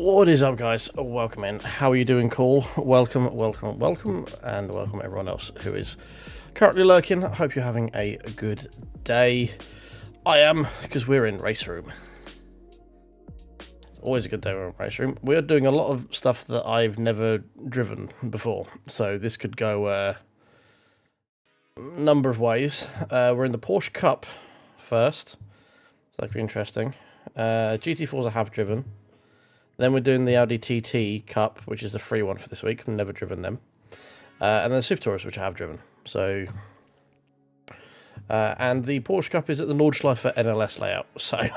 What is up, guys? Welcome in. How are you doing, Call? Welcome, and welcome everyone else who is currently lurking. I hope you're having a good day. I am, because we're in Raceroom. It's always a good day when we're in Raceroom. We're doing a lot of stuff that I've never driven before, so this could go a number of ways. We're in the Porsche Cup first, so that could be interesting. GT4s I have driven. Then we're doing the Audi TT Cup, which is the free one for this week. I've never driven them. And then the Super Tourers, which I have driven. So, and the Porsche Cup is at the Nordschleife NLS layout. So,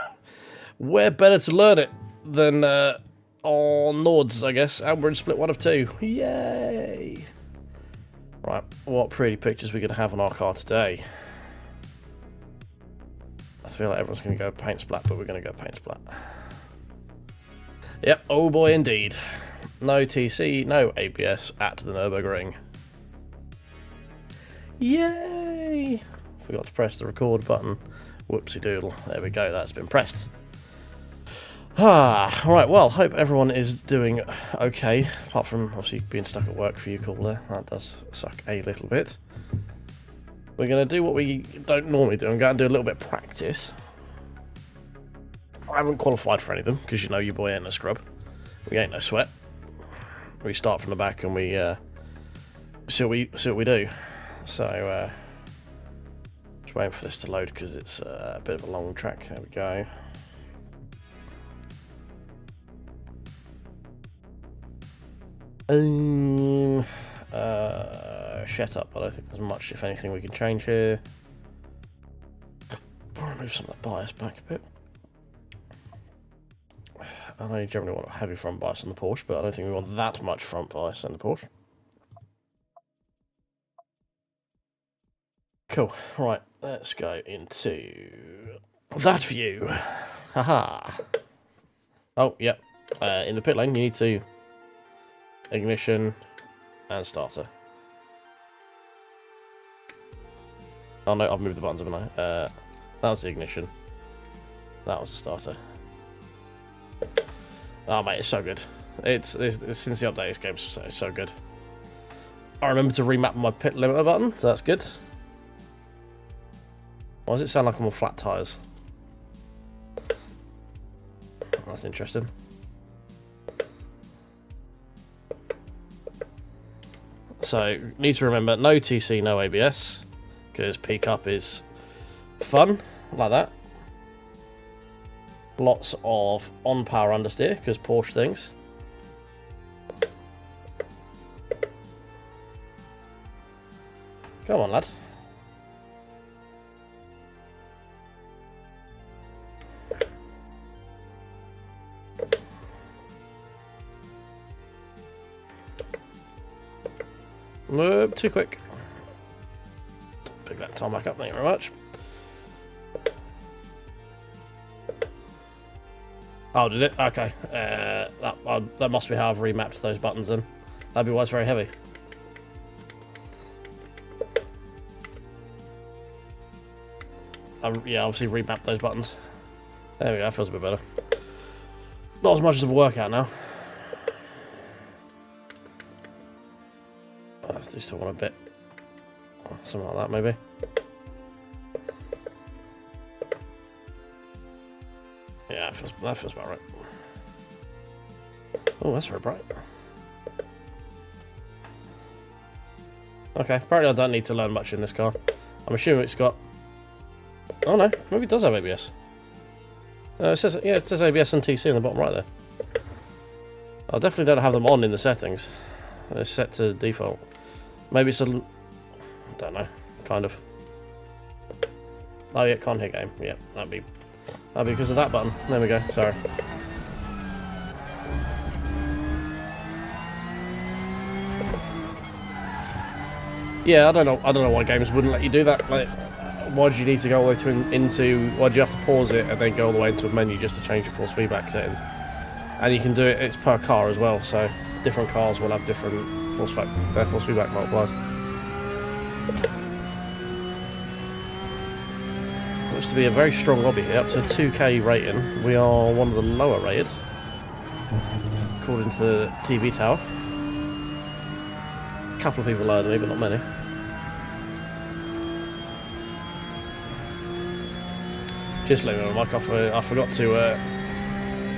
where better to learn it than on Nords, I guess. And we're in split 1 of 2. Yay! Right, what pretty pictures we're going to have on our car today. I feel like everyone's going to go paint splat, but we're going to go paint splat. Yep, oh boy indeed. No TC, no ABS at the Nürburgring. Yay! Forgot to press the record button. Whoopsie doodle. There we go, that's been pressed. Right, well, hope everyone is doing okay. Apart from, obviously, being stuck at work for you, Cool, there. That does suck a little bit. We're going to do what we don't normally do. I'm going to do a little bit of practice. I haven't qualified for any of them, because you know your boy ain't a scrub. We ain't no sweat. We start from the back and we see what we do. So, just waiting for this to load, because it's a bit of a long track. There we go. Shut up. I don't think there's much, if anything, we can change here. I'll remove some of that bias back a bit. I know you generally want a heavy front bias on the Porsche, but I don't think we want that much front bias on the Porsche. Cool. Right, let's go into that view. Haha. Oh, yep. In the pit lane, you need to ignition and starter. Oh no, I've moved the buttons, haven't I? That was the ignition. That was the starter. Oh mate, it's so good. It's since the update, this game's so good. I remember to remap my pit limiter button, so that's good. Why does it sound like I'm on flat tyres? That's interesting. So, need to remember, no TC, no ABS, because P-Cup is fun, like that. Lots of on-power understeer, because Porsche things. Come on, lad. Too quick. Pick that time back up, thank you very much. Oh, did it? Okay. That must be how I've remapped those buttons then. That'd be why it's very heavy. Yeah, obviously remapped those buttons. There we go, that feels a bit better. Not as much of a workout now. I do still want a bit. Something like that, maybe. Yeah, that feels about right. Oh, that's very bright. Okay, apparently I don't need to learn much in this car. I'm assuming it's got... Oh no, maybe it does have ABS. It says ABS and TC in the bottom right there. I definitely don't have them on in the settings. They're set to default. Maybe it's a... I don't know, kind of. Oh yeah, can't hit game. Yeah, that'd be because of that button. There we go. Sorry. Yeah, I don't know why games wouldn't let you do that. Like, why do you need to go all the way into? Why do you have to pause it and then go all the way into a menu just to change your force feedback settings? And you can do it. It's per car as well, so different cars will have different force feedback multipliers. Looks to be a very strong lobby here, up to 2k rating. We are one of the lower rated. called into the TV tower. A couple of people lower than me, but not many. Just let me know, Mike. I forgot to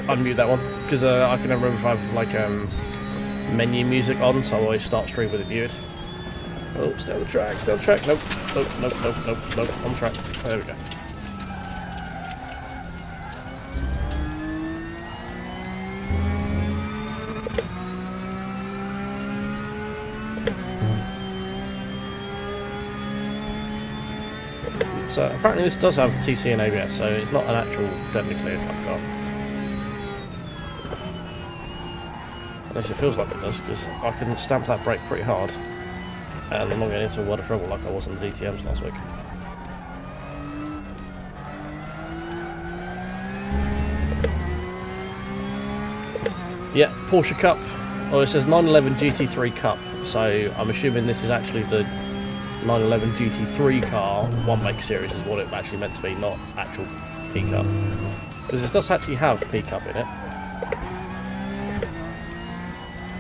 unmute that one because I can never remember if I have like menu music on, so I always start stream with it muted. Oh, stay on the track, stay on the track. Nope, nope, on track. There we go. So apparently this does have TC and ABS, so it's not an actual technically a cup car. At least it feels like it does, because I can stamp that brake pretty hard, and I'm not getting into a lot of trouble like I was in the DTMs last week. Yeah, Porsche Cup. Oh, it says 911 GT3 Cup, so I'm assuming this is actually the 911 GT3 car 1 series is what it actually meant to be, not actual P Cup. Because this does actually have P Cup in it.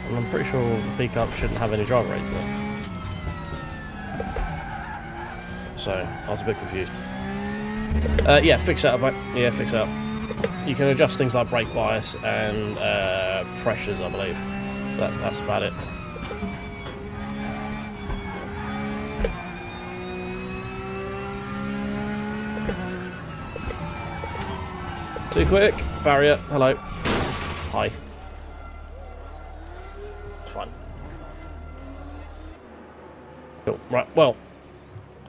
And I'm pretty sure the P Cup shouldn't have any driver rates in it. So, I was a bit confused. Yeah, fix setup, mate. Yeah, fix setup. You can adjust things like brake bias and pressures, I believe. That's about it. Too quick. Barrier. Hello. Hi. It's fine. Cool. Right. Well.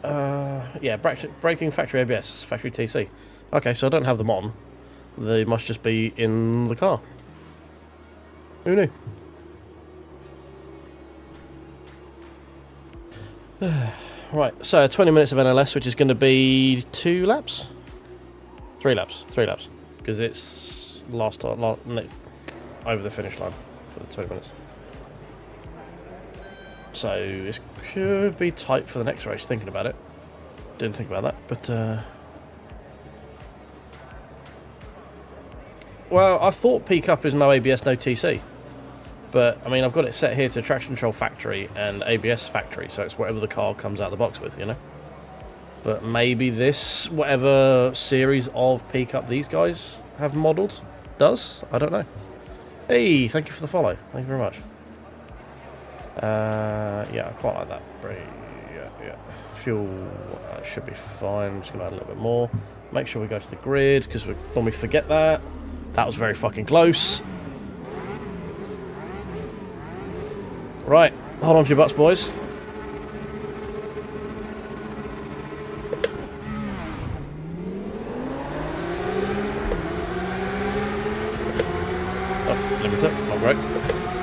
Yeah. Braking factory ABS. Factory TC. Okay, so I don't have them on. They must just be in the car. Who knew? Right. So 20 minutes of NLS, which is going to be 2 laps. 3 laps. 3 laps. Because it's over the finish line for the 20 minutes. So it should be tight for the next race, thinking about it. Didn't think about that, but... Well, I thought P Cup is no ABS, no TC. But, I mean, I've got it set here to traction control factory and ABS factory, so it's whatever the car comes out of the box with, you know? But maybe this, whatever series of P Cup these guys have modelled, does? I don't know. Hey, thank you for the follow. Thank you very much. Yeah, I quite like that. Yeah. Fuel should be fine. I'm just going to add a little bit more. Make sure we go to the grid, because when we forget that, that was very fucking close. Right, hold on to your butts, boys. Limiter, not great.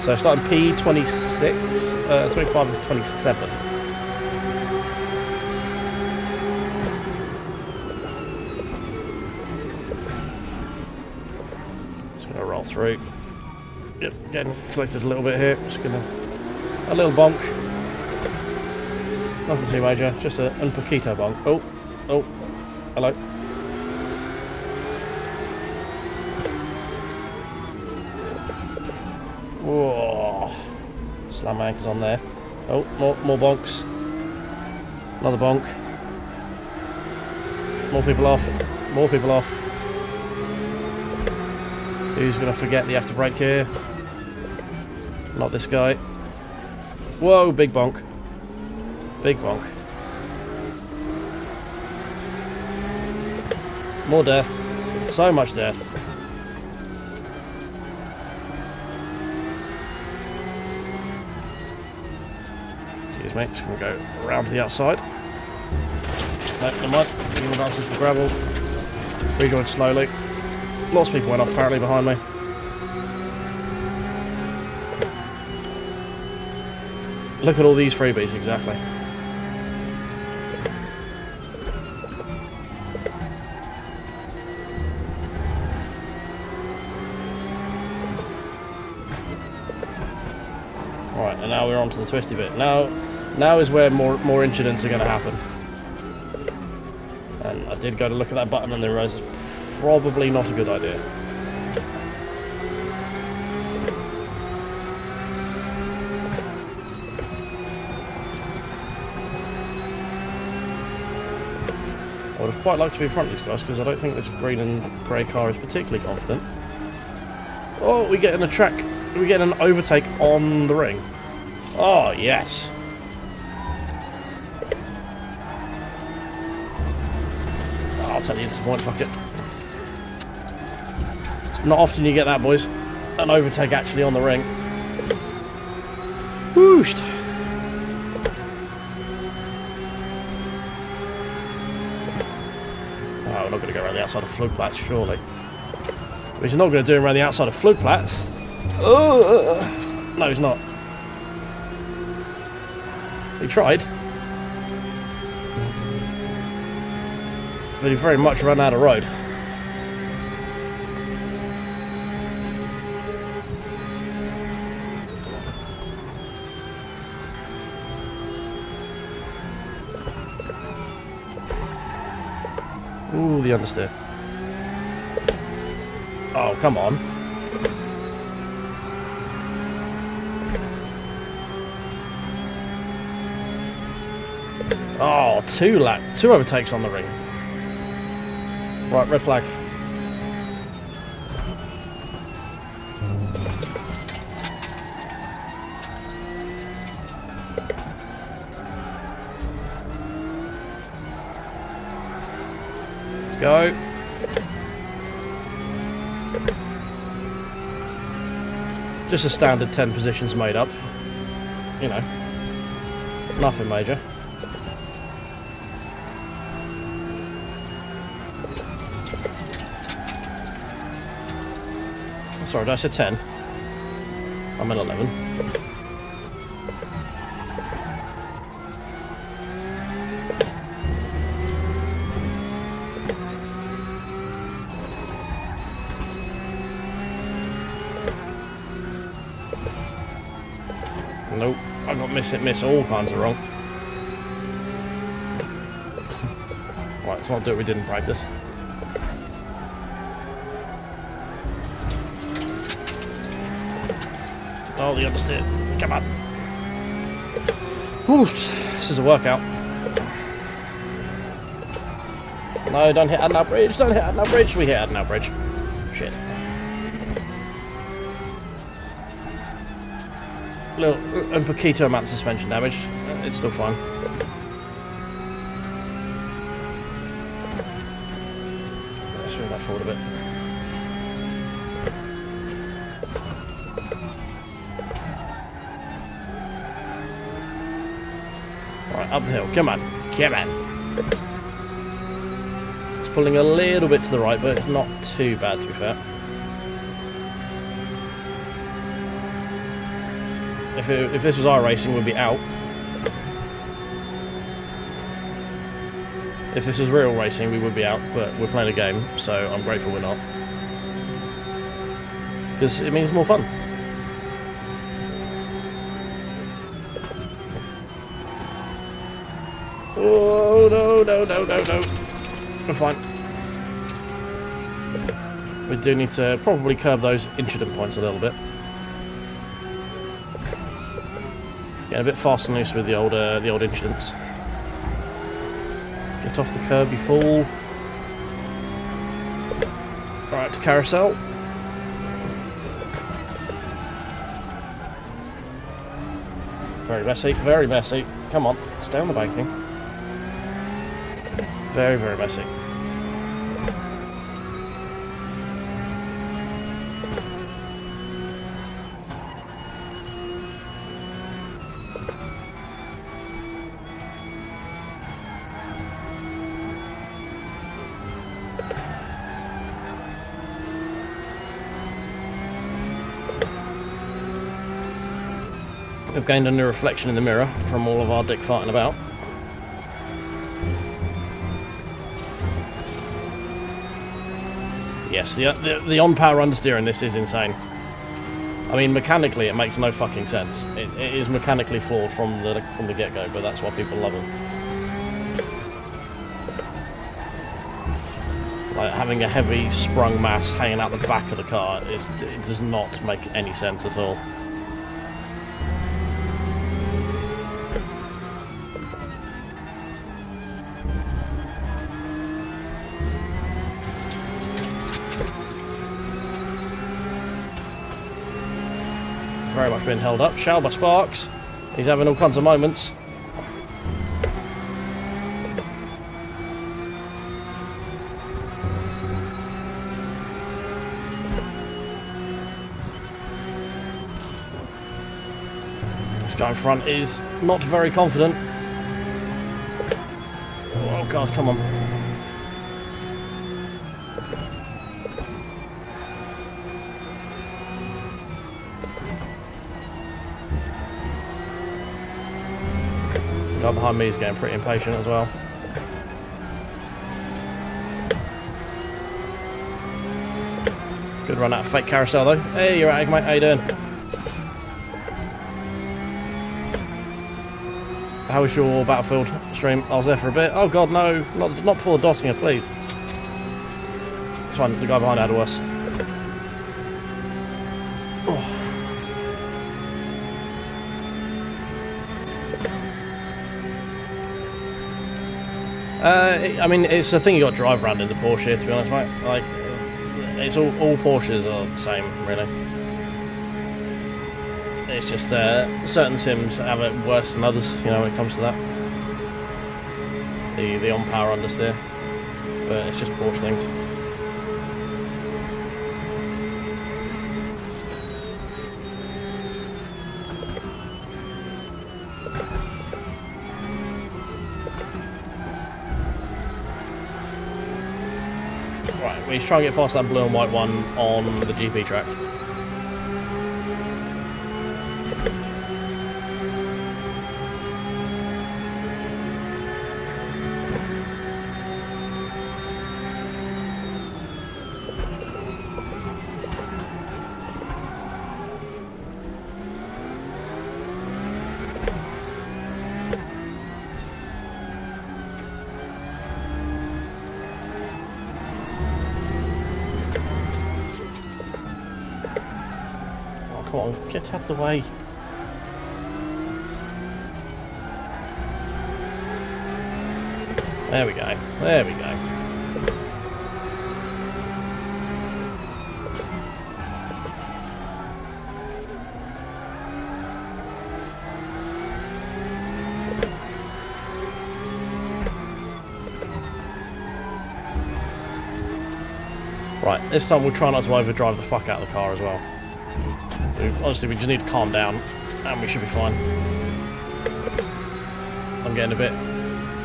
So starting P26, 25 to 27. Just gonna roll through. Yep, getting collected a little bit here. Just gonna a little bonk. Nothing too major, just an un poquito bonk. Oh, hello. Whoa. Slam my anchors on there. Oh, more bonks. Another bonk. More people off. More people off. Who's going to forget that you have to brake here? Not this guy. Whoa, big bonk. Big bonk. More death. So much death. Excuse me, just going to go around to the outside. No, never mind. Taking the bounces to the gravel. Rejoin slowly. Lots of people went off apparently behind me. Look at all these freebies, exactly. Right, and now we're on to the twisty bit. Now is where more incidents are going to happen. And I did go to look at that button and then realised it's probably not a good idea. I would have quite liked to be in front of these guys because I don't think this green and grey car is particularly confident. Oh, we get in a track. We get an overtake on the ring. Oh, yes. Oh, I'll tell you this point, fuck it. It's not often you get that, boys. An overtake actually on the ring. Whooshed. Oh, we're not going to go around the outside of Flugplatz, surely. But he's not going to do him around the outside of Flugplatz. No, he's not. He tried. But he very much ran out of road. Ooh, the understeer. Oh, come on. Oh, two overtakes on the ring. Right, red flag. Let's go. Just a standard 10 positions made up. You know, nothing major. Sorry, did I say 10? I'm at 11. Nope, I got miss all kinds of wrong. Right, let's not do what we did in practice. Oh, the understeer. Come on. Whew, this is a workout. No, don't hit Adenauer Bridge. Don't hit Adenauer Bridge. We hit Adenauer Bridge. Shit. Little and Paquito amount of suspension damage. It's still fine. Let's move that forward a bit. Right, up the hill. Come on. Come on. It's pulling a little bit to the right, but it's not too bad, to be fair. If this was our racing, we'd be out. If this was real racing, we would be out, but we're playing a game, so I'm grateful we're not. Because it means more fun. Oh, no. We're fine. We do need to probably curb those incident points a little bit. Getting a bit fast and loose with the old incidents. Get off the curb, you fool. Right, carousel. Very messy, very messy. Come on, stay on the banking. Very, very messy. We've gained a new reflection in the mirror from all of our dick farting about. Yes, the on-power understeer in this is insane. I mean, mechanically, it makes no fucking sense. It is mechanically flawed from the get-go, but that's why people love them. Like, having a heavy sprung mass hanging out the back of the car, it does not make any sense at all. very much being held up. Shell by Sparks. He's having all kinds of moments. This guy in front is not very confident. Oh god, come on. The guy behind me is getting pretty impatient as well. Good run out of fake carousel though. Hey, you're right, mate. How you doing? How was your Battlefield stream? I was there for a bit. Oh god, no. Not poor Dottinger, please. It's fine, the guy behind had worse. Oh. I mean, it's a thing you got to drive around in the Porsche here, to be honest, mate. Like, it's all Porsches are the same, really. It's just certain sims have it worse than others, you know, when it comes to that. The on-power understeer. But it's just Porsche things. Right, we try and get past that blue and white one on the GP track. Come on, get out of the way. There we go. There we go. Right, this time we'll try not to overdrive the fuck out of the car as well. Honestly, we just need to calm down, and we should be fine. I'm getting a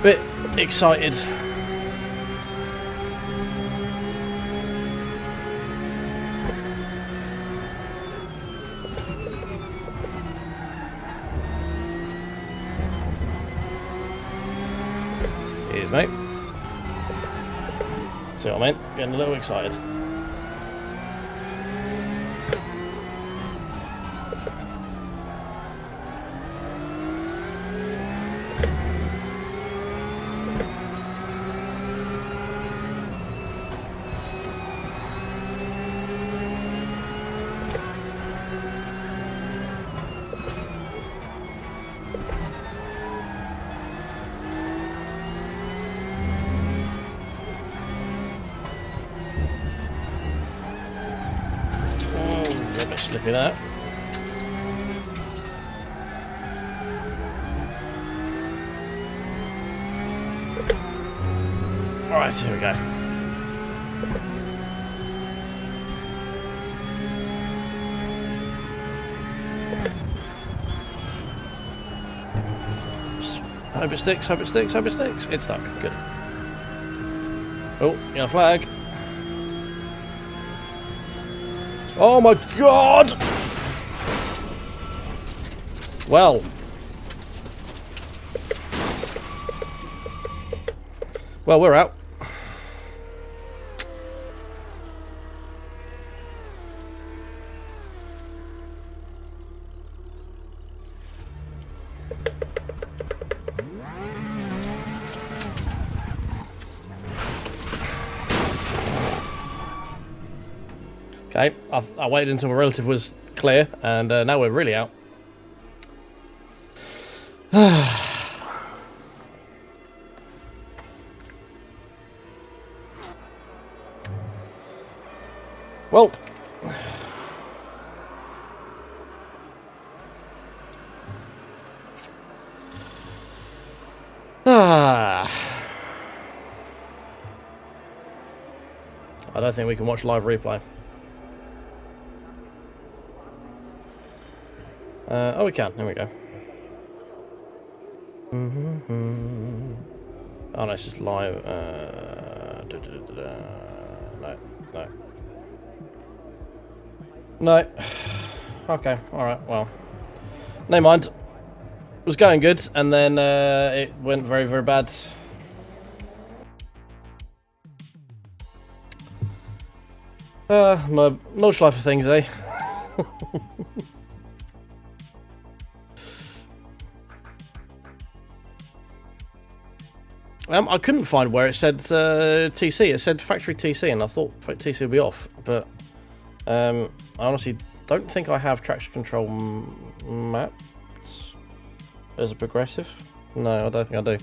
bit excited. Cheers, mate. See what I mean? Getting a little excited. Slippy that. Alright, here we go. Hope it sticks, hope it sticks, hope it sticks. It stuck, good. Oh, yellow flag. Oh my god! Well. Well, we're out. Okay, I waited until my relative was clear, and now we're really out. Well, I don't think we can watch live replay. Oh, we can. Here we go. Oh, no, it's just live. No, no. No. Okay, alright, well. Never mind. It was going good, and then it went very, very bad. No schleifer things, eh? I couldn't find where it said TC. It said factory TC, and I thought TC would be off. But I honestly don't think I have traction control mapped as a progressive. No, I don't think I do.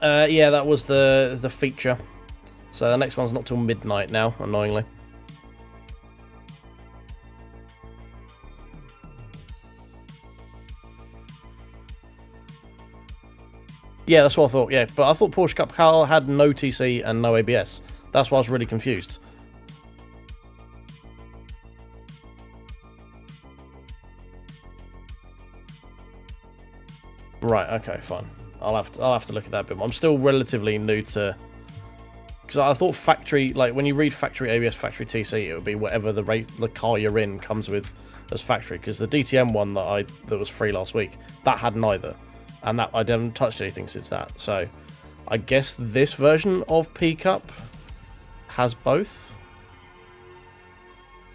Yeah, that was the feature. So the next one's not till midnight now, annoyingly. Yeah, that's what I thought, yeah. But I thought Porsche Cup car had no TC and no ABS. That's why I was really confused. Right, okay, fine. I'll have to look at that bit. I'm still relatively new to... Because I thought factory, like when you read factory ABS, factory TC, it would be whatever the car you're in comes with as factory. Because the DTM one that was free last week, that had neither. And that I haven't touched anything since that. So I guess this version of P Cup has both.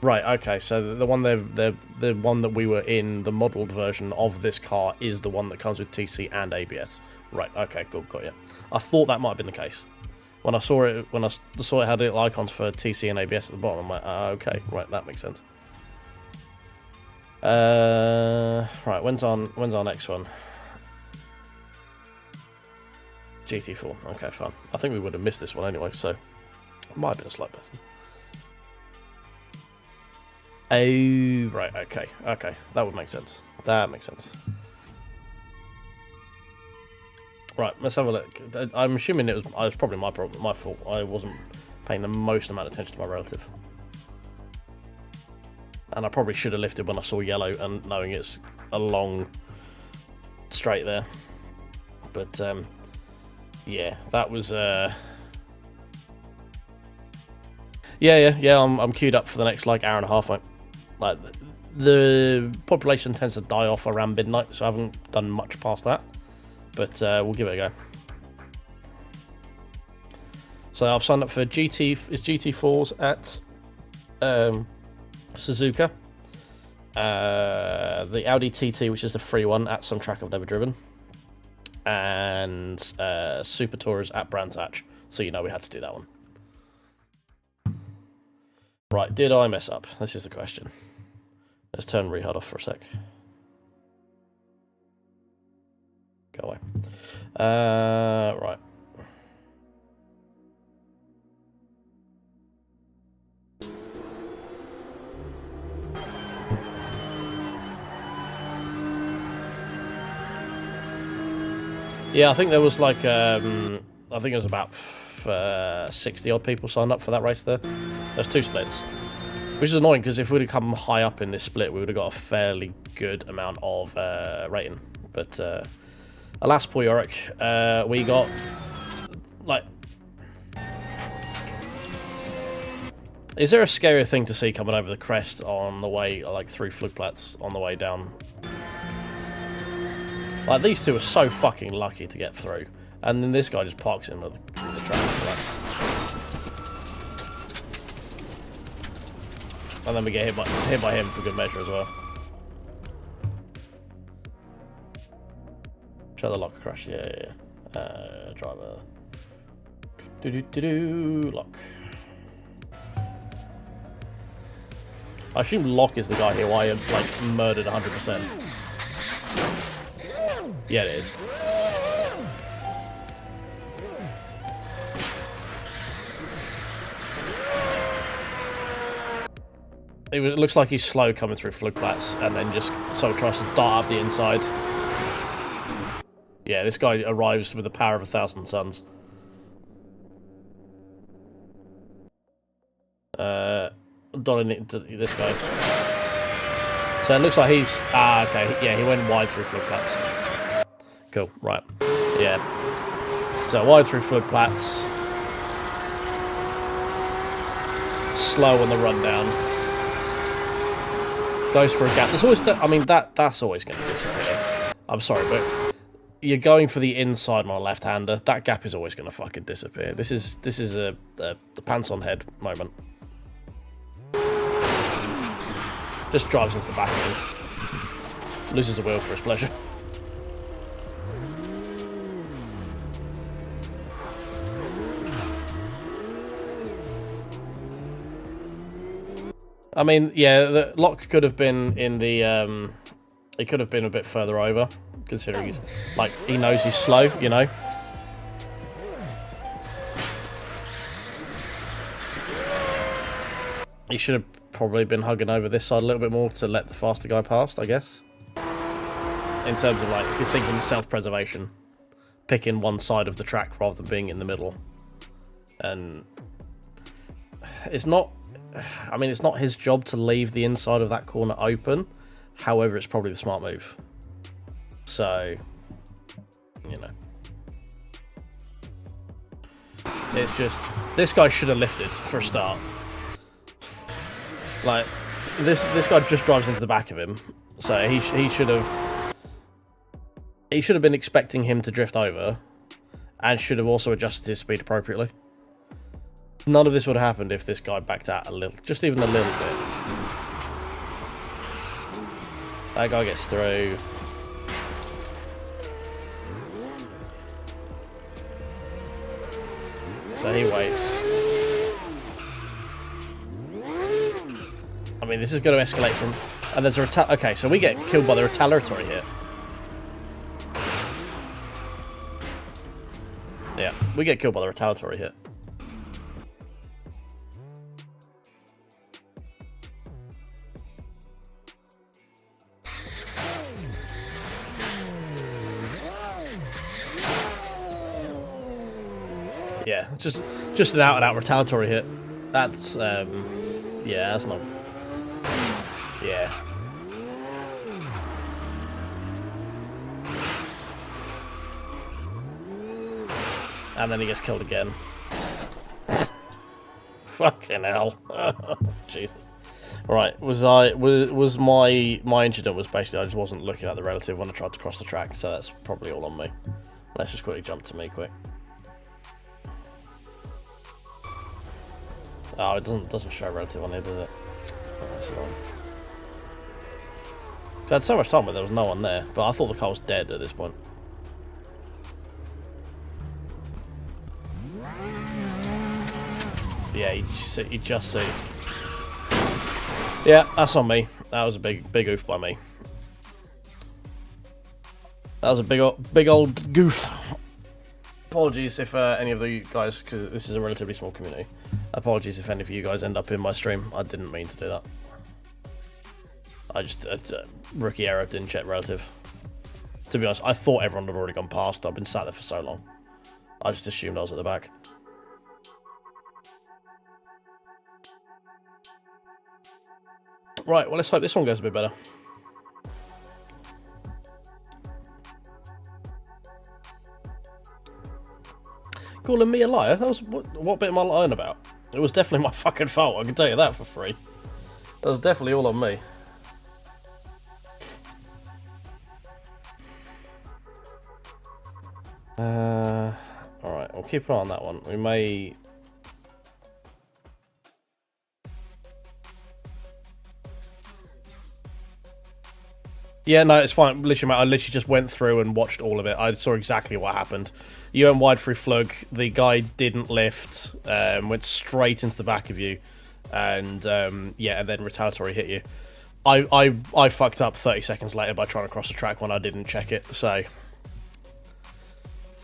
Right, okay, so the one the one that we were in, the modelled version of this car, is the one that comes with TC and ABS. Right, okay, cool, got you. I thought that might have been the case. When I saw it had little icons for TC and ABS at the bottom, I'm like, okay, right, that makes sense. Right, when's our next one? GT4. Okay, fine. I think we would have missed this one anyway, so it might have been a slight better. Oh, right, okay. Okay, that would make sense. That makes sense. Right, let's have a look. I'm assuming it was probably my problem, my fault. I wasn't paying the most amount of attention to my relative. And I probably should have lifted when I saw yellow and knowing it's a long straight there. But, yeah, that was, Yeah, I'm queued up for the next, like, hour and a half, mate. Like, the population tends to die off around midnight, so I haven't done much past that. But we'll give it a go. So I've signed up for GT4s at Suzuka. The Audi TT, which is the free one, at some track I've never driven. And Super Tourers at Brands Hatch. So you know we had to do that one. Right, did I mess up? This is the question. Let's turn Rehard off for a sec. Go away. Right. Yeah, I think there was like, I think it was about 60 odd people signed up for that race there. There's two splits. Which is annoying, because if we'd have come high up in this split, we would have got a fairly good amount of rating. But, alas, poor Yorick. We got, like... Is there a scarier thing to see coming over the crest on the way, like, through Flugplatz on the way down? Like, these two are so fucking lucky to get through. And then this guy just parks in the track. Like. And then we get hit by him for good measure as well. Try the lock crash, yeah. Driver. Lock. I assume Lock is the guy here who I like murdered 100%. Yeah, it is. It looks like he's slow coming through Flugplatz, and then just sort of tries to dart up the inside. Yeah, this guy arrives with the power of 1,000 suns. Dolling into this guy. So it looks like he's... Ah, okay. Yeah, he went wide through flood plats. Cool, right. Yeah. So wide through flood plats. Slow on the rundown. Goes for a gap. There's always... I mean, that's always going to disappear. I'm sorry, but... You're going for the inside on a left-hander. That gap is always going to fucking disappear. This is the pants on head moment. Just drives into the back of him. Loses the wheel for his pleasure. I mean, yeah, the lock could have been in the... it could have been a bit further over, considering he's... Like, he knows he's slow, you know? He should have probably been hugging over this side a little bit more to let the faster guy past, I guess. In terms of, like, if you're thinking self-preservation, picking one side of the track rather than being in the middle. And it's not... I mean, it's not his job to leave the inside of that corner open. However, it's probably the smart move. So, you know. It's just... This guy should have lifted for a start. Like, this guy just drives into the back of him. So he should have... He should have been expecting him to drift over. And should have also adjusted his speed appropriately. None of this would have happened if this guy backed out a little, just even a little bit. That guy gets through. So he waits. I mean, this is going to escalate from... And there's a okay, so we get killed by the retaliatory hit. Yeah, we get killed by the retaliatory hit. Yeah, just an out-and-out retaliatory hit. That's, yeah, that's not... Yeah. And then he gets killed again. Fucking hell. Jesus. Right, was my incident was basically I just wasn't looking at the relative when I tried to cross the track, so that's probably all on me. Let's just quickly jump to me quick. Oh, it doesn't show relative on here, does it? Oh, that's long. So I had so much time, but there was no one there. But I thought the car was dead at this point. Yeah, you just see. Yeah, that's on me. That was a big oof by me. That was a big old goof. Apologies if any of you guys, because this is a relatively small community. Apologies if any of you guys end up in my stream. I didn't mean to do that. I just rookie error, didn't check relative. To be honest, I thought everyone had already gone past. I've been sat there for so long. I just assumed I was at the back. Right, well, let's hope this one goes a bit better. Calling me a liar? That was what bit am I lying about? It was definitely my fucking fault, I can tell you that for free. That was definitely all on me. Alright, we'll keep an eye on that one. We may... Yeah, no, it's fine. Literally, mate, I literally just went through and watched all of it. I saw exactly what happened. You went wide through Flug. The guy didn't lift. Went straight into the back of you. And, yeah, and then retaliatory hit you. I fucked up 30 seconds later by trying to cross the track when I didn't check it. So,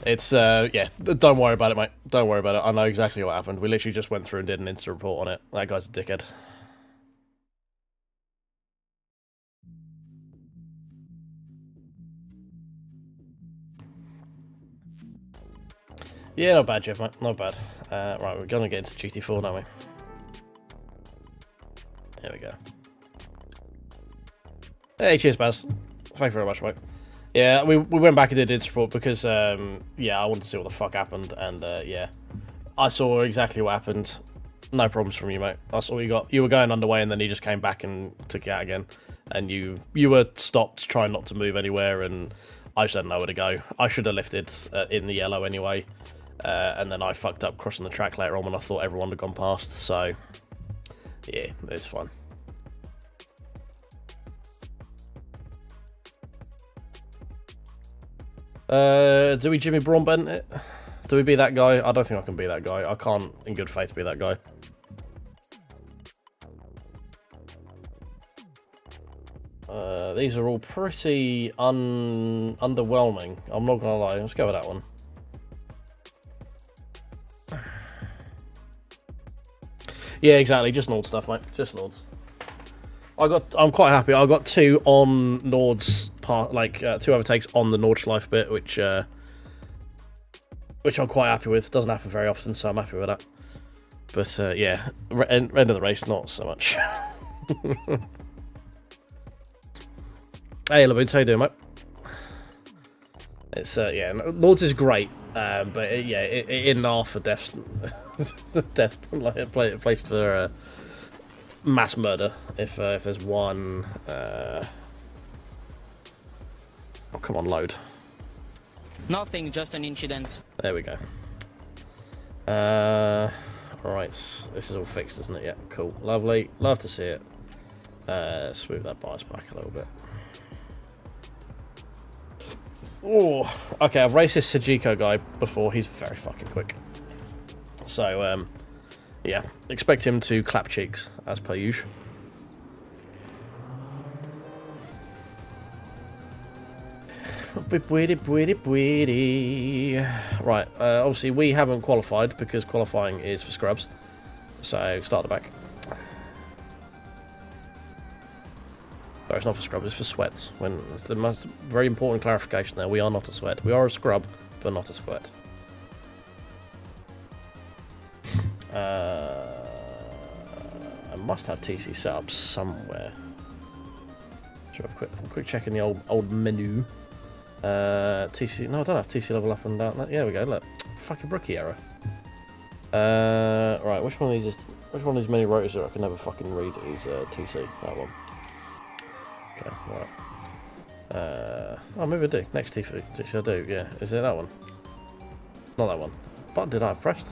it's, yeah, don't worry about it, mate. Don't worry about it. I know exactly what happened. We literally just went through and did an instant report on it. That guy's a dickhead. Yeah, not bad, Jeff, mate. Not bad. Right, we're going to get into GT4, don't we? There we go. Hey, cheers, Baz. Thank you very much, mate. Yeah, we went back and did its report because, yeah, I wanted to see what the fuck happened, and, yeah. I saw exactly what happened. No problems from you, mate. I saw you got. You were going underway, and then you just came back and took you out again. And you were stopped, trying not to move anywhere, and I just didn't know where to go. I should have lifted in the yellow anyway. And then I fucked up crossing the track later on when I thought everyone had gone past, so yeah, it's fine. Do we Jimmy Broadbent it? Do we be that guy? I don't think I can be that guy. I can't, in good faith, be that guy. These are all pretty underwhelming. I'm not gonna lie. Let's go with that one. Yeah, exactly. Just Nord stuff, mate. Just Nords. I'm quite happy. I got 2 on Nord's part, like 2 overtakes on the Nordschleife bit, which I'm quite happy with. Doesn't happen very often, so I'm happy with that. But yeah, end of the race, not so much. Hey, Laboons, how you doing, mate? It's yeah, Nord's is great, but yeah, it in half a death, place for mass murder. If there's one, oh come on, load. Nothing, just an incident. There we go. Right, this is all fixed, isn't it? Yeah, cool, lovely, love to see it. Smooth that bias back a little bit. Oh, okay, I've raced this Sajiko guy before. He's very fucking quick. So, yeah, expect him to clap cheeks, as per usual. Right, obviously we haven't qualified because qualifying is for scrubs. So, start the back. Sorry, it's not for scrub, it's for sweats. When it's the most very important clarification there. We are not a sweat. We are a scrub, but not a sweat. I must have TC set up somewhere. Should have a quick check in the old menu. TC. No, I don't have TC level up and down. Yeah, we go. Look, fucking rookie error. Right, which one of these many rotors that I can never fucking read is TC? That one. Okay, right. Oh, maybe I do. Next TC I do, yeah. Is it that one? Not that one. What did I have pressed?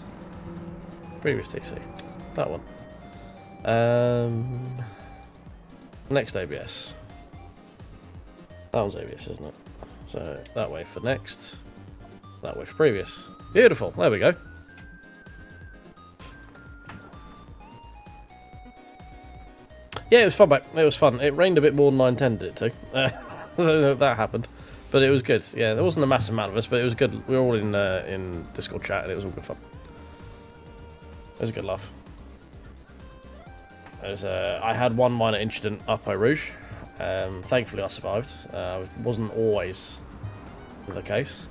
Previous TC. That one. Next ABS. That one's ABS, isn't it? So, that way for next. That way for previous. Beautiful. There we go. Yeah, it was fun, mate. It was fun. It rained a bit more than I intended it to. That happened. But it was good. Yeah, there wasn't a massive amount of us, but it was good. We were all in Discord chat, and it was all good fun. It was a good laugh. I had one minor incident up Eau Rouge. Thankfully, I survived. It wasn't always the case.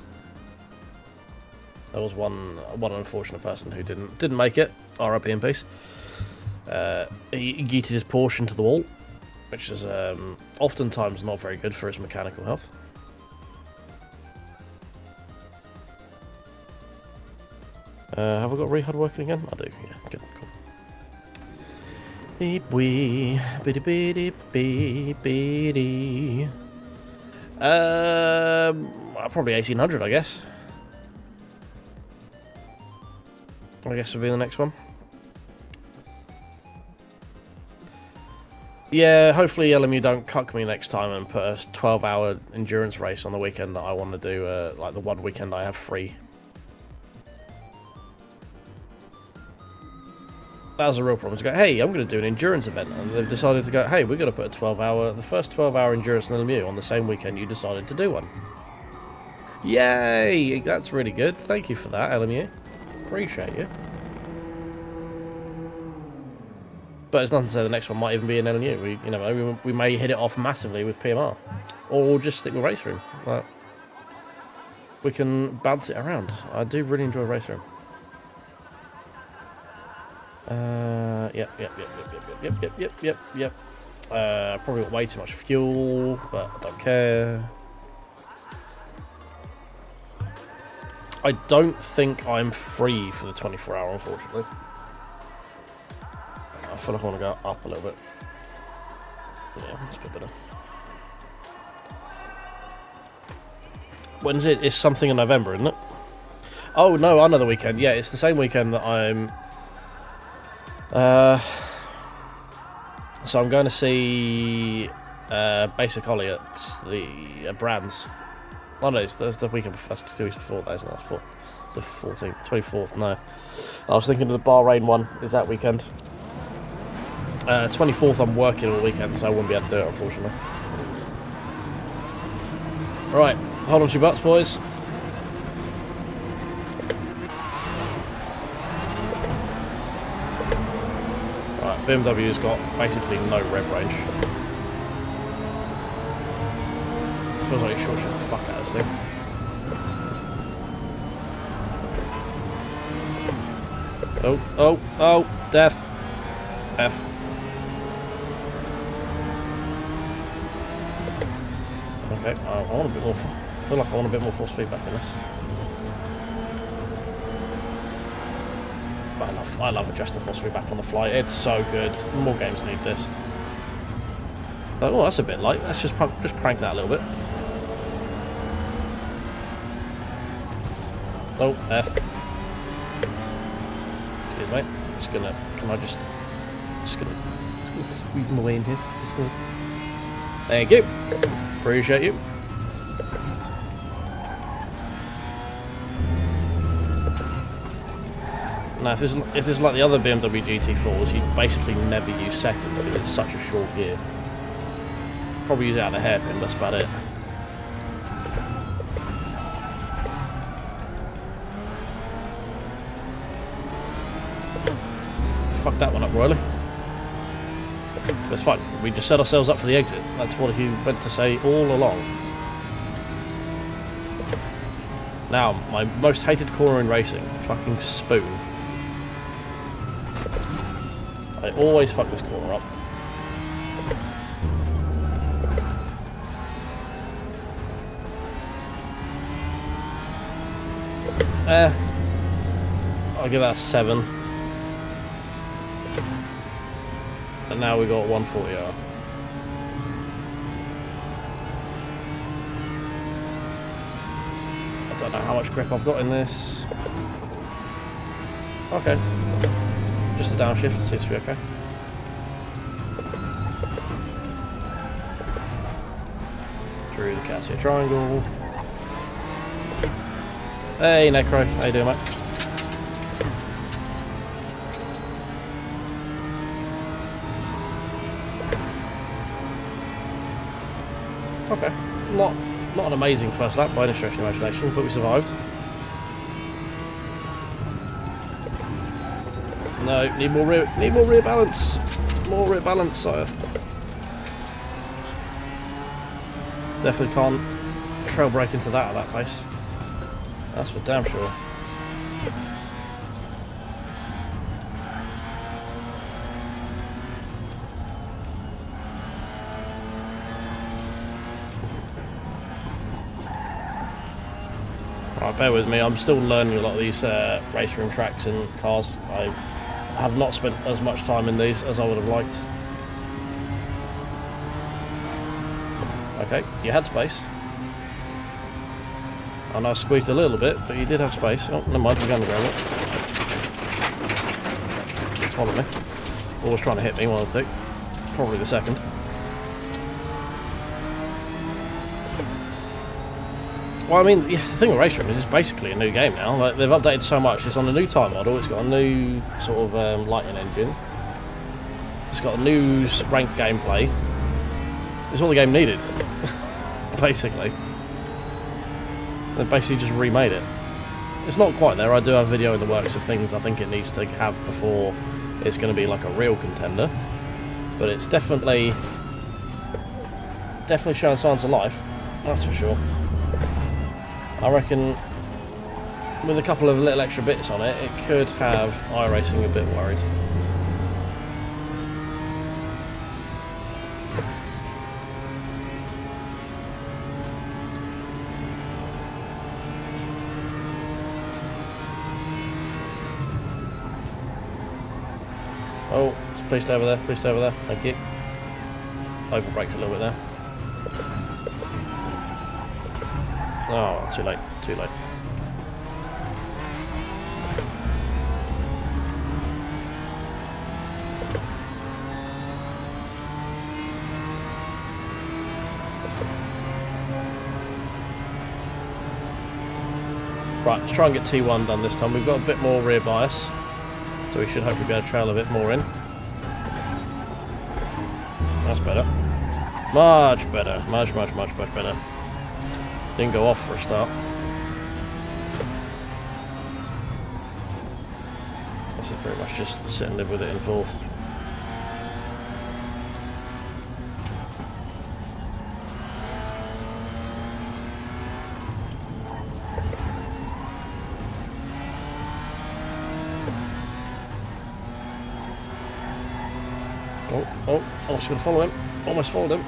There was one unfortunate person who didn't make it. RIP in peace. He yeeted his Porsche into the wall, which is oftentimes not very good for his mechanical health. Have I got rehud working again? I do, yeah, good, cool. Beep wee, bitty bitty beep bitty. Probably 1800, I guess. I guess would be the next one. Yeah, hopefully LMU don't cuck me next time and put a 12-hour endurance race on the weekend that I want to do, like the one weekend I have free. That was a real problem. To go, hey, I'm going to do an endurance event, and they've decided to go, hey, we're going to put the first 12-hour endurance on LMU on the same weekend you decided to do one. Yay! That's really good. Thank you for that, LMU. Appreciate you. But it's nothing to say the next one might even be an LNU. We may hit it off massively with PMR, or we'll just stick with Raceroom. Like, we can bounce it around. I do really enjoy Raceroom. Yep. Probably got way too much fuel, but I don't care. I don't think I'm free for the 24-hour, unfortunately. I feel like I want to go up a little bit. Yeah, that's a bit better. When's it? It's something in November, isn't it? Oh, no, another weekend. Yeah, it's the same weekend that I'm... so I'm going to see Basic Ollie at the Brands. Oh no, it's the weekend before, that's 2 weeks before that, isn't it? It's the 14th, 24th, no. I was thinking of the Bahrain one, is that weekend. 24th I'm working all weekend, so I won't be able to do it, unfortunately. Right, hold on to your butts, boys. Right, BMW's got basically no rev range. Feels like he short shifts the fuck out of this thing. Oh, death. F. Okay, I want a bit more. I feel like I want a bit more force feedback in this. But I love adjusting force feedback on the fly. It's so good. More games need this. Oh, that's a bit light. Let's just crank that a little bit. Oh, F. Excuse me. Can I just squeeze them away in here. Thank you. Appreciate you. Now, if this is like the other BMW GT4s, you'd basically never use second because it's such a short gear. Probably use it out of the hairpin, that's about it. Fuck that one up, Royally. That's fine. We just set ourselves up for the exit. That's what he meant to say all along. Now, my most hated corner in racing. Fucking spoon. I always fuck this corner up. I'll give that a 7. And now we got 140R. I don't know how much grip I've got in this. Okay. Just a downshift seems to be okay. Through the Cassia triangle. Hey Necro, how you doing, mate? Okay, not an amazing first lap by any stretch of the imagination, but we survived. No, need more rear balance. More rear balance, sire. Definitely can't trail brake into that at that pace. That's for damn sure. Right, bear with me. I'm still learning a lot of these Raceroom tracks and cars. I have not spent as much time in these as I would have liked. Okay, you had space. I know I squeezed a little bit, but you did have space. Oh, never mind, we're going to grab it. Follow me. Always trying to hit me, one of the two. Probably the second. Well, I mean, yeah, the thing with Raceroom is it's basically a new game now. Like, they've updated so much. It's on a new tyre model. It's got a new sort of lightning engine. It's got a new ranked gameplay. It's all the game needed, basically. They basically just remade it. It's not quite there. I do have a video in the works of things I think it needs to have before it's going to be like a real contender. But it's definitely showing signs of life. That's for sure. I reckon with a couple of little extra bits on it, it could have iRacing a bit worried. Oh, please stay over there, please stay over there, thank you. Overbraked a little bit there. Oh, too late, too late. Right, let's try and get T1 done this time. We've got a bit more rear bias, so we should hopefully be able to trail a bit more in. That's better. Much better. Much better. Didn't go off for a start. This is pretty much just sit and live with it in fourth. Oh, almost going to follow him. Almost followed him.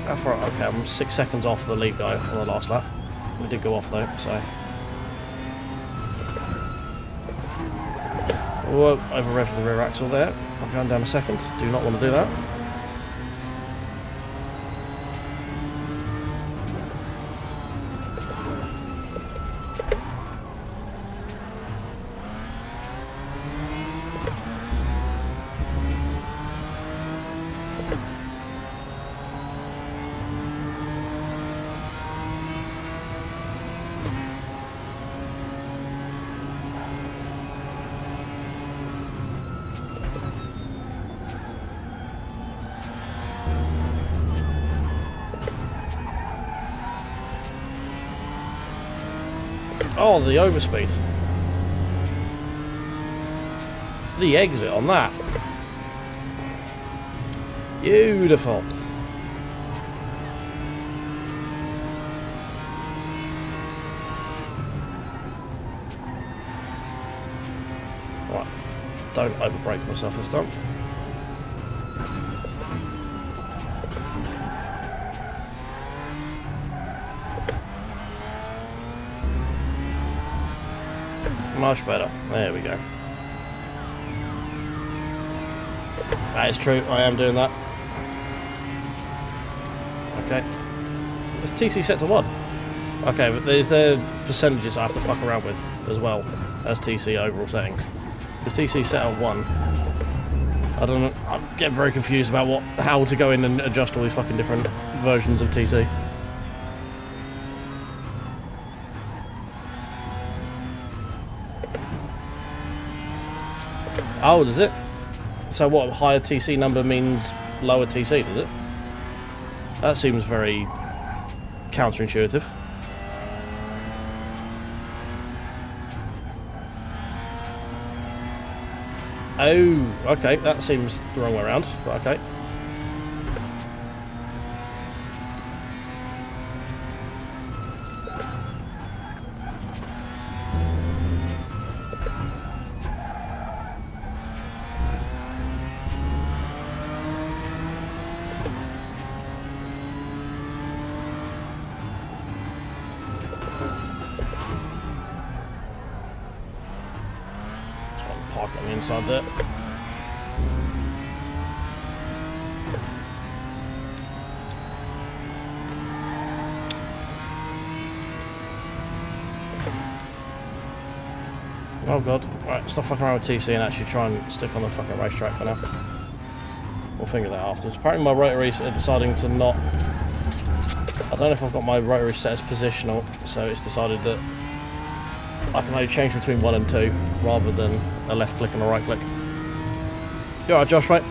How far? Okay, I'm 6 seconds off the lead guy on the last lap. We did go off though, so. Whoa, over rev the rear axle there. I'm going down a second. Do not want to do that. Oh, the overspeed. The exit on that. Beautiful. Right. Don't overbrake myself this time. Much better. There we go. That is true. I am doing that. Okay. Is TC set to 1? Okay, but there's the percentages I have to fuck around with as well as TC overall settings. Because TC set at 1. I don't know. I'm getting very confused about how to go in and adjust all these fucking different versions of TC. Oh, does it? So what, higher TC number means lower TC, does it? That seems very counterintuitive. Oh, okay, that seems the wrong way around, but okay. Park on the inside there. Oh god. Right, stop fucking around with TC and actually try and stick on the fucking racetrack for now. We'll figure that afterwards. Apparently my rotaries are deciding to not... I don't know if I've got my rotary set as positional, so it's decided that I can only change between 1 and 2 rather than a left click and a right click. You alright, Josh, mate?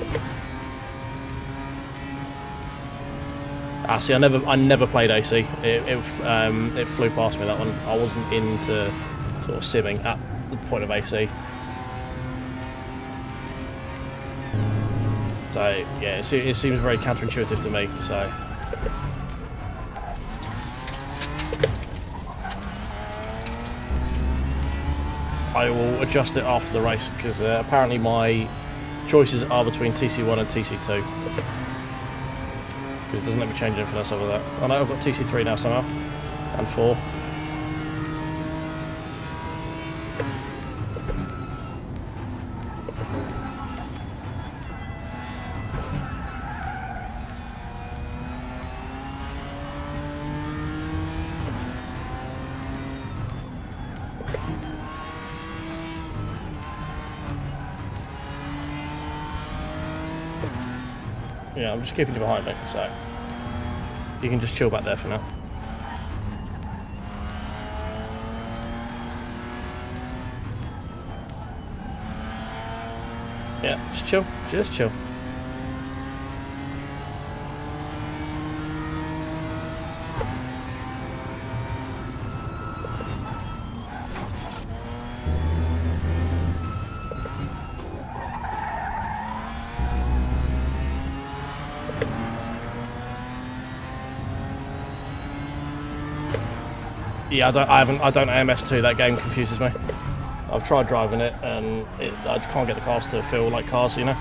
Ah, see, I never played AC. It flew past me, that one. I wasn't into sort of simming at the point of AC. So yeah, it seems very counterintuitive to me. So I will adjust it after the race, because apparently my choices are between TC1 and TC2. Because it doesn't let me change anything else over that. I know I've got TC3 now somehow, and 4. Yeah, I'm just keeping you behind me, so you can just chill back there for now. Yeah, just chill, just chill. Yeah, I don't know MS2. That game confuses me. I've tried driving it, and I can't get the cars to feel like cars, you know.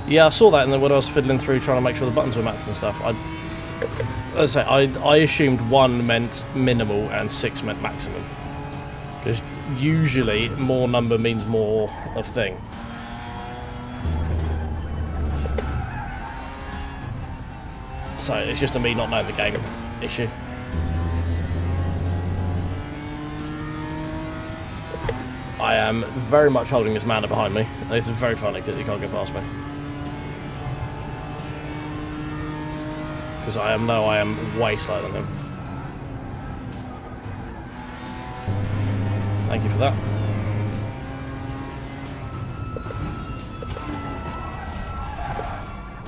Yeah, I saw that, and then when I was fiddling through trying to make sure the buttons were mapped and stuff, as I say, I assumed 1 meant minimal and 6 meant maximum, because usually more number means more of thing. So it's just a me not knowing the game issue. I am very much holding this man behind me. This is very funny because he can't get past me. Because I am way slower than him. Thank you for that.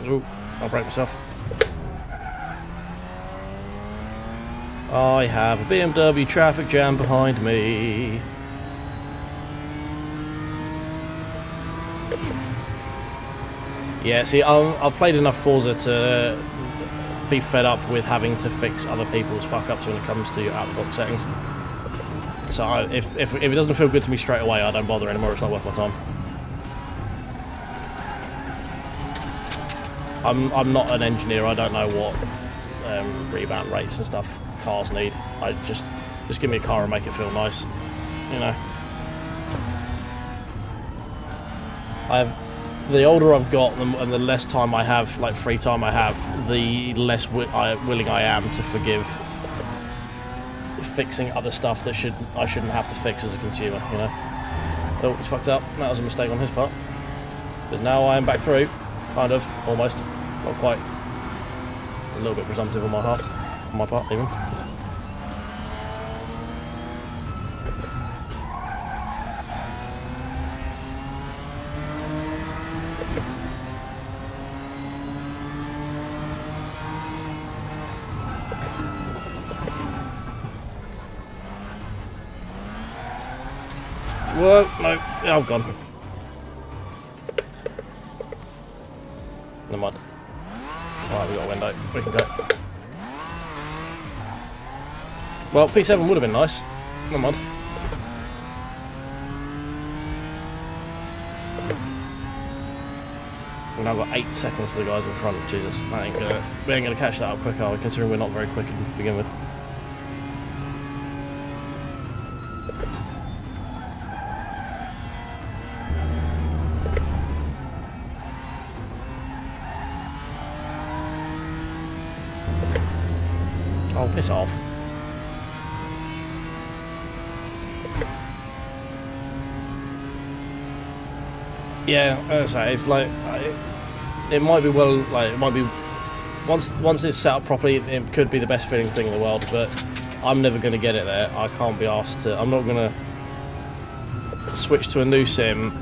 Ooh, I'll break myself. I have a BMW traffic jam behind me. Yeah, see, I've played enough Forza to be fed up with having to fix other people's fuck-ups when it comes to out-of-the-box settings. So if it doesn't feel good to me straight away, I don't bother anymore. It's not worth my time. I'm not an engineer. I don't know what rebound rates and stuff cars need. I just give me a car and make it feel nice, you know. The older I've got and the less time I have, like free time I have, the less willing I am to forgive fixing other stuff that I shouldn't have to fix as a consumer, you know. Oh, it's fucked up. That was a mistake on his part. Because now I am back through, kind of, almost, not quite. A little bit presumptive on my part even. Whoa, no, I've gone. Never mind. Alright, we've got a window. We can go. Well, P7 would have been nice. Never mind. We've now got 8 seconds to the guys in front. Jesus, we ain't gonna catch that up quick, are we? Considering we're not very quick to begin with. Oh, piss off. Yeah, as I say, it's like it might be once it's set up properly, it could be the best feeling thing in the world. But I'm never going to get it there. I can't be asked to. I'm not going to switch to a new sim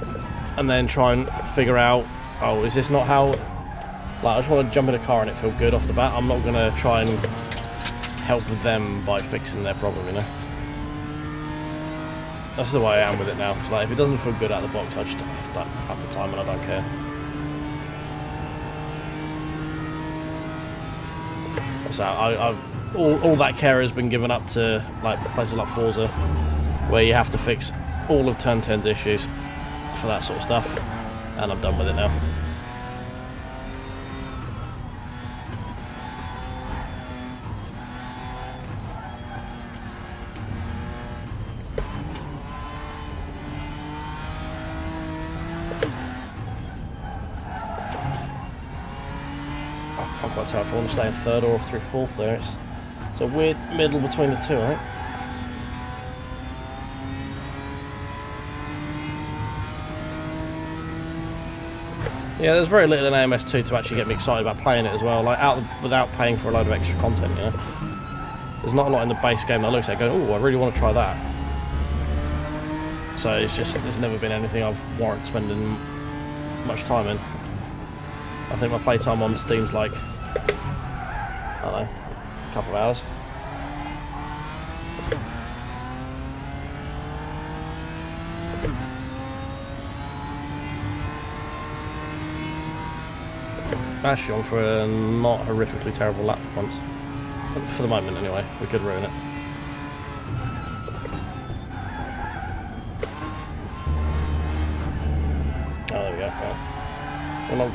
and then try and figure out. Oh, is this not how? Like, I just want to jump in a car and it feel good off the bat. I'm not going to try and help them by fixing their problem, you know. That's the way I am with it now. It's like, if it doesn't feel good out of the box, I just don't have the time and I don't care. So all that care has been given up to like places like Forza, where you have to fix all of Turn 10's issues for that sort of stuff, and I'm done with it now. I can't quite tell if I want to stay in third or through fourth there. It's a weird middle between the two, I think. Yeah, there's very little in AMS2 to actually get me excited about playing it as well. Like without paying for a load of extra content, you know. There's not a lot in the base game that looks at going, oh, I really want to try that. So it's never been anything I've warranted spending much time in. I think my playtime on Steam's like, I don't know, a couple of hours. Actually on for a not horrifically terrible lap for once. For the moment anyway, we could ruin it. Oh, there we go. Well,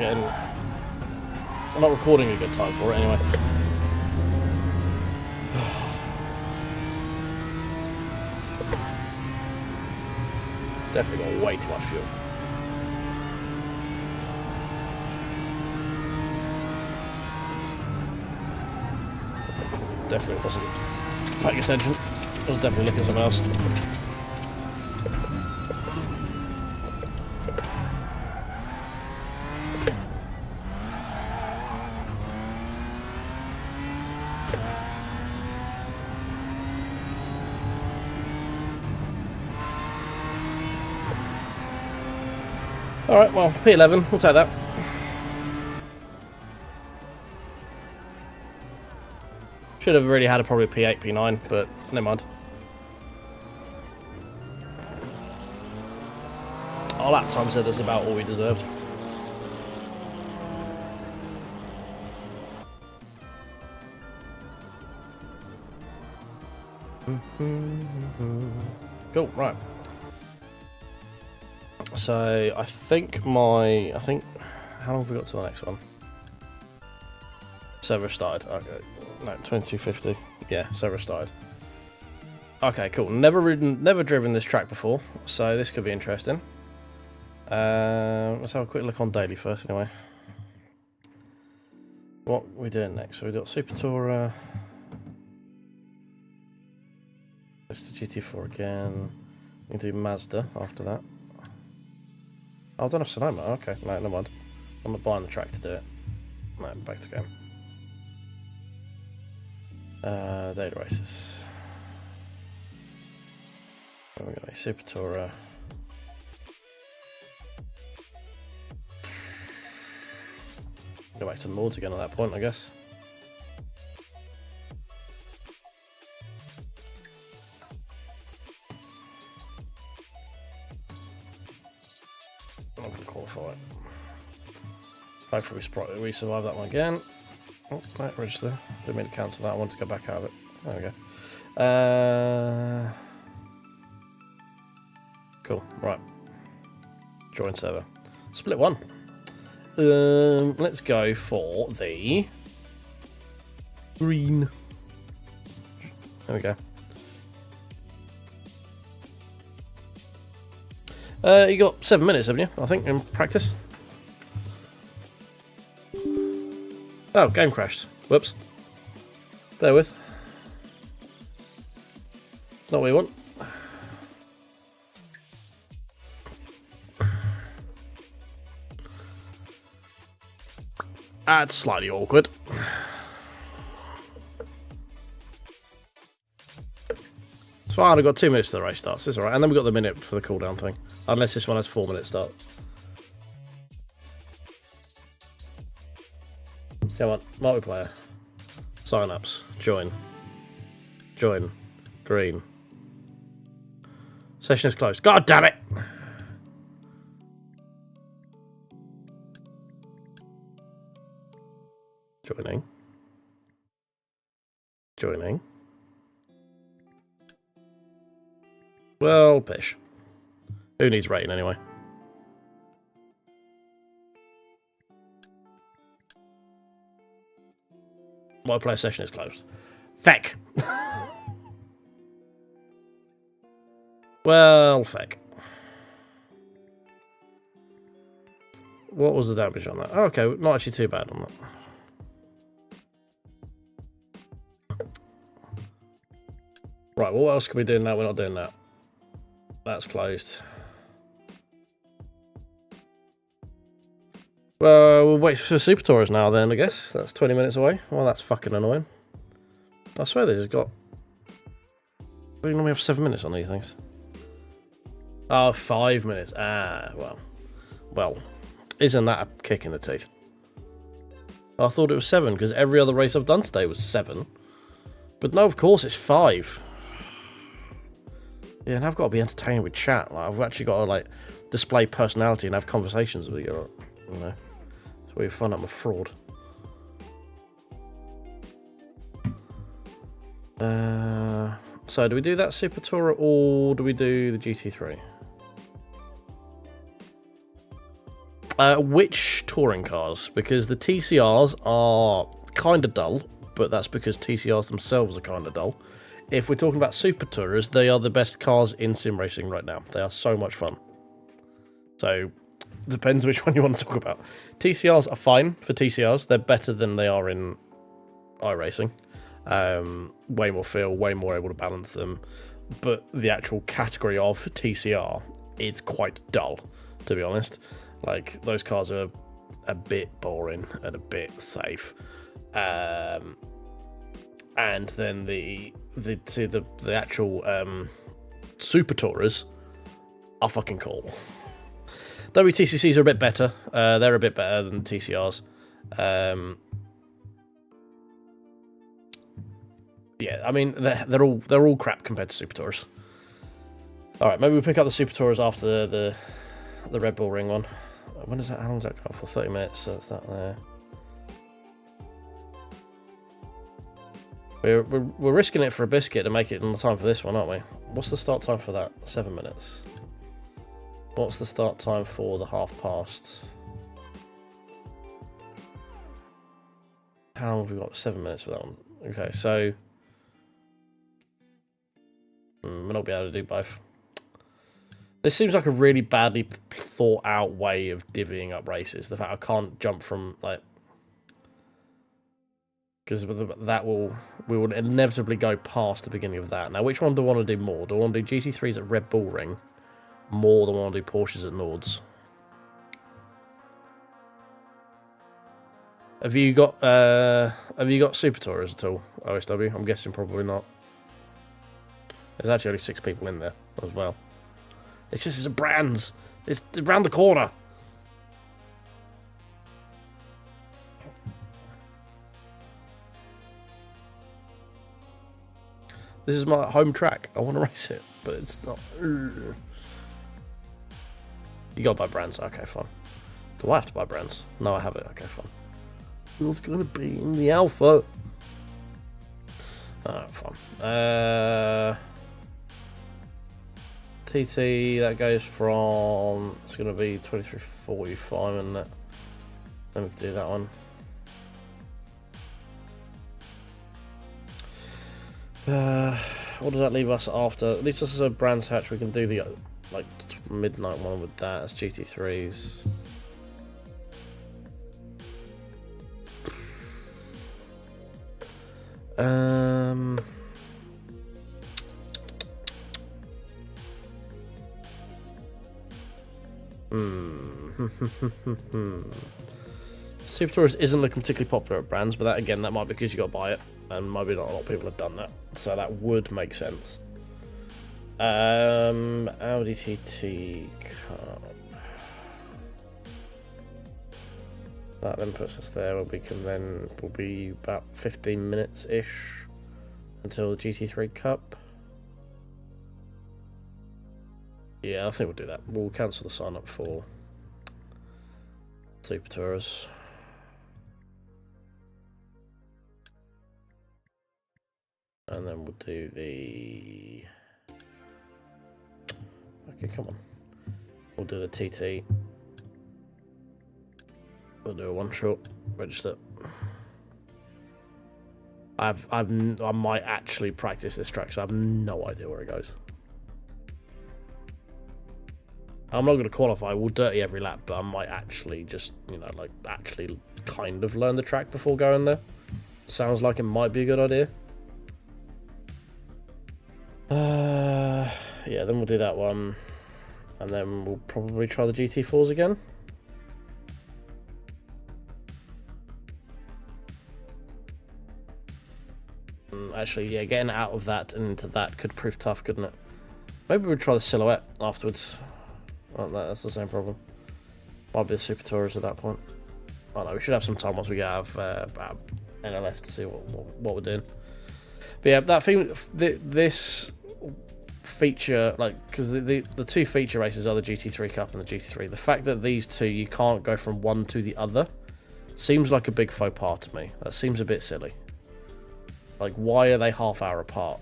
we're not recording a good time for it anyway. Definitely got way too much fuel. Definitely wasn't paying attention. I was definitely looking at someone else. Alright, well, P11, we'll take that. Should have really had probably P8, P9, but never mind. Our lap time said that's about all we deserved. Cool, right. So I think how long have we got to the next one? Server started. Okay. No, 2250. Yeah, server started. Okay, cool. Never driven this track before, so this could be interesting. Let's have a quick look on daily first, anyway. What are we doing next? So we've got Super Tourer. It's the GT4 again. We can do Mazda after that. Oh, I don't have Sonoma. Okay, no, never mind. I'm not buying the track to do it. No, back to game. Data races. There we go, Super Tourer. Go back to the mods again at that point, I guess. I'm not going to qualify it. Hopefully we survive that one again. Oh, right, register. Didn't mean to cancel that. I wanted to go back out of it. There we go. Cool. Right. Join server. Split one. Let's go for the green. There we go. You got 7 minutes, haven't you? I think in practice. Oh, game crashed. Whoops. Bear with. Not what we want. That's slightly awkward. It's fine, I've got 2 minutes to the race starts. It's alright. And then we've got the minute for the cooldown thing. Unless this one has 4 minute start. Come on, multiplayer. Sign-ups. Join. Join. Green. Session is closed. God damn it! Joining. Joining. Well, pish. Who needs rating anyway? Multiplayer session is closed. Feck. Well, feck. What was the damage on that? Oh, okay, not actually too bad on that. Right, well, what else can we do now? We're not doing that. That's closed. Well, we'll wait for Super Tourers now then, I guess. That's 20 minutes away. Well, that's fucking annoying. I swear they just got... We normally have 7 minutes on these things. Oh, 5 minutes. Ah, well. Well, isn't that a kick in the teeth? I thought it was 7, because every other race I've done today was 7. But no, of course, it's 5. Yeah, and I've got to be entertaining with chat. Like, I've actually got to, like, display personality and have conversations with you. You know, it's where you find out I'm a fraud. So, do we do that Super Tourer or do we do the GT3? Which touring cars? Because the TCRs are kind of dull, but that's because TCRs themselves are kind of dull. If we're talking about Super Tourers, they are the best cars in sim racing right now. They are so much fun. So, depends which one you want to talk about. TCRs are fine for TCRs. They're better than they are in iRacing. Way more feel, way more able to balance them. But the actual category of TCR is quite dull, to be honest. Like, those cars are a bit boring and a bit safe. And then the actual Super Tourers are fucking cool. WTCCs are a bit better. They're a bit better than TCRs. Yeah, I mean they're all crap compared to Super Tourers. All right, maybe we'll pick up the Super Tourers after the Red Bull Ring one. When is that? How long does that go for? 30 minutes. So that's that there. We're risking it for a biscuit to make it in the time for this one, aren't we? What's the start time for that? 7 minutes. What's the start time for the half past? How long have we got? 7 minutes for that one. Okay, so we'll not be able to do both. This seems like a really badly thought out way of divvying up races. The fact I can't jump from, like, because we will inevitably go past the beginning of that. Now, which one do I want to do more? Do I want to do GT3s at Red Bull Ring more than I want to do Porsches at Nords? Have you got Super Tourers at all, OSW? I'm guessing probably not. There's actually only 6 people in there as well. It's just, it's a brands. It's around the corner. This is my home track. I want to race it, but it's not. You got to buy brands. Okay, fine. Do I have to buy brands? No, I have it. Okay, fine. It's going to be in the alpha. Alright, fine. TT, that goes from, it's going to be 23.45, isn't it? Then we can do that one. What does that leave us after? It leaves us as a Brands Hatch. We can do the like midnight one with that. That's GT3s. Super Tourers isn't looking particularly popular at brands, but that again, that might be because you got to buy it, and maybe not a lot of people have done that, so that would make sense. Audi TT Cup. That then puts us there. We'll be about 15 minutes ish until the GT3 Cup. Yeah, I think we'll do that. We'll cancel the sign up for Super Tourers. And then we'll do the... Okay, come on. We'll do the TT. We'll do a one-shot. Register. I might actually practice this track, so I have no idea where it goes. I'm not going to qualify. We'll dirty every lap, but I might actually just, you know, like, actually kind of learn the track before going there. Sounds like it might be a good idea. Yeah, then we'll do that one. And then we'll probably try the GT4s again. Actually, yeah, getting out of that and into that could prove tough, couldn't it? Maybe we'll try the Silhouette afterwards. Oh, that's the same problem. Might be the Super Tourers at that point. Oh no, we should have some time once we get out of NLS to see what we're doing. But yeah, that thing, this feature, like, because the two feature races are the GT3 Cup and the GT3. The fact that these two, you can't go from one to the other, seems like a big faux pas to me. That seems a bit silly. Like, why are they half-hour apart?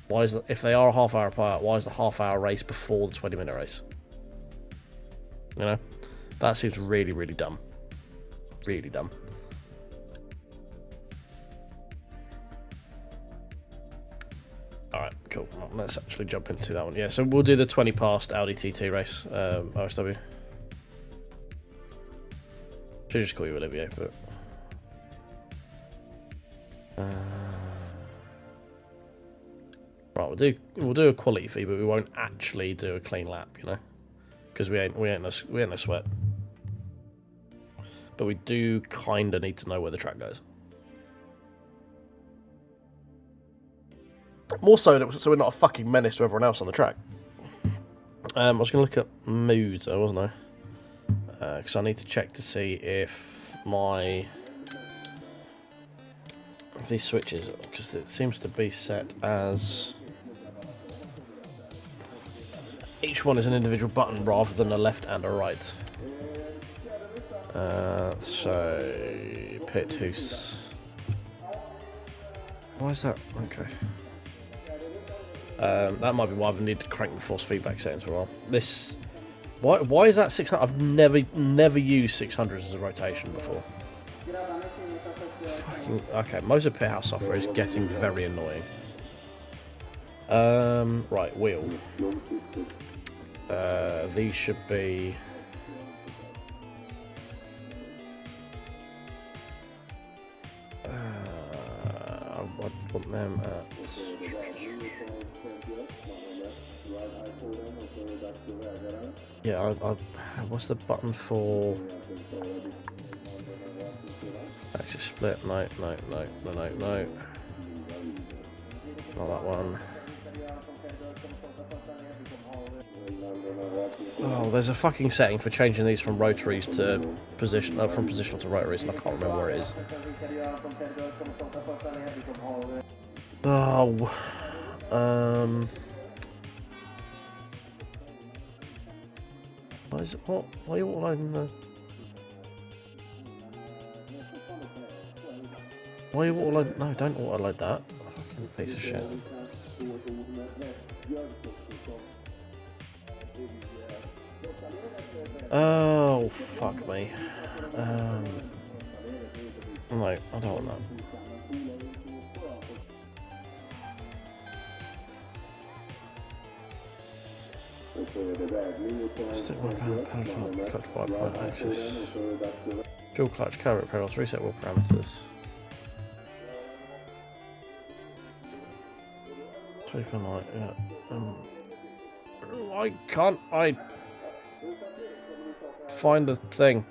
Why is if they are a half-hour apart, why is the half-hour race before the 20-minute race? You know, that seems really, really dumb. Really dumb. All right, cool. Well, let's actually jump into that one. Yeah, so we'll do the 20 past Audi TT race, OSW. Should just call you Olivier, but. Right, we'll do a quality fee, but we won't actually do a clean lap, you know, because we ain't no sweat. But we do kind of need to know where the track goes. More so we're not a fucking menace to everyone else on the track. I was going to look up Moza, wasn't I? Because I need to check to see if these switches, because it seems to be set as each one is an individual button rather than a left and a right. So pit who's, why is that? Okay. That might be why I need to crank the force feedback settings for a while. This, why is that 600? I've never used 600s as a rotation before. Fucking, okay, Moza pit house software is getting very annoying. Right, wheel. These should be. I want them at. Yeah, what's the button for axis split? No. Not that one. Oh, there's a fucking setting for changing these from rotaries to position, from positional to rotaries, and I can't remember where it is. Oh, why is it? What? Why are you autoloading the? Why are you autoloading? No, don't autoload that. Fucking piece of shit. Oh, fuck me. No, I don't want that. Stick one pedal top, clutch bar point axis. Dual clutch, calibrate pedals, reset wheel parameters. 24 light, yeah. Why can't I find the thing?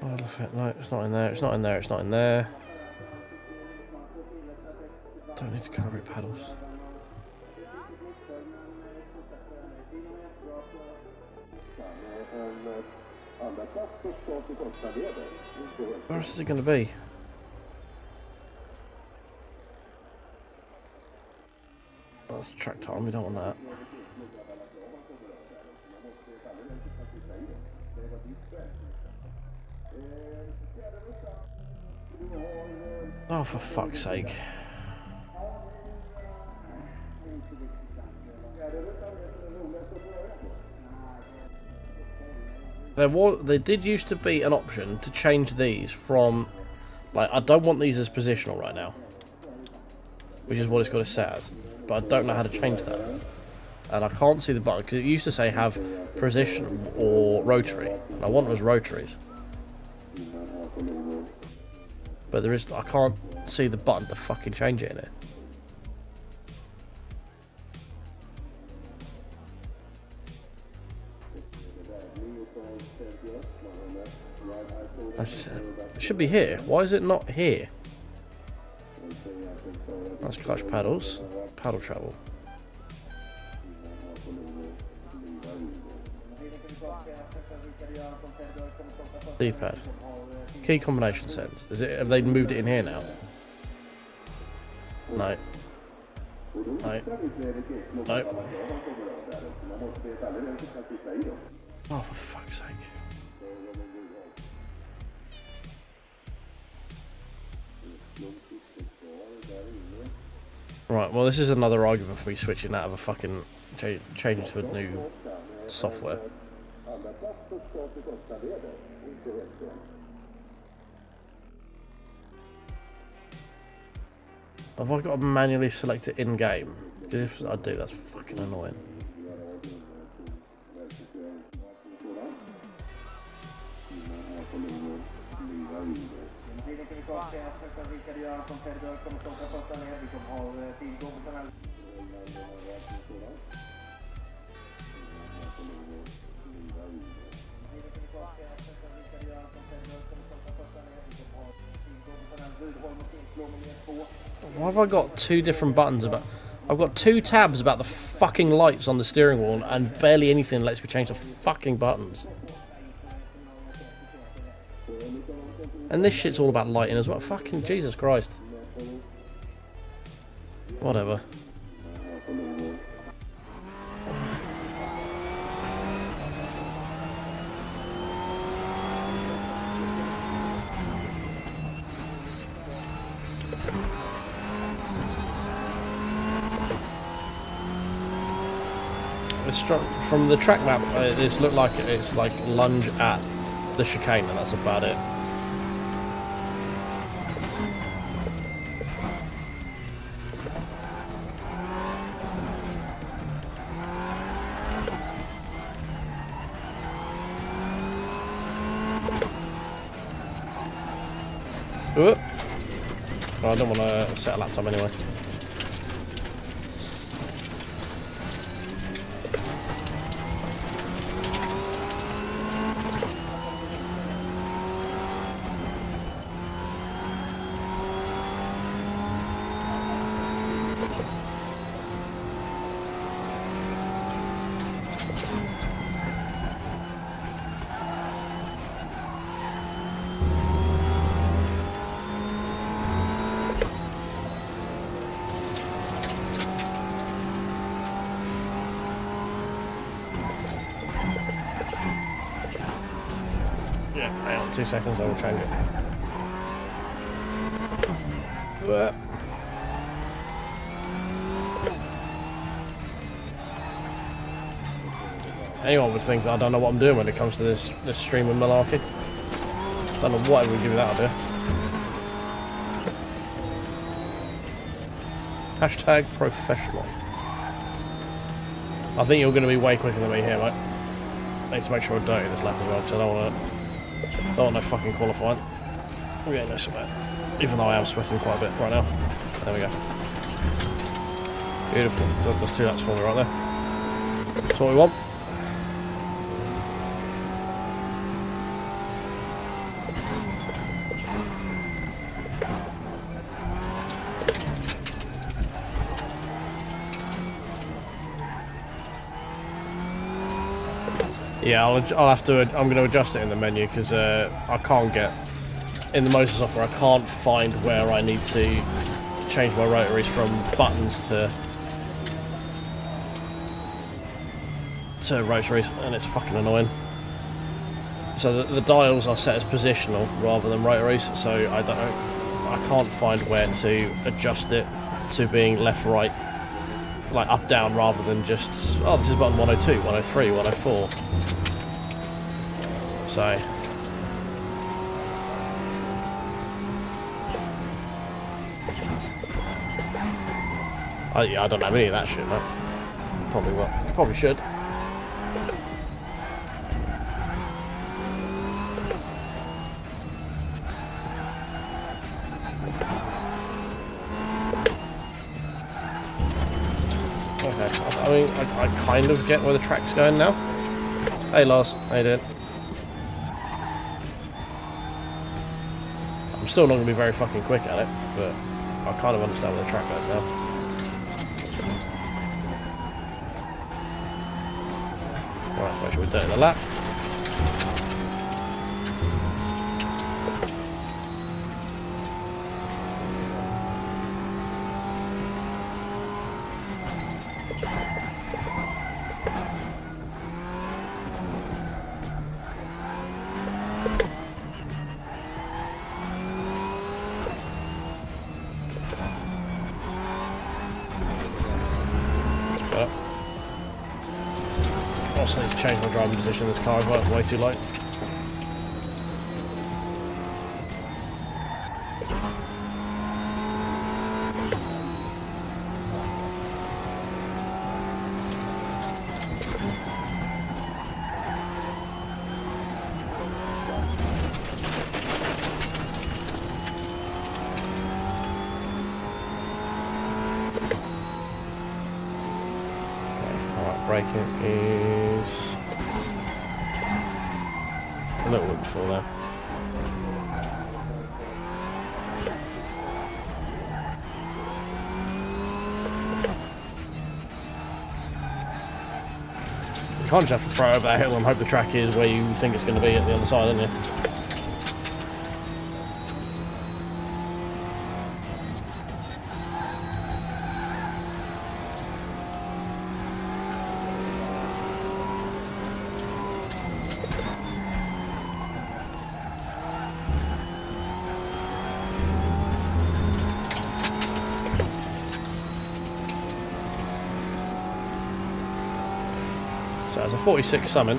Oh, no, it's not in there, it's not in there, it's not in there. Don't need to calibrate pedals. Where else is it going to be? That's track time, we don't want that. Oh, for fuck's sake. There did used to be an option to change these from, like, I don't want these as positional right now, which is what it's got to set as, but I don't know how to change that, and I can't see the button because it used to say have position or rotary, and I want them as rotaries, but I can't see the button to fucking change it in it. It should be here. Why is it not here? That's clutch paddles. Paddle travel. D-pad. Key combination settings. Is it? Have they moved it in here now? No. No. No. Oh, for fuck's sake. Right, well this is another argument for me switching out of a fucking changing to a new software. Have I got to manually select it in game? Because if I do, that's fucking annoying. Why have I got two different buttons about... I've got two tabs about the fucking lights on the steering wheel and barely anything lets me change the fucking buttons. And this shit's all about lighting as well. Fucking Jesus Christ. Whatever. From the track map, it's looked like it's like lunge at the chicane, and that's about it. Whoop. Oh, I don't want to set a laptop anyway. Yeah, hang on 2 seconds, I will change it. Whoop. Anyone would think that I don't know what I'm doing when it comes to this stream of malarkey. Don't know what I would give you that idea. Hashtag professional. I think you're going to be way quicker than me here, mate. I need to make sure I dirty this lap as well, because I don't want no fucking qualifying. We're getting no sweat. Even though I am sweating quite a bit right now. There we go. Beautiful. That's 2 laps for me right there. That's what we want. Yeah, I'll have to. I'm going to adjust it in the menu because I can't get in the motor software. I can't find where I need to change my rotaries from buttons to rotaries, and it's fucking annoying. So the dials are set as positional rather than rotaries, so I can't find where to adjust it to being left right, like up down, rather than just, oh, this is button 102, 103, 104. So yeah, I don't have any of that shit, man. Probably should. I mean, I kind of get where the track's going now. Hey Lars, how you doing? I'm still not going to be very fucking quick at it, but I kind of understand where the track goes now. Right, make sure we're doing the lap. I need to change my driving position in this car, but it's way too late. Braking is a little bit before there. You can't just have to throw over that hill and hope the track is where you think it's going to be at the other side, don't you? So it's a 46 Summit.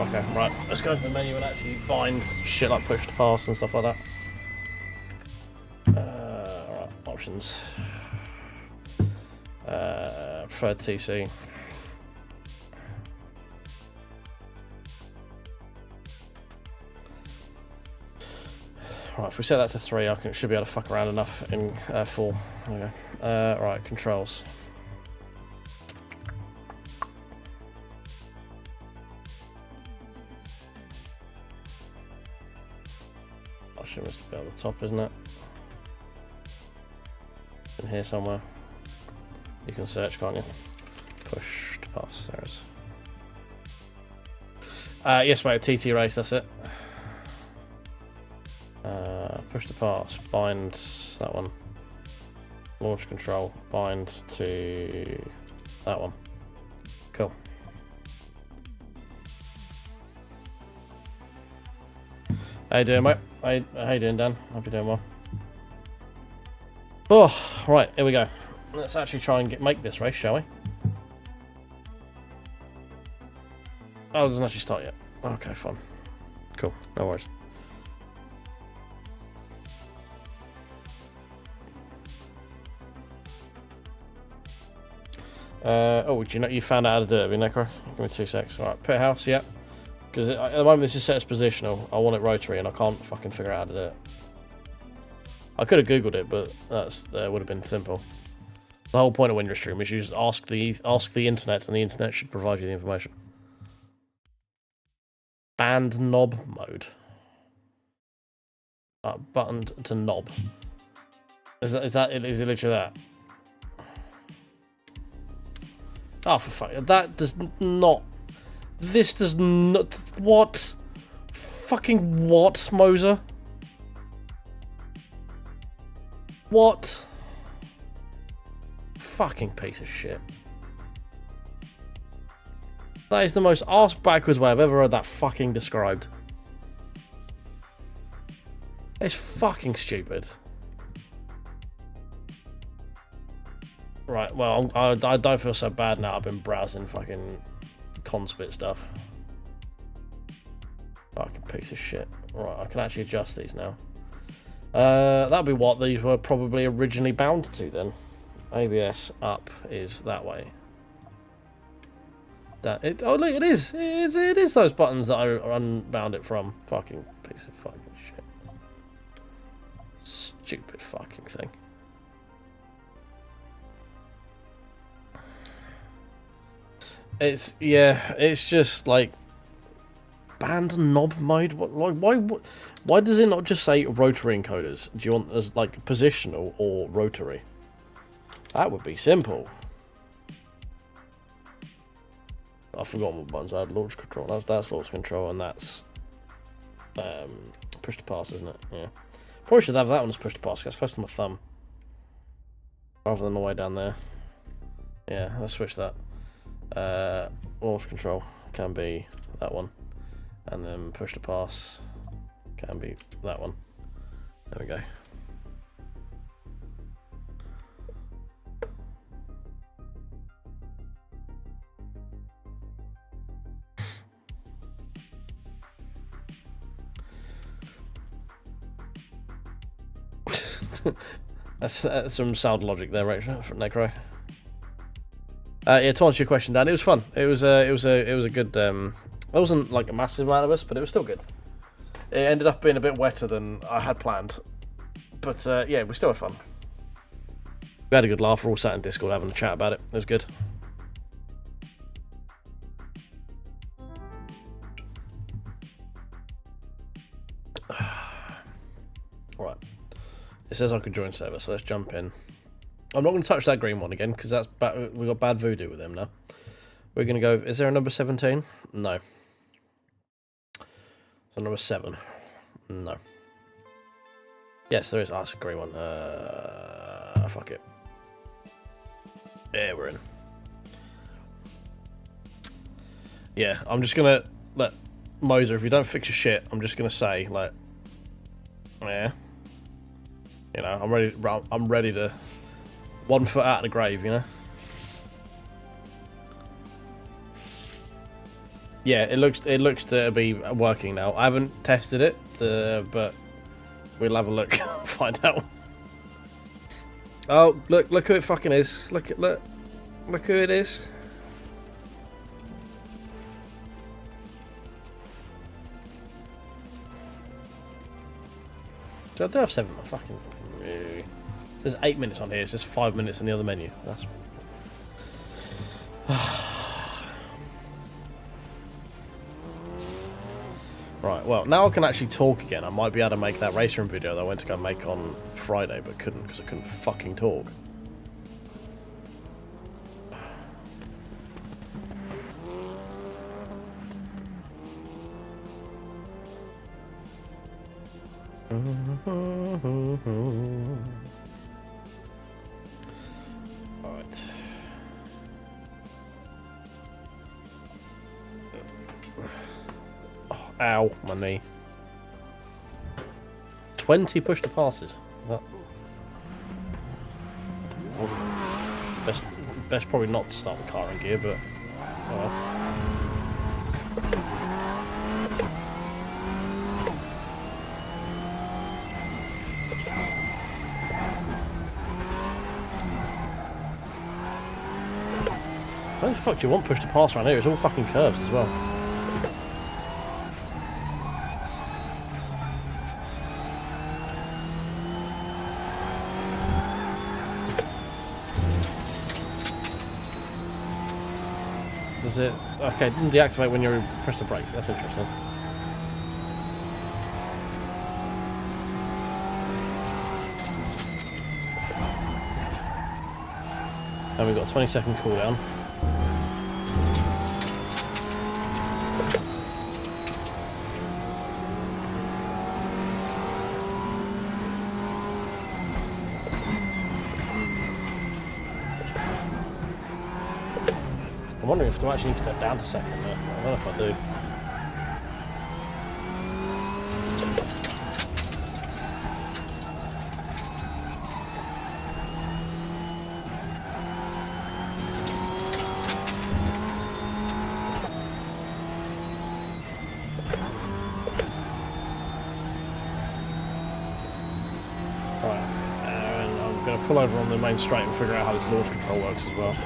Okay, right, let's go to the menu and actually bind shit like push to pass and stuff like that. Alright, options. Preferred TC. Right, if we set that to 3, I should be able to fuck around enough in 4. There we go. Right, controls. I should be at the top, isn't it? In here somewhere. You can search, can't you? Push to pass, there it is. Yes, mate, TT race, that's it. Push to pass, bind that one. Launch control, bind to that one. Cool. How you doing, mate? How you doing, Dan? Hope you're doing well. Oh, right, here we go. Let's actually try and make this race, shall we? Oh, it doesn't actually start yet. Okay, fine. Cool, no worries. Oh, do you know you found out how to do it, Necro? Give me 2 secs. Alright, pit house, yep. Because at the moment this is set as positional. I want it rotary, and I can't fucking figure out how to do it. I could have googled it, but that would have been simple. The whole point of when you're streaming is you just ask the internet, and the internet should provide you the information. Band knob mode. Button to knob. Is it literally that? Oh, for fuck! That does not. This does not. What? Fucking what, Moza? What? Fucking piece of shit. That is the most arse backwards way I've ever heard that fucking described. It's fucking stupid. Right, well, I don't feel so bad now. I've been browsing fucking Conspit stuff. Fucking piece of shit. Right, I can actually adjust these now. That'll be what these were probably originally bound to then. ABS up is that way. Oh look, it is. It is those buttons that I unbound it from. Fucking piece of fucking shit. Stupid fucking thing. It's just like band knob mode. Why does it not just say rotary encoders? Do you want as like positional or rotary? That would be simple. I've forgotten what buttons I had. Launch control. That's launch control, and that's push to pass, isn't it? Yeah. Probably should have that one as push to pass. That's first on my thumb, rather than the way down there. Yeah, let's switch that. Launch control can be that one, and then push to pass can be that one. There we go. That's some sound logic there, right, from Necro. Yeah, to answer your question, Dan, it was fun. It was a good. There wasn't like a massive amount of us, but it was still good. It ended up being a bit wetter than I had planned, but yeah, we still had fun. We had a good laugh. We're all sat in Discord having a chat about it. It was good. Right. It says I could join server, so let's jump in. I'm not going to touch that green one again, because we've got bad voodoo with him now. We're going to go... Is there a number 17? No. So number 7? No. Yes, there is. Oh, it's a green one. Fuck it. Yeah, we're in. Yeah, I'm just going to let... Moza, if you don't fix your shit, I'm just going to say, like... Yeah. You know, I'm ready to 1 foot out of the grave, you know. Yeah, it looks to be working now. I haven't tested it, but we'll have a look, find out. Oh, look who it fucking is. Look who it is. I do have 7. Fucking. There's 8 minutes on here. It's just 5 minutes in the other menu. That's. Right. Well, now I can actually talk again. I might be able to make that Raceroom video that I went to go make on Friday, but couldn't because I couldn't fucking talk. Alright. Oh, ow, my knee. 20 push to passes. Is that... Best probably not to start the car in gear, but oh well. Why the fuck do you want push to pass around here? It's all fucking curves as well. Does it? Okay, it doesn't deactivate when you press the brakes. That's interesting. And we've got a 20-second cooldown. I'm wondering if I actually need to go down to second. I don't know if I do. Right, and I'm going to pull over on the main straight and figure out how this launch control works as well.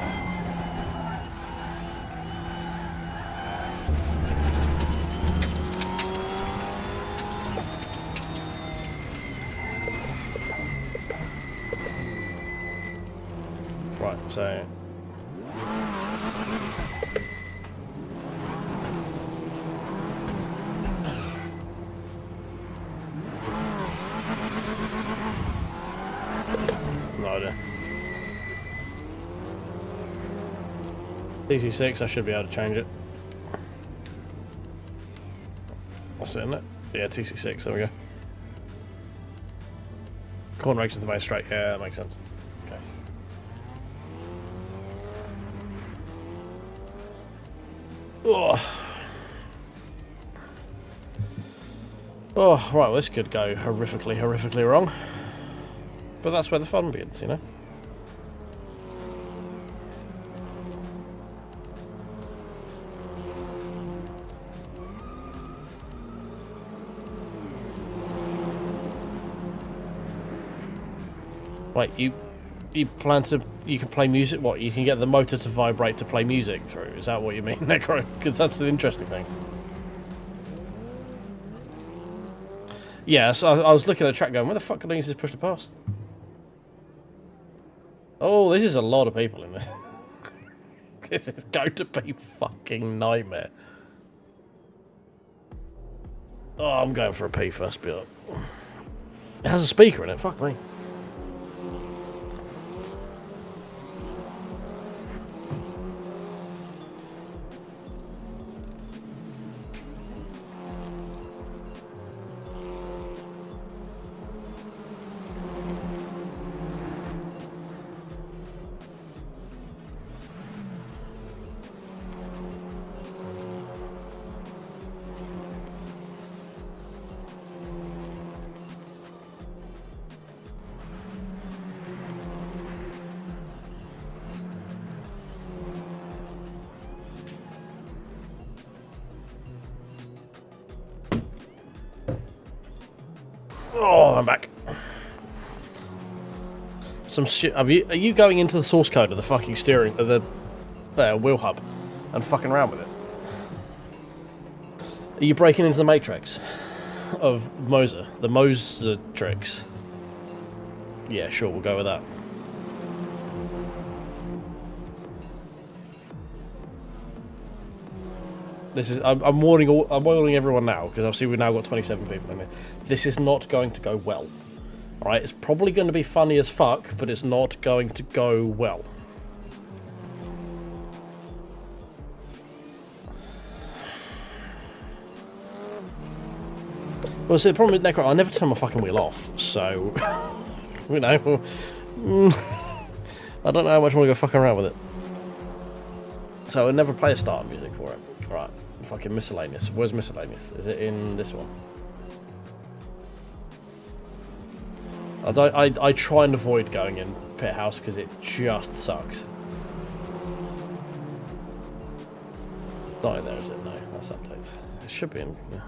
Right, so no idea. TC6, I should be able to change it. What's it in it? Yeah, TC6, there we go. Corner race to the main straight, yeah, that makes sense. Okay. Oh. Oh, right, well, this could go horrifically wrong. But that's where the fun begins, you know? Wait, you plan to... You can play music? What, you can get the motor to vibrate to play music through? Is that what you mean, Necro? Because that's the interesting thing. Yeah, so I was looking at the track going, where the fuck can I use this push to pass? Oh, this is a lot of people in this. This is going to be fucking nightmare. Oh, I'm going for a P first build. It has a speaker in it, fuck me. Oh, I'm back. Some shit. Are you going into the source code of the fucking steering of the wheel hub and fucking around with it? Are you breaking into the matrix of Moza? The Moza tricks? Yeah, sure, we'll go with that. This is. I'm warning everyone now because obviously we've now got 27 people in here. This is not going to go well. All right, it's probably going to be funny as fuck, but it's not going to go well. Well, see, the problem with Necro, I never turn my fucking wheel off, so you know, I don't know how much I want to go fucking around with it. So I would never play a start music for it. Right, fucking miscellaneous. Where's miscellaneous? Is it in this one? I try and avoid going in Pit House because it just sucks. Not in there, is it? No, that's updates. It should be in. Yeah.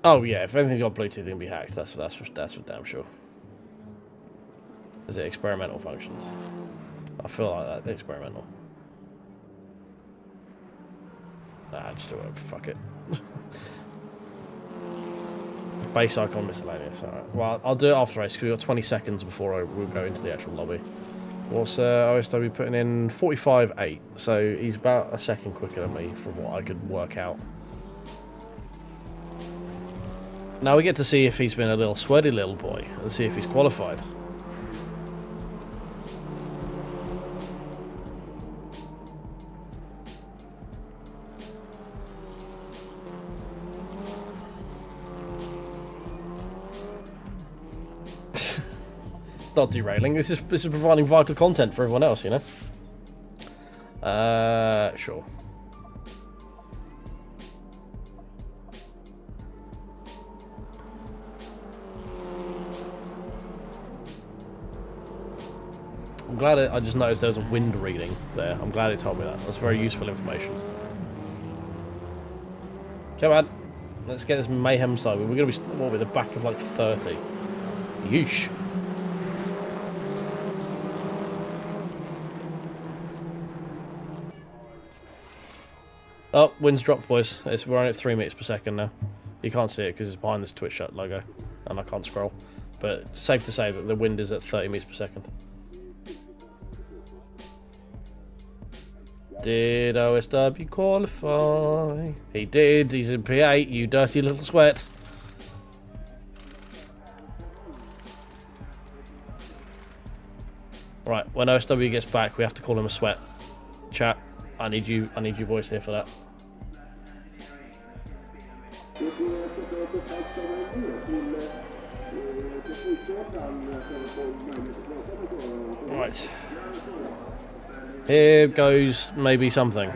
Oh yeah, if anything's got Bluetooth, it can be hacked. That's for damn sure. Is it experimental functions? I feel like that experimental. Nah, just do it. Fuck it. Base icon miscellaneous. Alright. Well, I'll do it after race because we've got 20 seconds before we'll go into the actual lobby. What's OSW putting in? 45.8. So he's about a second quicker than me from what I could work out. Now we get to see if he's been a little sweaty little boy and see if he's qualified. Not derailing. This is providing vital content for everyone else, you know. Sure. I'm glad I just noticed there was a wind reading there. I'm glad it told me that. That's very useful information. Come on, let's get this mayhem started. We're gonna be what, with the back of like 30. Yeesh. Oh, wind's dropped, boys. We're only at 3 meters per second now. You can't see it because it's behind this Twitch logo, and I can't scroll. But it's safe to say that the wind is at 30 meters per second. Did OSW qualify? He did. He's in P8. You dirty little sweat. Right. When OSW gets back, we have to call him a sweat. Chat. I need you boys here for that. Right. Here goes maybe something.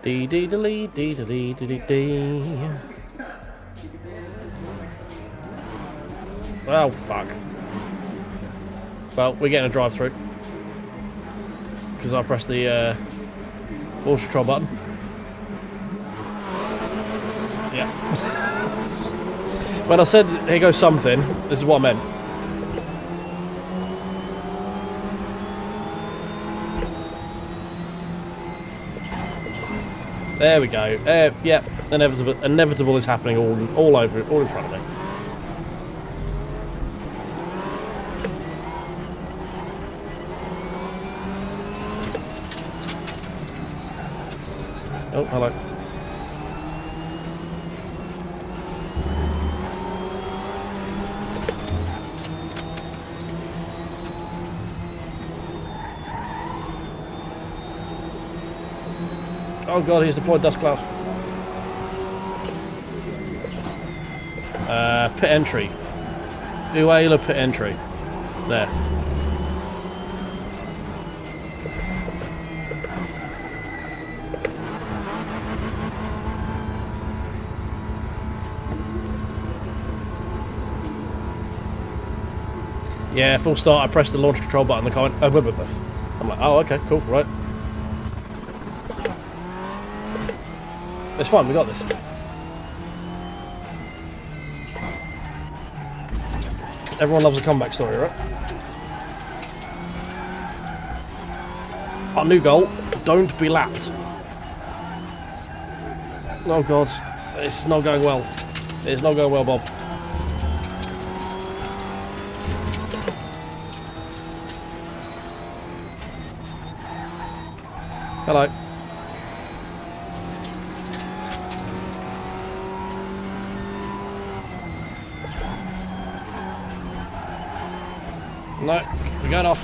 Dee dee dee dee dee dee dee. Oh, fuck. Well, we're getting a drive-through. Because I pressed the launch control button. Yeah. When I said, here goes something, this is what I meant. There we go. Yeah, inevitable is happening all over, all in front of me. Oh, hello. Oh god, he's deployed dust cloud. Pit entry. Uela pit entry. There. Yeah, full start, I pressed the launch control button, the car went, I'm like, oh, okay, cool, right. It's fine, we got this. Everyone loves a comeback story, right? Our new goal, don't be lapped. Oh god, it's not going well. It's not going well, Bob. Hello. No, we're going off.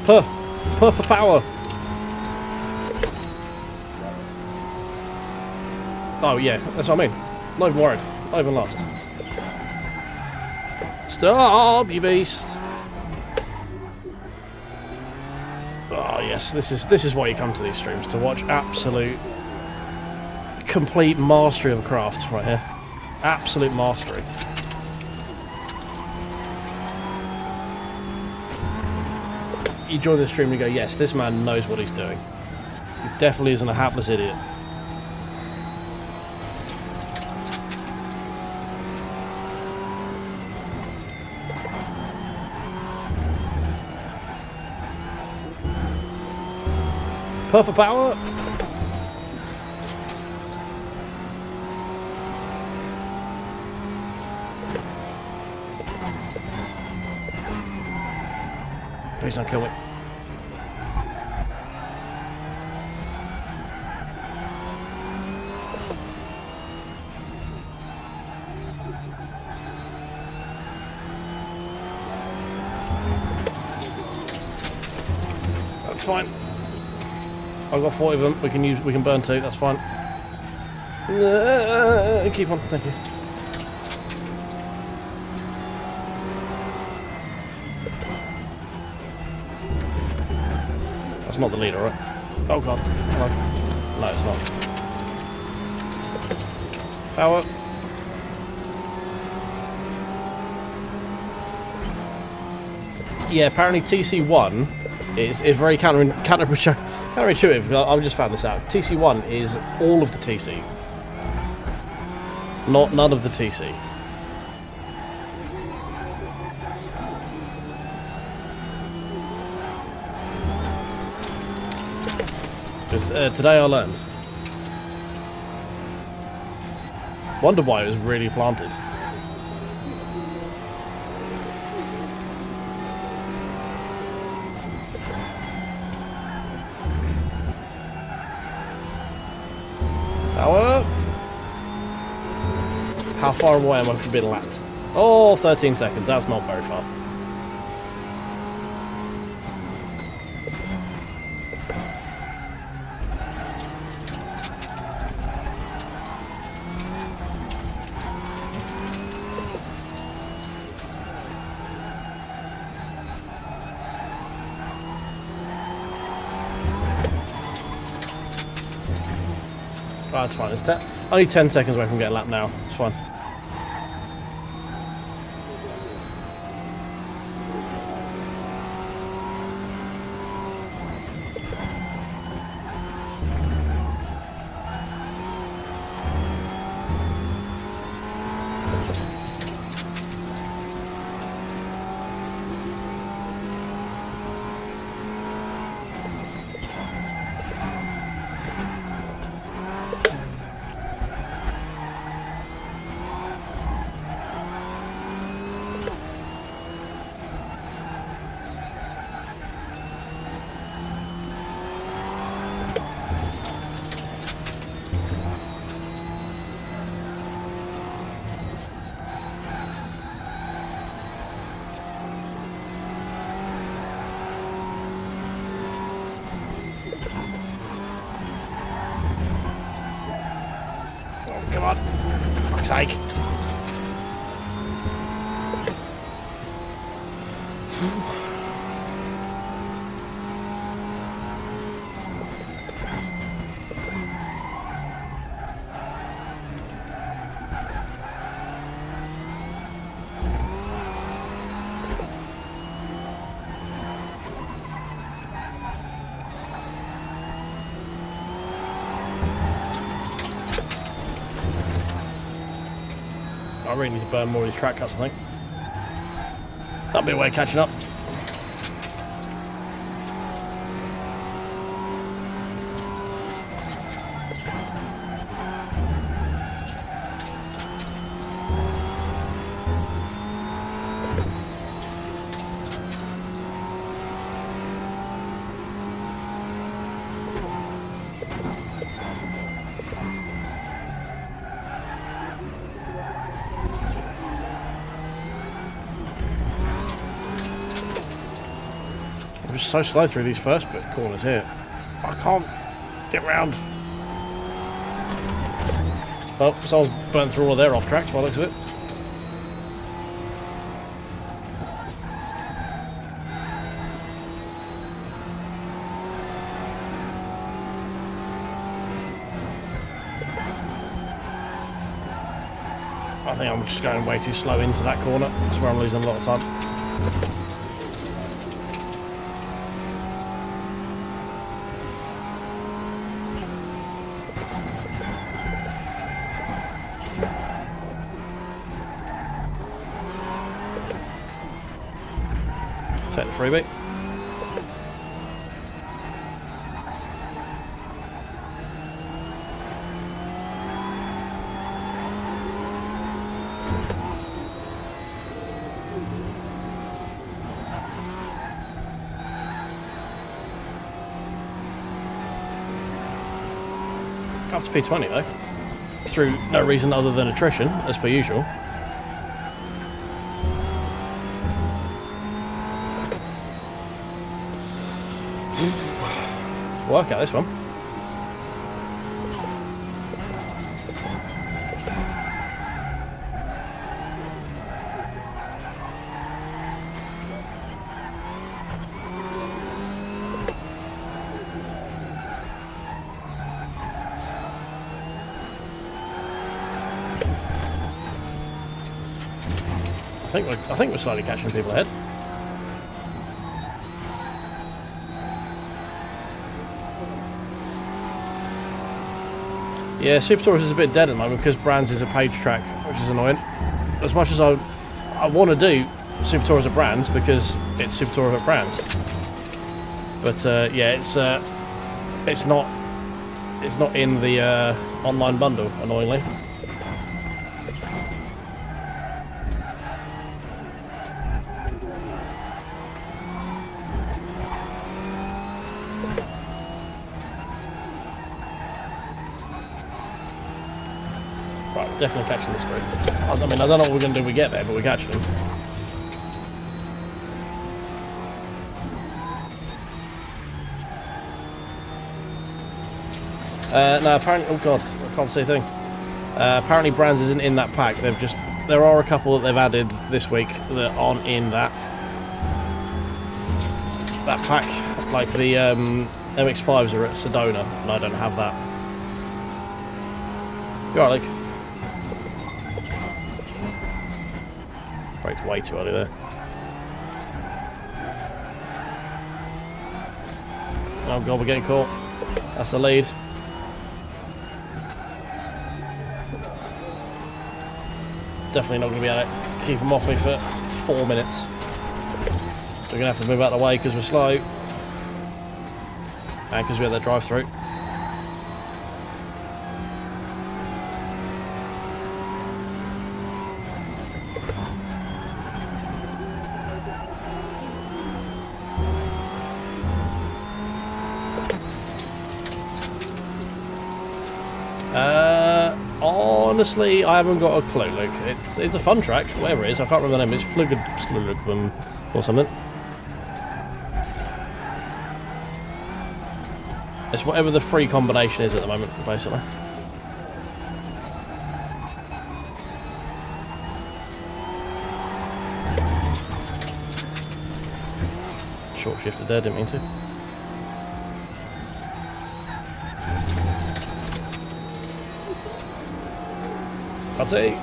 Puh for power. Oh yeah, that's what I mean. Not even worried. Not even lost. Stop, you beast. Oh yes, this is why you come to these streams, to watch absolute, complete mastery of craft right here. Absolute mastery. You join the stream and you go, yes, this man knows what he's doing. He definitely isn't a hapless idiot. Perfect power. Please don't kill me. That's fine. I've got 40 of them. We can burn 2. That's fine. Keep on. Thank you. That's not the leader, right? Oh god. No, it's not. Power. Yeah, apparently TC1 is very counterintuitive. I've just found this out. TC1 is all of the TC. None of the TC. Today I learned. Wonder why it was really planted. Power. How far away am I from being lapped? Oh, 13 seconds. That's not very far. Oh, that's fine. It's only 10 seconds away from getting lapped now. It's fine. Come on. For fuck's sake. I really need to burn more of these track cuts, I think. That'll be a way of catching up. I'm just so slow through these first bit corners here. I can't get round. Well, someone's burnt through all of their off tracks by the looks of it. I think I'm just going way too slow into that corner. That's where I'm losing a lot of time. Take the freebie. Up to P20 though. Through no reason other than attrition, as per usual. Work out this one. I think we're slightly catching people ahead. Yeah, Super Tourers is a bit dead at the moment because Brands is a page track, which is annoying. As much as I want to do Super Tourers at Brands because it's Super Tourers at Brands, but yeah, it's not in the online bundle, annoyingly. Definitely catching this group. I mean, I don't know what we're going to do when we get there, but we're catching them. No, apparently, oh god, I can't see a thing. Apparently Brands isn't in that pack. There are a couple that they've added this week that aren't in that pack. Like the MX5s are at Sedona, and I don't have that. You alright, Luke? Braked way too early there. Oh god, we're getting caught. That's the lead. Definitely not going to be able to keep them off me for 4 minutes. We're going to have to move out of the way because we're slow. And because we had that drive-through. Honestly, I haven't got a clue, Luke. It's a fun track, whatever it is. I can't remember the name. It's Flugum or something. It's whatever the free combination is at the moment, basically. Short shifted there, didn't mean to. I'll take.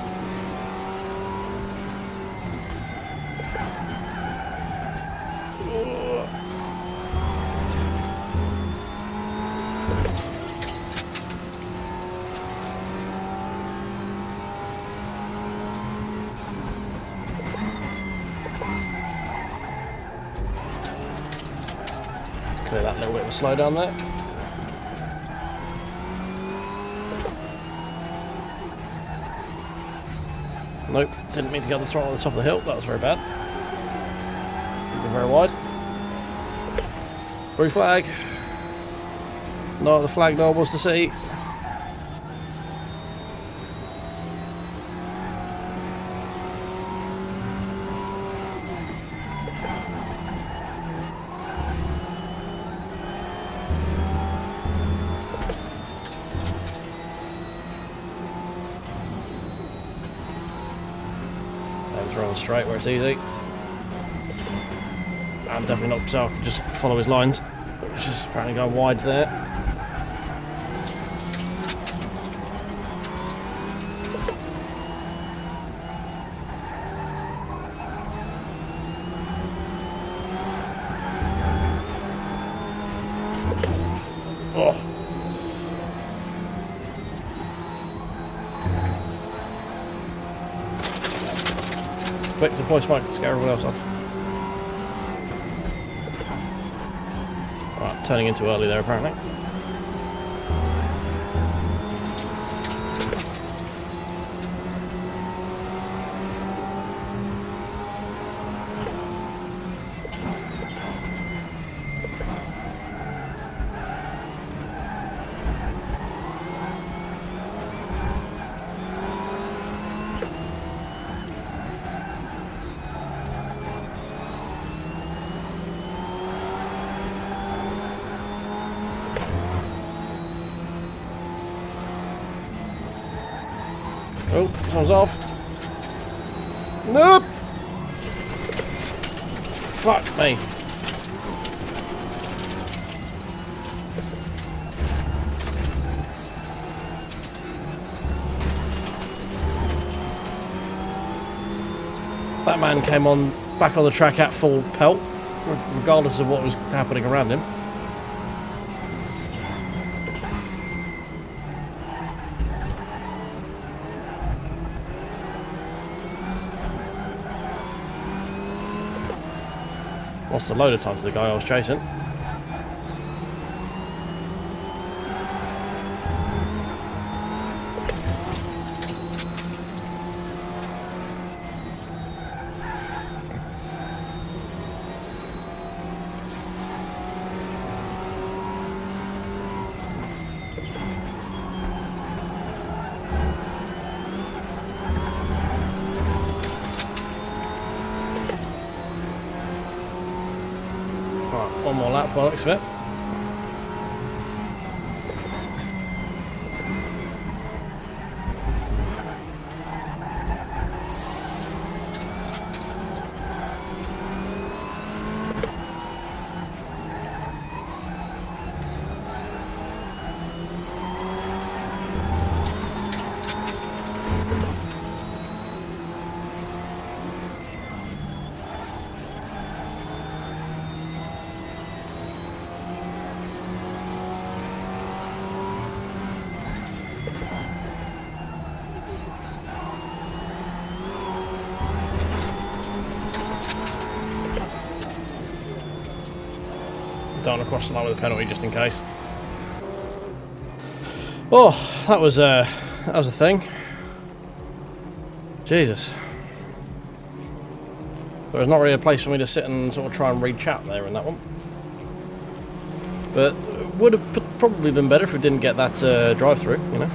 Clear that little bit of a slowdown there. Nope, didn't mean to get the throttle at the top of the hill. That was very bad. Moving very wide. Blue flag. Not the flag no one wants to see. On straight where it's easy. And definitely not so I can just follow his lines, which is apparently going wide there. Oh. Quick, deploy smoke, scare everyone else off. Right, turning in too early there apparently. Oh, someone's off. Nope. Fuck me. That man came on back on the track at full pelt, regardless of what was happening around him. Lost a load of time to the guy I was chasing. One more lap by the looks of it. Don't across the line with a penalty just in case. Oh, that was a thing. Jesus. There was not really a place for me to sit and sort of try and read chat there in that one. But would have probably been better if we didn't get that drive-through, you know.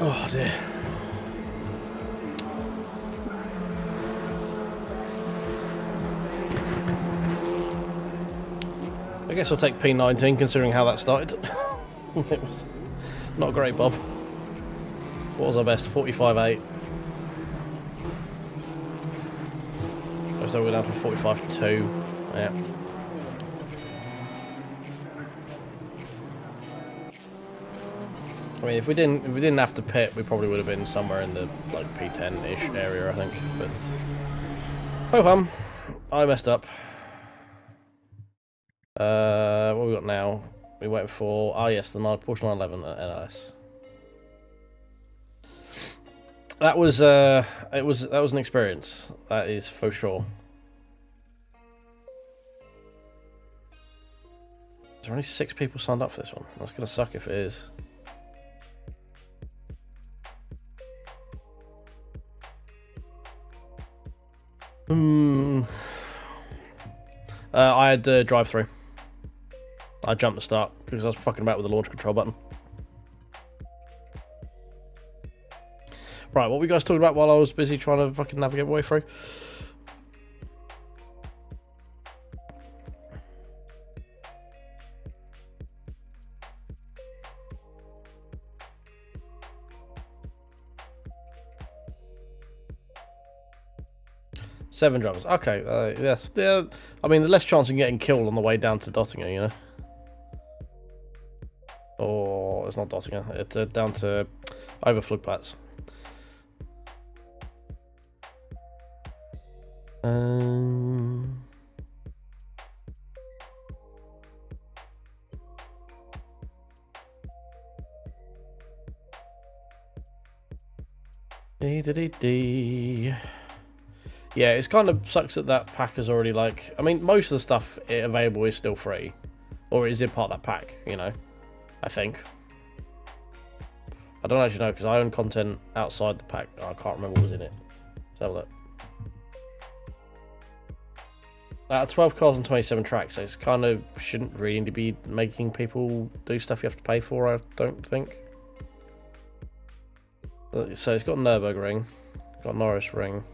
Oh dear. I guess I'll take P19 considering how that started. It was not great, Bob. What was our best? 45.8. So we're down to 45.2. Yeah. I mean, if we didn't have to pit, we probably would have been somewhere in the like P10-ish area, I think. But oh, I messed up. What we got now? We waiting for yes, the Porsche 911 at NLS. That was that was an experience. That is for sure. Is there only 6 people signed up for this one? That's gonna suck if it is. I had drive-through. I jumped the start because I was fucking about with the launch control button. Right, what were you guys talking about while I was busy trying to fucking navigate my way through? Seven drivers. Okay, yes. Yeah, I mean, the less chance of getting killed on the way down to Dottinger, you know? Or it's not Dottinger. It's down to Overflugplatz. Yeah, it's kind of sucks that that pack is already like... I mean, most of the stuff available is still free. Or is it part of that pack, you know? I think. I don't actually know, because I own content outside the pack. I can't remember what was in it. Let's have a look. 12 cars and 27 tracks, so it's kind of shouldn't really be making people do stuff you have to pay for, I don't think. So it's got Nürburgring, got Norris Ring.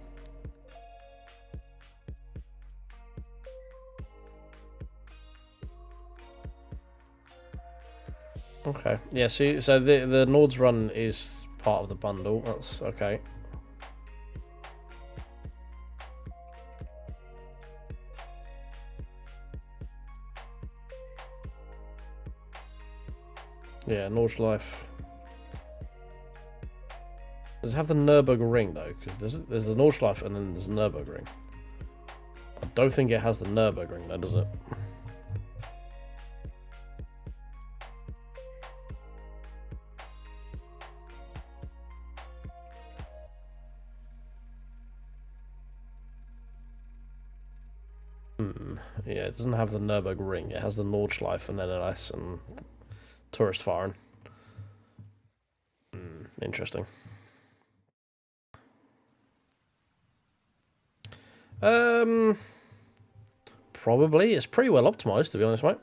Okay. Yeah, so the Nords run is part of the bundle. That's okay. Yeah, Nord's Life. Does it have the Nürburgring though? Because there's the Nord's Life and then there's the Nürburgring. I don't think it has the Nürburgring though, does it? Yeah, it doesn't have the Nürburgring. It has the Nordschleife and NLS and Touristfahren. Interesting. Probably. It's pretty well optimized, to be honest, mate.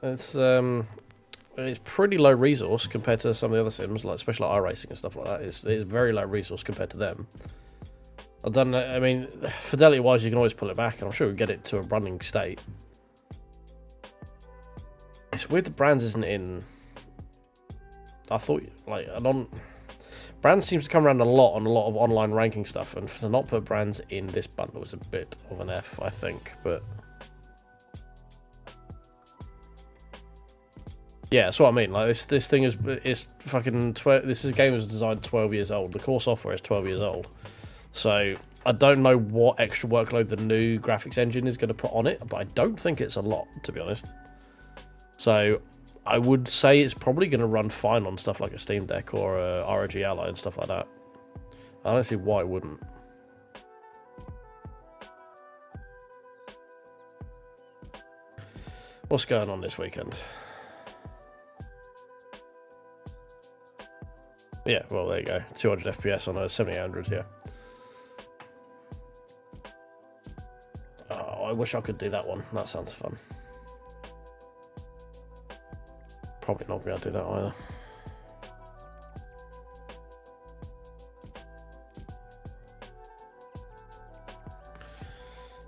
It's pretty low resource compared to some of the other sims, like especially like iRacing and stuff like that. It's very low resource compared to them. I don't know. I mean, fidelity-wise, you can always pull it back, and I'm sure we get it to a running state. It's weird that Brands isn't in. I thought like Brands seems to come around a lot on a lot of online ranking stuff, and to not put Brands in this bundle is a bit of an F, I think. But yeah, that's what I mean. Like this thing is fucking this game was designed 12 years old. The core software is 12 years old. So I don't know what extra workload the new graphics engine is going to put on it, but I don't think it's a lot, to be honest. So I would say it's probably going to run fine on stuff like a Steam Deck or a ROG Ally and stuff like that. I don't see why it wouldn't. What's going on this weekend? Yeah, well, there you go. 200 FPS on a 7800, yeah. Oh, I wish I could do that one. That sounds fun. Probably not going to do that either.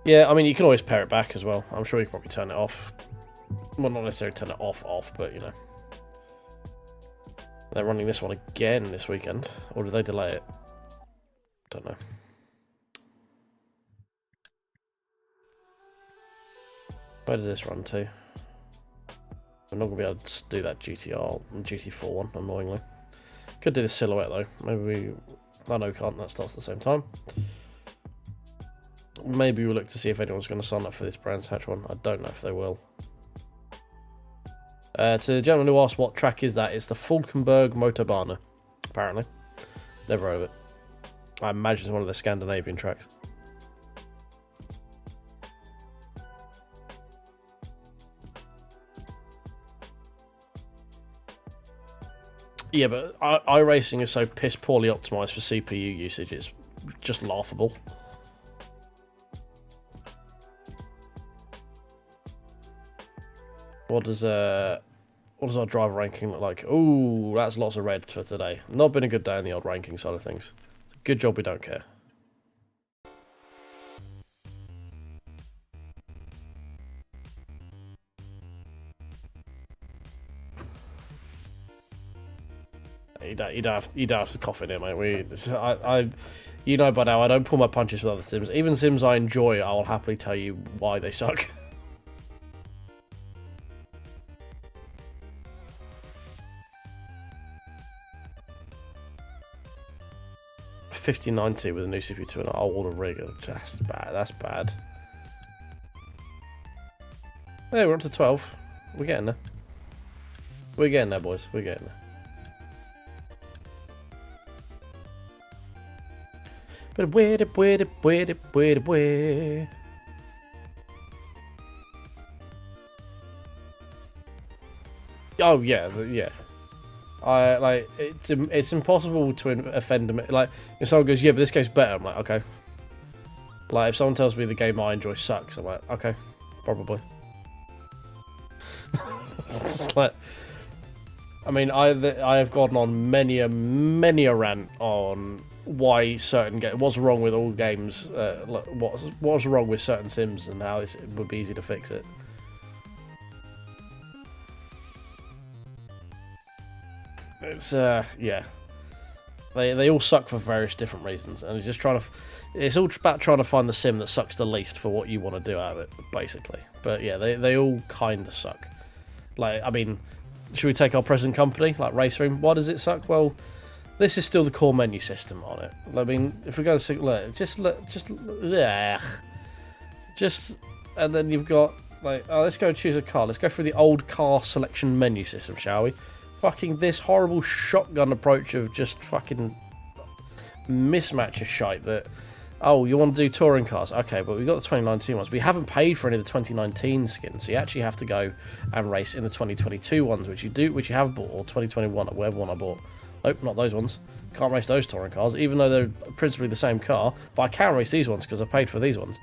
Yeah, I mean, you can always pare it back as well. I'm sure you can probably turn it off. Well, not necessarily turn it off, but, you know. They're running this one again this weekend. Or did they delay it? Don't know. Where does this run to? We're not going to be able to do that GT4 one, annoyingly. Could do the Silhouette, though. Maybe I know we can't. That starts at the same time. Maybe we'll look to see if anyone's going to sign up for this Brands Hatch one. I don't know if they will. To the gentleman who asked what track is that, it's the Falkenberg Motorbahn, apparently. Never heard of it. I imagine it's one of the Scandinavian tracks. Yeah, but iRacing is so piss poorly optimized for CPU usage, it's just laughable. What does our driver ranking look like? Ooh, that's lots of red for today. Not been a good day on the old ranking side of things. It's a good job we don't care. You don't have to cough in here, mate. You know by now, I don't pull my punches with other sims. Even sims I enjoy, I'll happily tell you why they suck. $50.90 with a new CPU and an old rig. That's bad. That's bad. Hey, we're up to 12. We're getting there. We're getting there, boys. We're getting there. But where. Oh yeah, yeah. It's impossible to offend them. Like if someone goes, yeah, but this game's better, I'm like, okay. Like if someone tells me the game I enjoy sucks, I'm like, okay, probably. Like, I mean, I have gone on many a rant on why certain what's wrong with all games, what's wrong with certain sims and how it would be easy to fix it. It's yeah. They all suck for various different reasons, and it's just trying to. It's all about trying to find the sim that sucks the least for what you want to do out of it, basically. But yeah, they all kind of suck. Like, I mean, should we take our present company, like Raceroom? Why does it suck? Well, this is still the core menu system on it. I mean, if we go to look, just, and then you've got like, oh, let's go choose a car. Let's go through the old car selection menu system, shall we? Fucking this horrible shotgun approach of just fucking mismatch of shite that, oh, you want to do touring cars? Okay, but we've got the 2019 ones. We haven't paid for any of the 2019 skins, so you actually have to go and race in the 2022 ones, which you have bought, or 2021, or whatever one I bought. Nope, not those ones. Can't race those touring cars, even though they're principally the same car, but I can race these ones because I paid for these ones.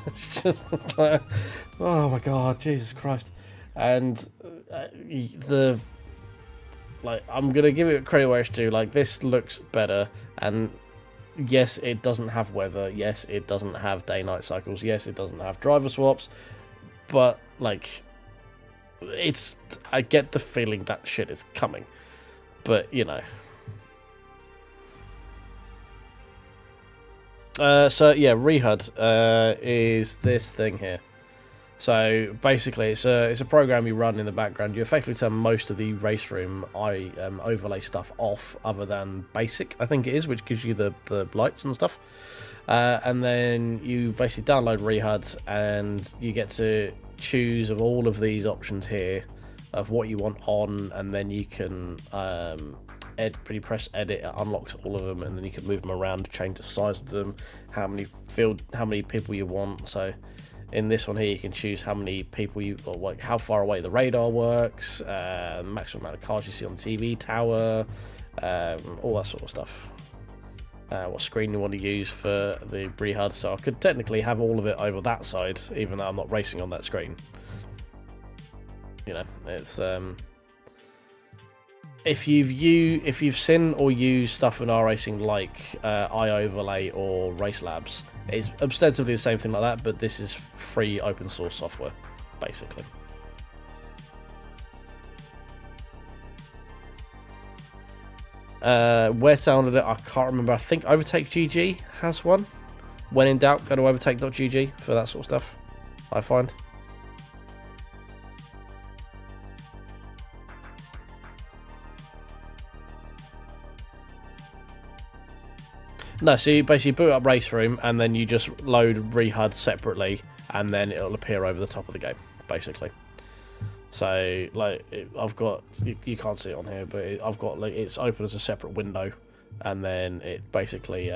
It's just like, oh my god, Jesus Christ. And I'm gonna give it credit where it's due. Like, this looks better, and yes, it doesn't have weather. Yes, it doesn't have day-night cycles. Yes, it doesn't have driver swaps. But like, I get the feeling that shit is coming. But you know. So yeah, ReHUD is this thing here. So basically, it's a program you run in the background. You effectively turn most of the Raceroom overlay stuff off, other than basic, I think it is, which gives you the lights and stuff. And then you basically download ReHUD, and you get to choose of all of these options here of what you want on, and then you can when you press edit, it unlocks all of them, and then you can move them around, change the size of them, how many people you want. So in this one here, you can choose how many people or like how far away the radar works, maximum amount of cars you see on the TV tower, all that sort of stuff. What screen you want to use for the ReHUD. So I could technically have all of it over that side, even though I'm not racing on that screen. You know, it's if you've seen or used stuff in iRacing like iOverlay or Race Labs, it's ostensibly the same thing like that, but this is free open source software, basically. Where to download it, I can't remember. I think Overtake GG has one. When in doubt, go to overtake.gg for that sort of stuff, I find. No, so you basically boot up Raceroom, and then you just load ReHUD separately, and then it'll appear over the top of the game, basically. So, like, I've got, you can't see it on here, but I've got, like, it's open as a separate window, and then it basically,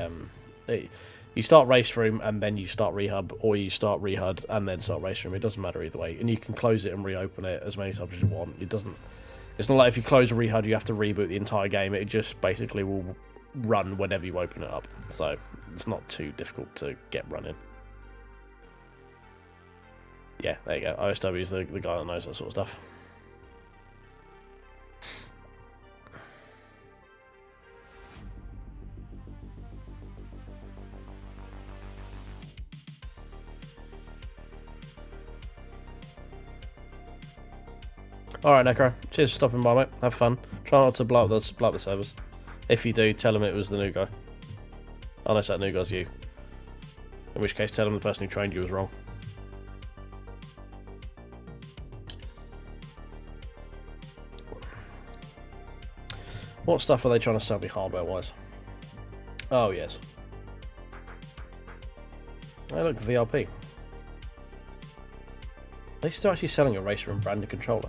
you start Raceroom, and then you start ReHUD, or you start ReHUD, and then start Raceroom. It doesn't matter either way, and you can close it and reopen it as many times as you want. It's not like if you close ReHUD, you have to reboot the entire game. It just basically will run whenever you open it up, so it's not too difficult to get running. Yeah, there you go. OSW is the guy that knows that sort of stuff. Alright, Necro. Cheers for stopping by, mate. Have fun. Try not to blow up the servers. If you do, tell him it was the new guy. Unless that new guy's you. In which case, tell him the person who trained you was wrong. What stuff are they trying to sell me hardware-wise? Oh, yes. Hey, look, VRP. They're still actually selling a Raceroom branded controller.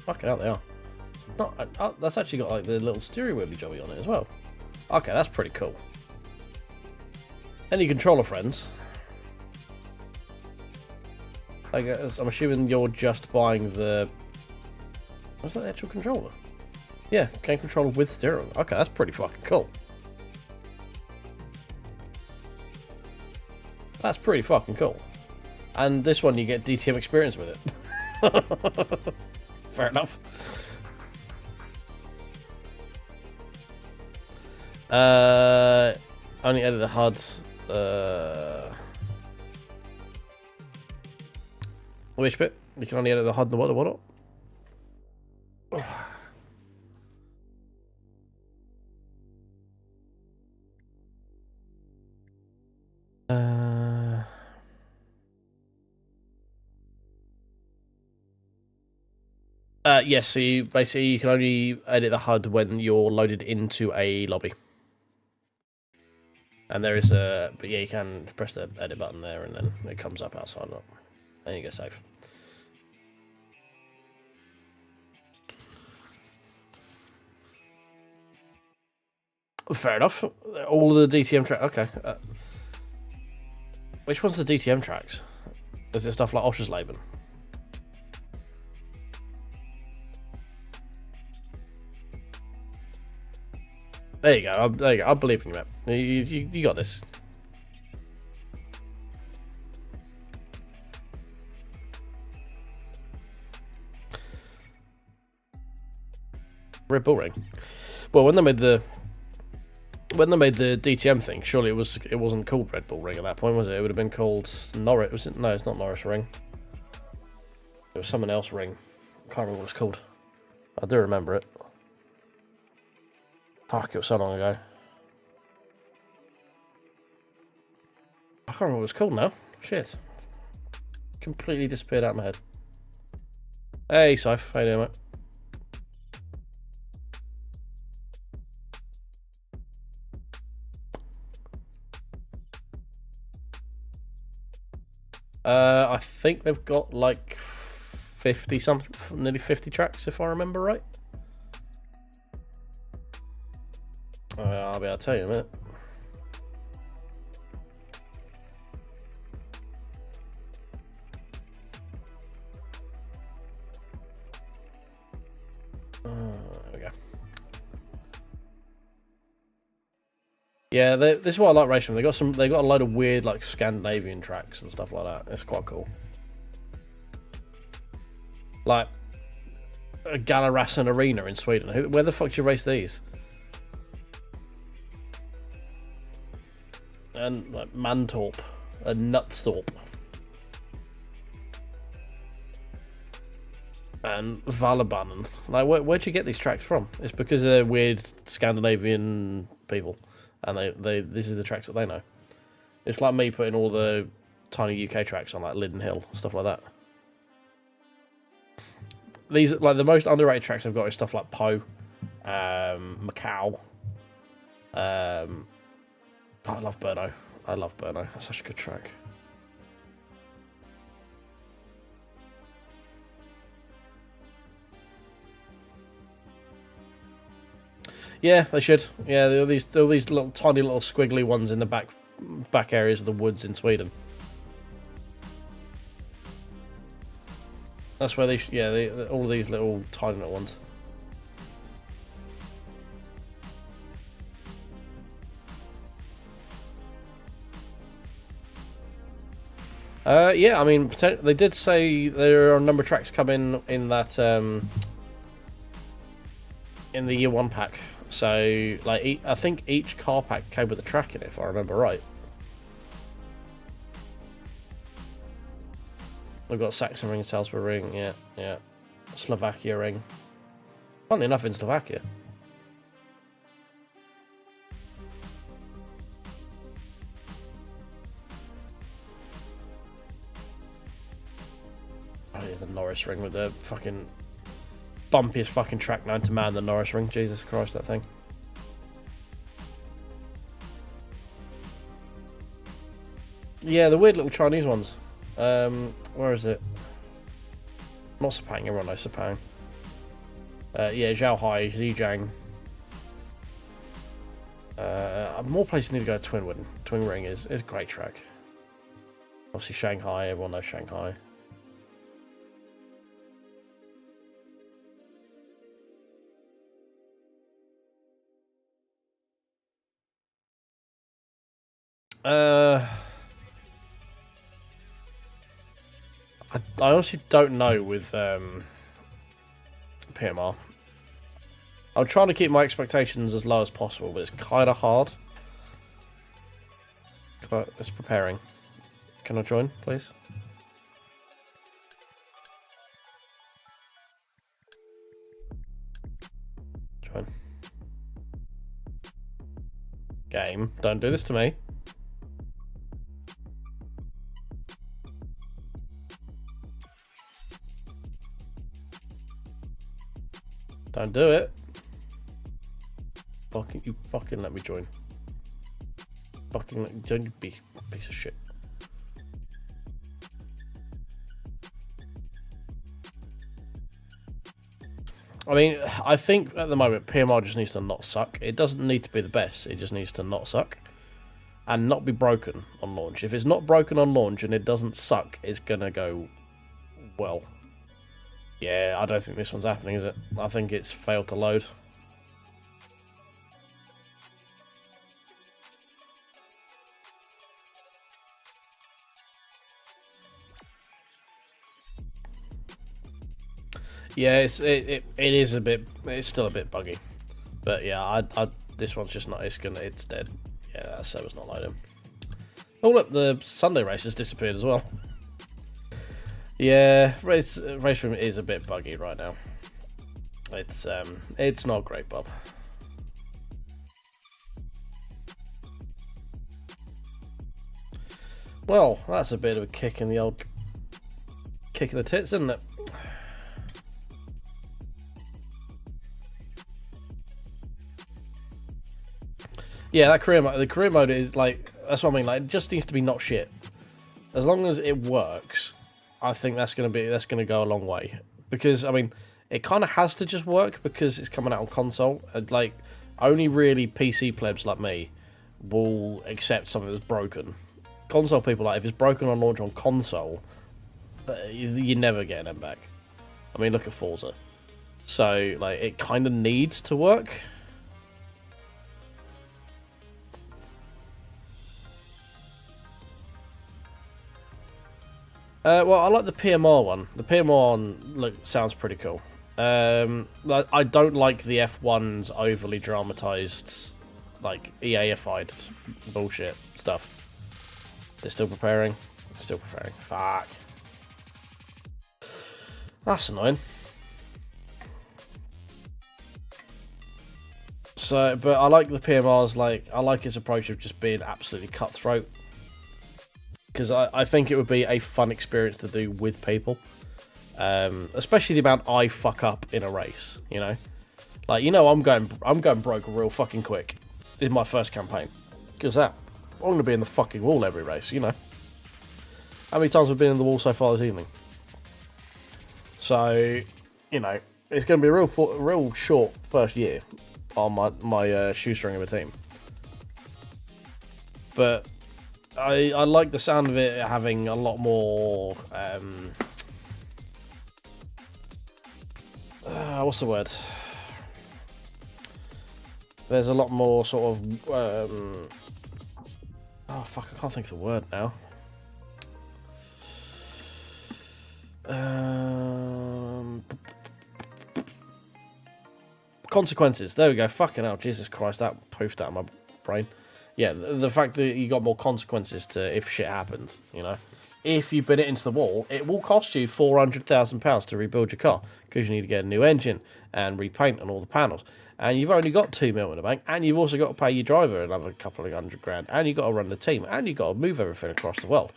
Fucking hell, they are. That's actually got like the little steering wheelie jobby on it as well. Okay, that's pretty cool. Any controller friends? I guess, I'm assuming you're just buying the... Was that the actual controller? Yeah, game controller with steering. Okay, that's pretty fucking cool. That's pretty fucking cool. And this one you get DTM experience with it. Fair enough. Only edit the HUDs. Which bit? You can only edit the HUD and the what? Yes, so you can only edit the HUD when you're loaded into a lobby. And there is a, but yeah, you can press the edit button there and then it comes up outside and you get safe. Fair enough. All of the DTM tracks. Okay. Which one's the DTM tracks? Is it stuff like Oschersleben? There you go. There you go. I'm believing you, man. You got this. Red Bull Ring. Well, when they made the DTM thing, surely it wasn't called Red Bull Ring at that point, was it? It would have been called Norris. Was it? No, it's not Norris Ring. It was someone else ring. I can't remember what it's called. I do remember it. Fuck, it was so long ago. I can't remember what it's called now. Shit. Completely disappeared out of my head. Hey, Scythe. How you doing, mate? I think they've got like 50 something, nearly 50 tracks if I remember right. I'll be able to tell you in a minute. There we go. Yeah, this is what I like Raceroom. They got a load of weird like Scandinavian tracks and stuff like that. It's quite cool. Like a Galarassen Arena in Sweden. Where the fuck do you race these? And like Mantorp, a Nutstorp, and Valabannen. Like where'd you get these tracks from? It's because they're weird Scandinavian people. And this is the tracks that they know. It's like me putting all the tiny UK tracks on like Lydden Hill, stuff like that. These like the most underrated tracks I've got is stuff like Poe, Macau. I love Burno. I love Burno. That's such a good track. Yeah, they should. Yeah, all these little tiny little squiggly ones in the back areas of the woods in Sweden. That's where all of these little tiny little ones. Yeah, I mean, they did say there are a number of tracks coming in that in the year 1 pack. So, like, I think each car pack came with a track in it, if I remember right. We've got Saxon Ring, Salzburg Ring, yeah. Slovakia Ring. Funnily enough, in Slovakia. Oh yeah, the Norris Ring with the fucking bumpiest fucking track known to man, the Norris Ring. Jesus Christ, that thing. Yeah, the weird little Chinese ones. Where is it? Not Sepang, everyone knows Sepang. Yeah, Zhaohai, Zhejiang. More places need to go to Twin Ring is a great track. Obviously Shanghai, everyone knows Shanghai. I honestly don't know with PMR. I'm trying to keep my expectations as low as possible, but it's kind of hard. But it's preparing. Can I join, please? Join. Game, don't do this to me. Don't do it. Fucking, you fucking let me join. Fucking, don't you be a piece of shit. I mean, I think at the moment PMR just needs to not suck. It doesn't need to be the best. It just needs to not suck and not be broken on launch. If it's not broken on launch and it doesn't suck, it's gonna go well. Yeah, I don't think this one's happening, is it? I think it's failed to load. Yeah, it is a bit. It's still a bit buggy, but yeah, this one's just not. It's dead. Yeah, that server's not loading. Oh look, the Sunday race has disappeared as well. Yeah, Raceroom is a bit buggy right now. It's not great, Bob. Well, that's a bit of a kick in the old kick in the tits, isn't it? Yeah, that the career mode is like, that's what I mean. Like, it just needs to be not shit. As long as it works, I think that's gonna go a long way. Because I mean, it kind of has to just work because it's coming out on console. And, like, only really PC plebs like me will accept something that's broken. Console people, like, if it's broken on launch on console, you're never getting them back. I mean, look at Forza. So, like, it kind of needs to work. Well, I like the PMR one. The PMR one sounds pretty cool. I don't like the F1's overly dramatized, like, EAFI'd bullshit stuff. They're still preparing. Still preparing. Fuck. That's annoying. So, but I like the PMR's, like, I like his approach of just being absolutely cutthroat. Because I think it would be a fun experience to do with people. Especially the amount I fuck up in a race, you know? Like, you know, I'm going broke real fucking quick in my first campaign. Because I'm going to be in the fucking wall every race, you know? How many times have we been in the wall so far this evening? So, you know, it's going to be a real short first year on my shoestring of a team. But I like the sound of it having a lot more, what's the word? There's a lot more sort of, oh fuck, I can't think of the word now. Consequences, there we go, fucking hell, Jesus Christ, that poofed out of my brain. Yeah, the fact that you got more consequences to if shit happens, you know. If you bin it into the wall, it will cost you £400,000 to rebuild your car because you need to get a new engine and repaint on all the panels. And you've only got £2 million in the bank, and you've also got to pay your driver another couple of £100,000, and you've got to run the team, and you've got to move everything across the world.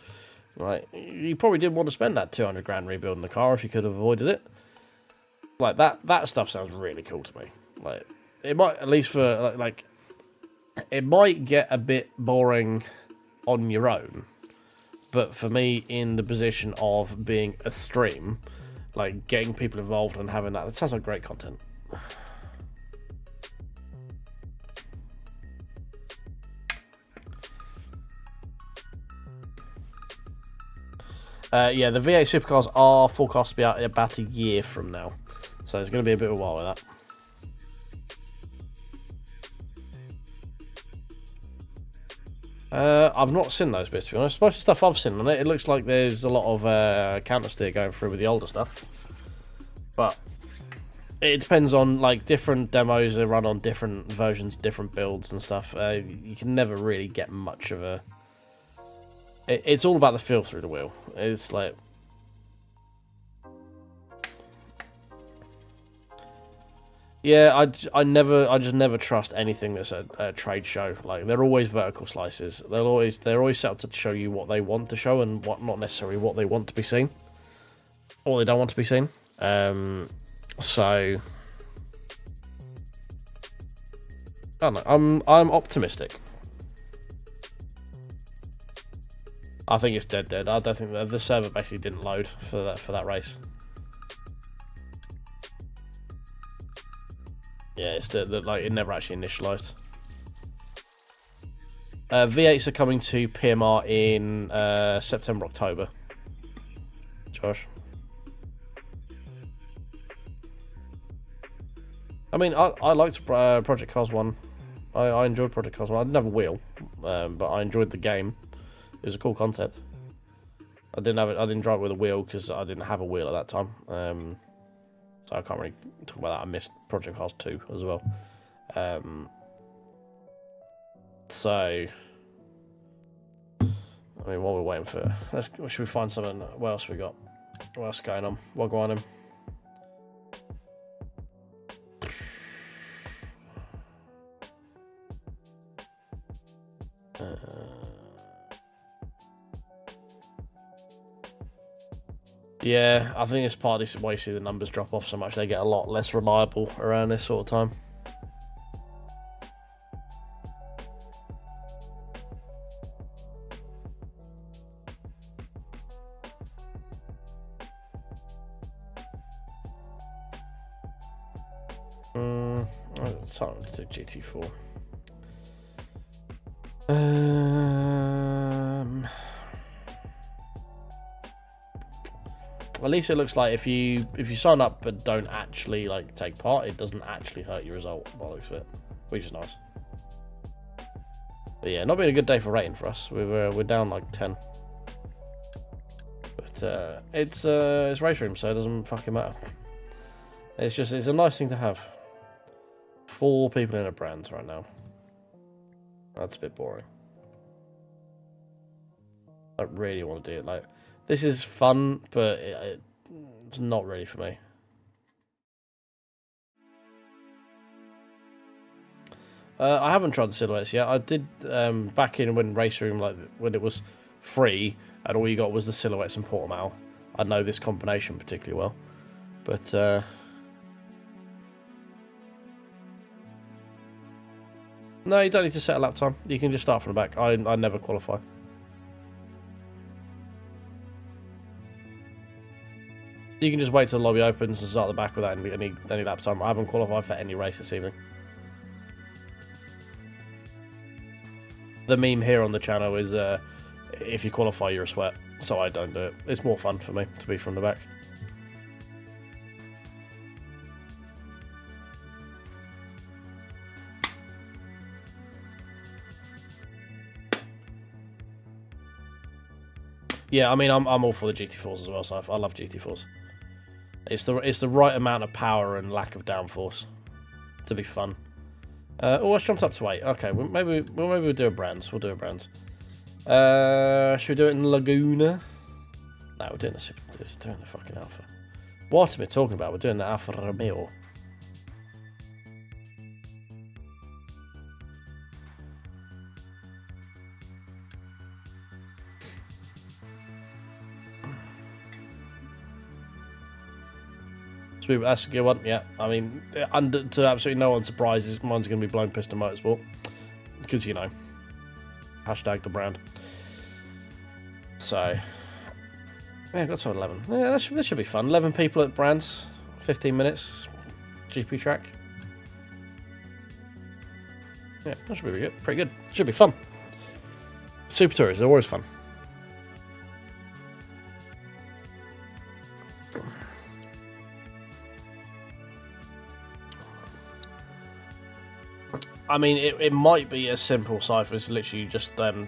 Right? You probably didn't want to spend that £200,000 rebuilding the car if you could have avoided it. Like that stuff sounds really cool to me. Like, it might, at least for like it might get a bit boring on your own, but for me, in the position of being a stream, like getting people involved and having that sounds like great content. Yeah, the V8 supercars are forecast to be out in about a year from now, so there's going to be a bit of a while with that. I've not seen those bits, to be honest. Most of the stuff I've seen on it, it looks like there's a lot of counter steer going through with the older stuff. But it depends on, like, different demos are run on different versions, different builds and stuff. You can never really get much of a... It's all about the feel through the wheel. It's like... Yeah, I just never trust anything that's a trade show. Like, they're always vertical slices. They're always set up to show you what they want to show and what not necessarily what they want to be seen, or they don't want to be seen. So I don't know. I'm optimistic. I think it's dead. I don't think the server basically didn't load for that race. Yeah, it's like it never actually initialized. V8s are coming to PMR in September, October. Josh. I mean, I liked Project Cars 1. I enjoyed Project Cars 1. I didn't have a wheel, but I enjoyed the game. It was a cool concept. I didn't drive it with a wheel because I didn't have a wheel at that time. So I can't really talk about that. I missed Project Cars 2 as well. So, I mean, while we're waiting for, should we find something? What else we got? What else is going on? What go on him? Yeah, I think it's partly why you see the numbers drop off so much. They get a lot less reliable around this sort of time. It's time to do GT4. At least it looks like if you sign up but don't actually like take part, it doesn't actually hurt your result by the looks of it, which is nice. But yeah, not been a good day for rating for us. We're down like 10. But it's Raceroom, so it doesn't fucking matter. It's a nice thing to have. 4 people in a brand right now. That's a bit boring. I don't really want to do it. Like, this is fun, but it's not really for me. I haven't tried the silhouettes yet. I did back in when Raceroom, like when it was free, and all you got was the silhouettes and Portimao. I know this combination particularly well, but no, you don't need to set a lap time. You can just start from the back. I never qualify. You can just wait till the lobby opens and start at the back without any lap time. I haven't qualified for any race this evening. The meme here on the channel is if you qualify, you're a sweat. So I don't do it. It's more fun for me to be from the back. Yeah, I mean, I'm all for the GT4s as well, so I love GT4s. It's the right amount of power and lack of downforce to be fun. Oh, it's jumped up to 8. Okay, maybe we'll do a brands. We'll do a brands. Should we do it in Laguna? No, we're doing the fucking Alpha. What am I talking about? We're doing the Alfa Romeo. That's a good one, yeah. I mean, to absolutely no one's surprises, mine's going to be Blown Piston Motorsport. Because, you know, hashtag the brand. So, yeah, got to 11. Yeah, this should be fun. 11 people at brands, 15 minutes, GP track. Yeah, that should be pretty good. Should be fun. Super Tourers are always fun. I mean, it might be as simple, Cypher, as literally just go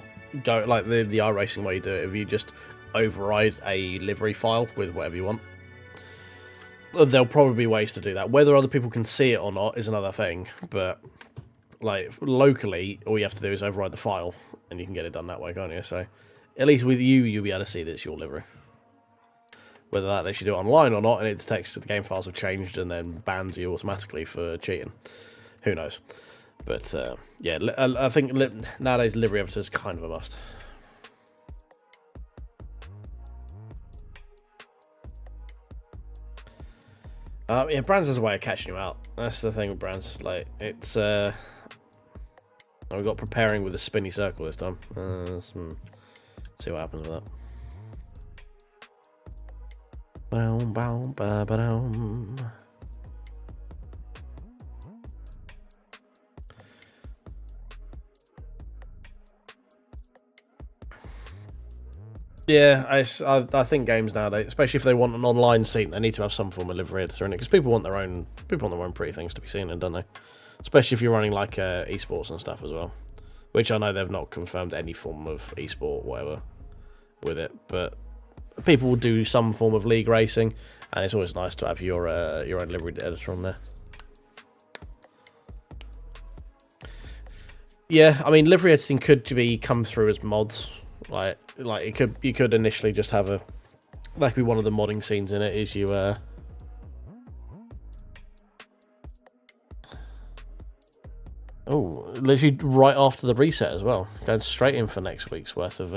like the iRacing way you do it. If you just override a livery file with whatever you want, there'll probably be ways to do that. Whether other people can see it or not is another thing. But like locally, all you have to do is override the file, and you can get it done that way, can't you? So at least with you'll be able to see that it's your livery. Whether that they should do it online or not, and it detects that the game files have changed and then bans you automatically for cheating. Who knows? But, yeah, I think nowadays livery editor is kind of a must. Yeah, brands has a way of catching you out. That's the thing with brands. Like, it's, And we've got preparing with a spinny circle this time. See what happens with that. Yeah, I think games nowadays, especially if they want an online scene, they need to have some form of livery editor in it, because people want their own pretty things to be seen in, don't they? Especially if you're running like esports and stuff as well, which I know they've not confirmed any form of esport whatever with it, but people will do some form of league racing, and it's always nice to have your own livery editor on there. Yeah, I mean, livery editing could come through as mods. Like you could initially just have that could be one of the modding scenes in it. Is you literally right after the reset as well, going straight in for next week's worth of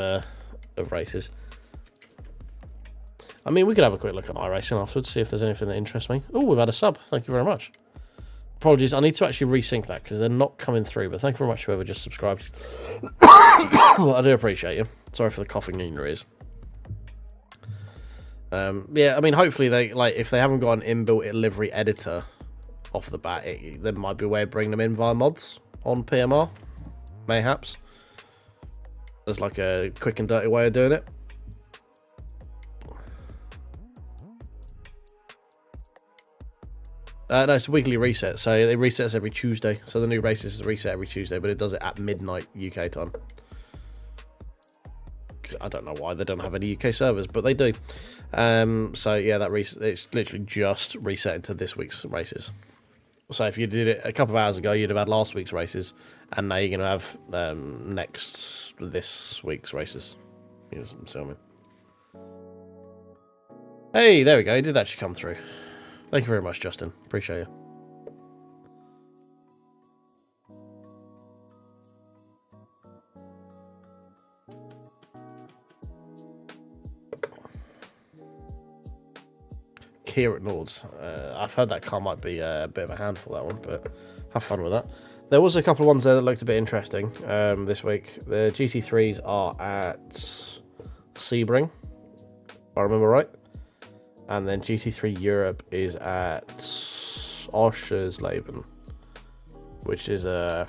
races. I mean, we could have a quick look at iRacing afterwards, see if there's anything that interests me. Oh, we've had a sub. Thank you very much. Apologies, I need to actually resync that because they're not coming through, but thank you very much whoever just subscribed. Well, I do appreciate you. Sorry for the coughing in your ears. Yeah, I mean, hopefully if they haven't got an inbuilt livery editor off the bat, there might be a way of bringing them in via mods on PMR, mayhaps. There's like a quick and dirty way of doing it. No, it's a weekly reset, so it resets every Tuesday. So the new races reset every Tuesday, but it does it at midnight UK time. I don't know why they don't have any UK servers, but they do. So yeah, it's literally just reset into this week's races. So if you did it a couple of hours ago, you'd have had last week's races, and now you're going to have this week's races. Hey, there we go. It did actually come through. Thank you very much, Justin. Appreciate you. Here at Nords. I've heard that car might be a bit of a handful, that one, but have fun with that. There was a couple of ones there that looked a bit interesting this week. The GT3s are at Sebring, if I remember right. And then GT3 Europe is at Oschersleben, which is a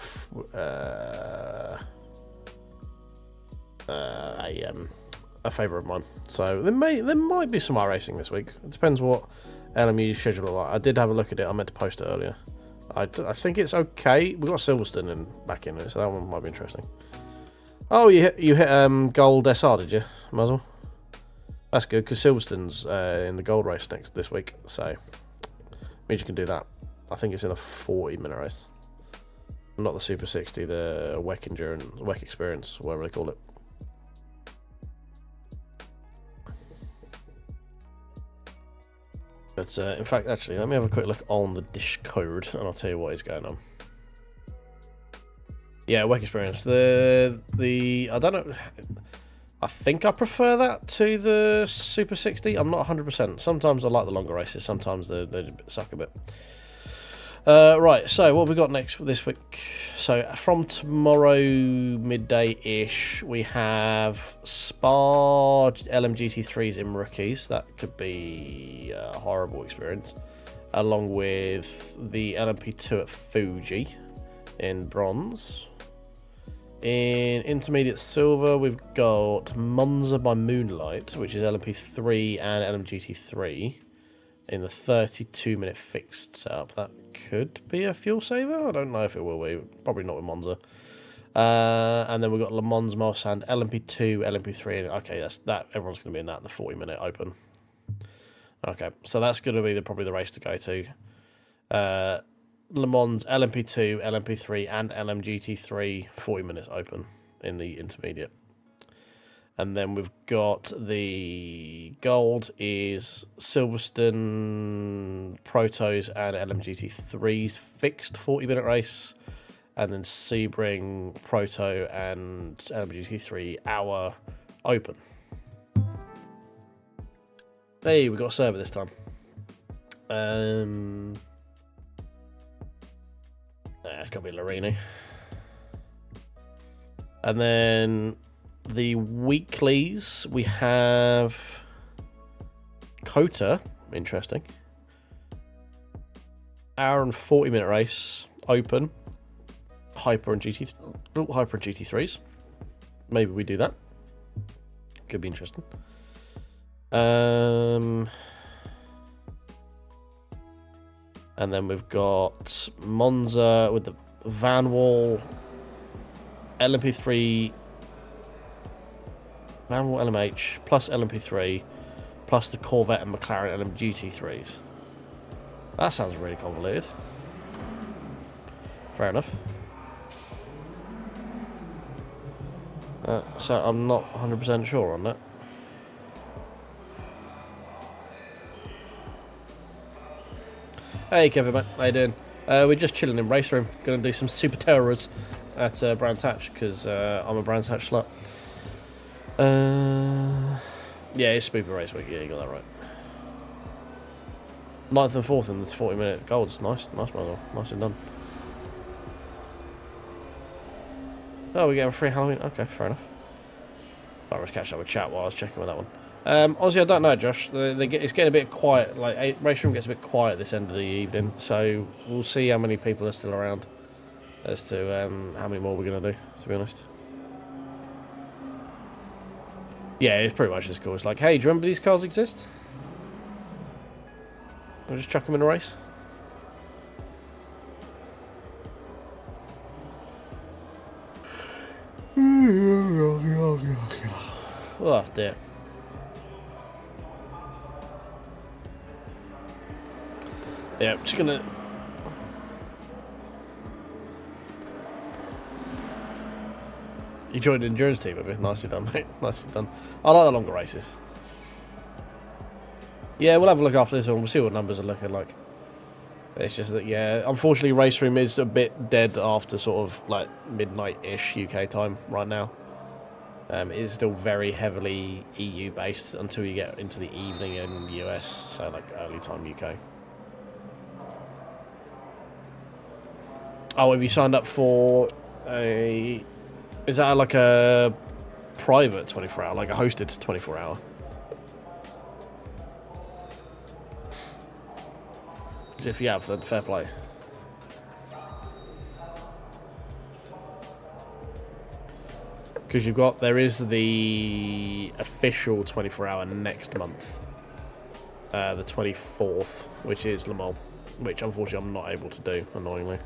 favourite of mine. So there might be some iRacing this week. It depends what LMU's schedule is like. I did have a look at it. I meant to post it earlier. I think it's okay. We got Silverstone back in it, so that one might be interesting. Oh, you hit Gold SR, did you, Muzzle? That's good, because Silverstone's in the gold race this week, so means you can do that. I think it's in a 40-minute race. Not the Super 60, the WEC Experience, whatever they call it. But in fact, actually, let me have a quick look on the dish code, and I'll tell you what is going on. Yeah, WEC Experience. I don't know. I think I prefer that to the Super 60. I'm not 100%. Sometimes I like the longer races. Sometimes they suck a bit. Right, so what have we got this week? So from tomorrow midday-ish, we have Spa LMGT3s in rookies. That could be a horrible experience. Along with the LMP2 at Fuji in bronze. In intermediate silver, we've got Monza by Moonlight, which is LMP3 and LMGT3 in the 32-minute fixed setup. That could be a fuel saver. I don't know if it will be. Probably not with Monza. And then we've got Le Mans Mulsanne, LMP2, LMP3. Okay, that. Everyone's going to be in that, the 40-minute open. Okay, so that's going to be probably the race to go to. Le Mans, LMP2, LMP3, and LMGT3 40 minutes open in the intermediate. And then we've got the gold is Silverstone Protos and LMGT3's fixed 40-minute race. And then Sebring Proto and LMGT3 hour open. Hey, we got a server this time. It's got to be Larini. And then the weeklies, we have Kota, interesting. Hour and 40-minute race, open, Hyper and GT3s. Maybe we do that. Could be interesting. And then we've got Monza with the Van Wall LMP3, Van Wall LMH plus LMP3 plus the Corvette and McLaren LM GT3s. That sounds really convoluted. Fair enough. So I'm not 100% sure on that. Hey Kevin, mate. How you doing? We're just chilling in Raceroom. Going to do some Super Tourers at Brands Hatch because I'm a Brands Hatch slut. Yeah, it's Super Race Week. Yeah, you got that right. 9th and 4th in the 40-minute golds. Nice, nice, nice and done. Oh, we get a free Halloween. Okay, fair enough. I was catching up with chat while I was checking with that one. Honestly, I don't know, Josh. It's getting a bit quiet. Like, Raceroom gets a bit quiet this end of the evening, so we'll see how many people are still around as to how many more we're going to do, to be honest. Yeah, it's pretty much as cool. It's like, hey, do you remember these cars exist? I'll just chuck them in a race. Oh, dear. Yeah, I'm just gonna... You joined the endurance team a bit. Nicely done, mate. Nicely done. I like the longer races. Yeah, we'll have a look after this one. We'll see what numbers are looking like. It's just that, yeah, unfortunately, Raceroom is a bit dead after sort of like midnight-ish UK time right now. It is still very heavily EU based until you get into the evening in the US, so like early time UK. Oh, have you signed up for a... Is that like a private 24-hour, like a hosted 24-hour? As if you have, then fair play. Because you've got, there is the official 24-hour next month, the 24th, which is Le Mans, which unfortunately I'm not able to do, annoyingly.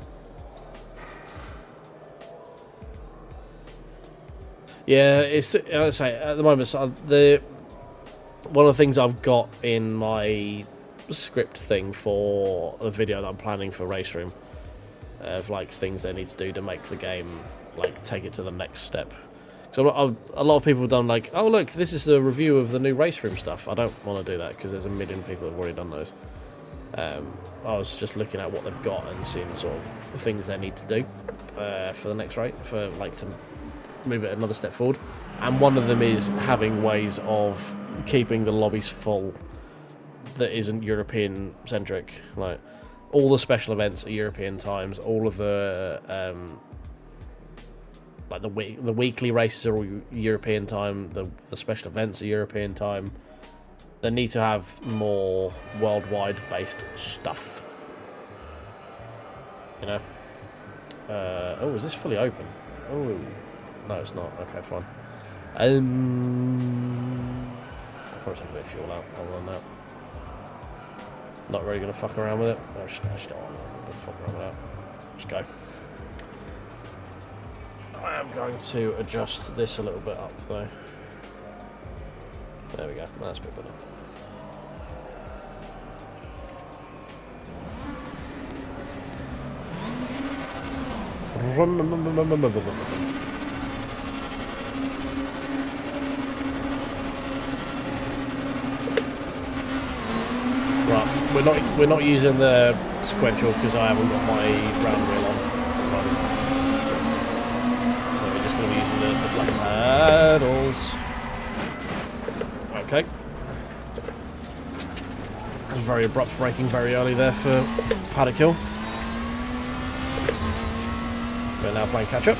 Yeah, it's, I say at the moment, so one of the things I've got in my script thing for the video that I'm planning for Raceroom, of like things they need to do to make the game like take it to the next step. So a lot of people have done like, oh look, this is a review of the new Raceroom stuff. I don't want to do that because there's a million people who've already done those. I was just looking at what they've got and seeing sort of the things they need to do for the next race, for like to move it another step forward. And one of them is having ways of keeping the lobbies full that isn't European centric. Like all the special events are European times. All of the like the weekly races are all European time. The special events are European time. They need to have more worldwide based stuff. You know. Oh, is this fully open? Oh, no, it's not. Okay, fine. I'll probably take a bit of fuel out other than that. Not really going to fuck around with it. No, just don't want to fuck around with that. Just go. I am going to adjust this a little bit up though. There we go. That's a bit better. Right, we're not using the sequential because I haven't got my round wheel on. So we're just going to be using the flat paddles. Okay. It was very abrupt braking very early there for paddock hill. We're now playing catch up.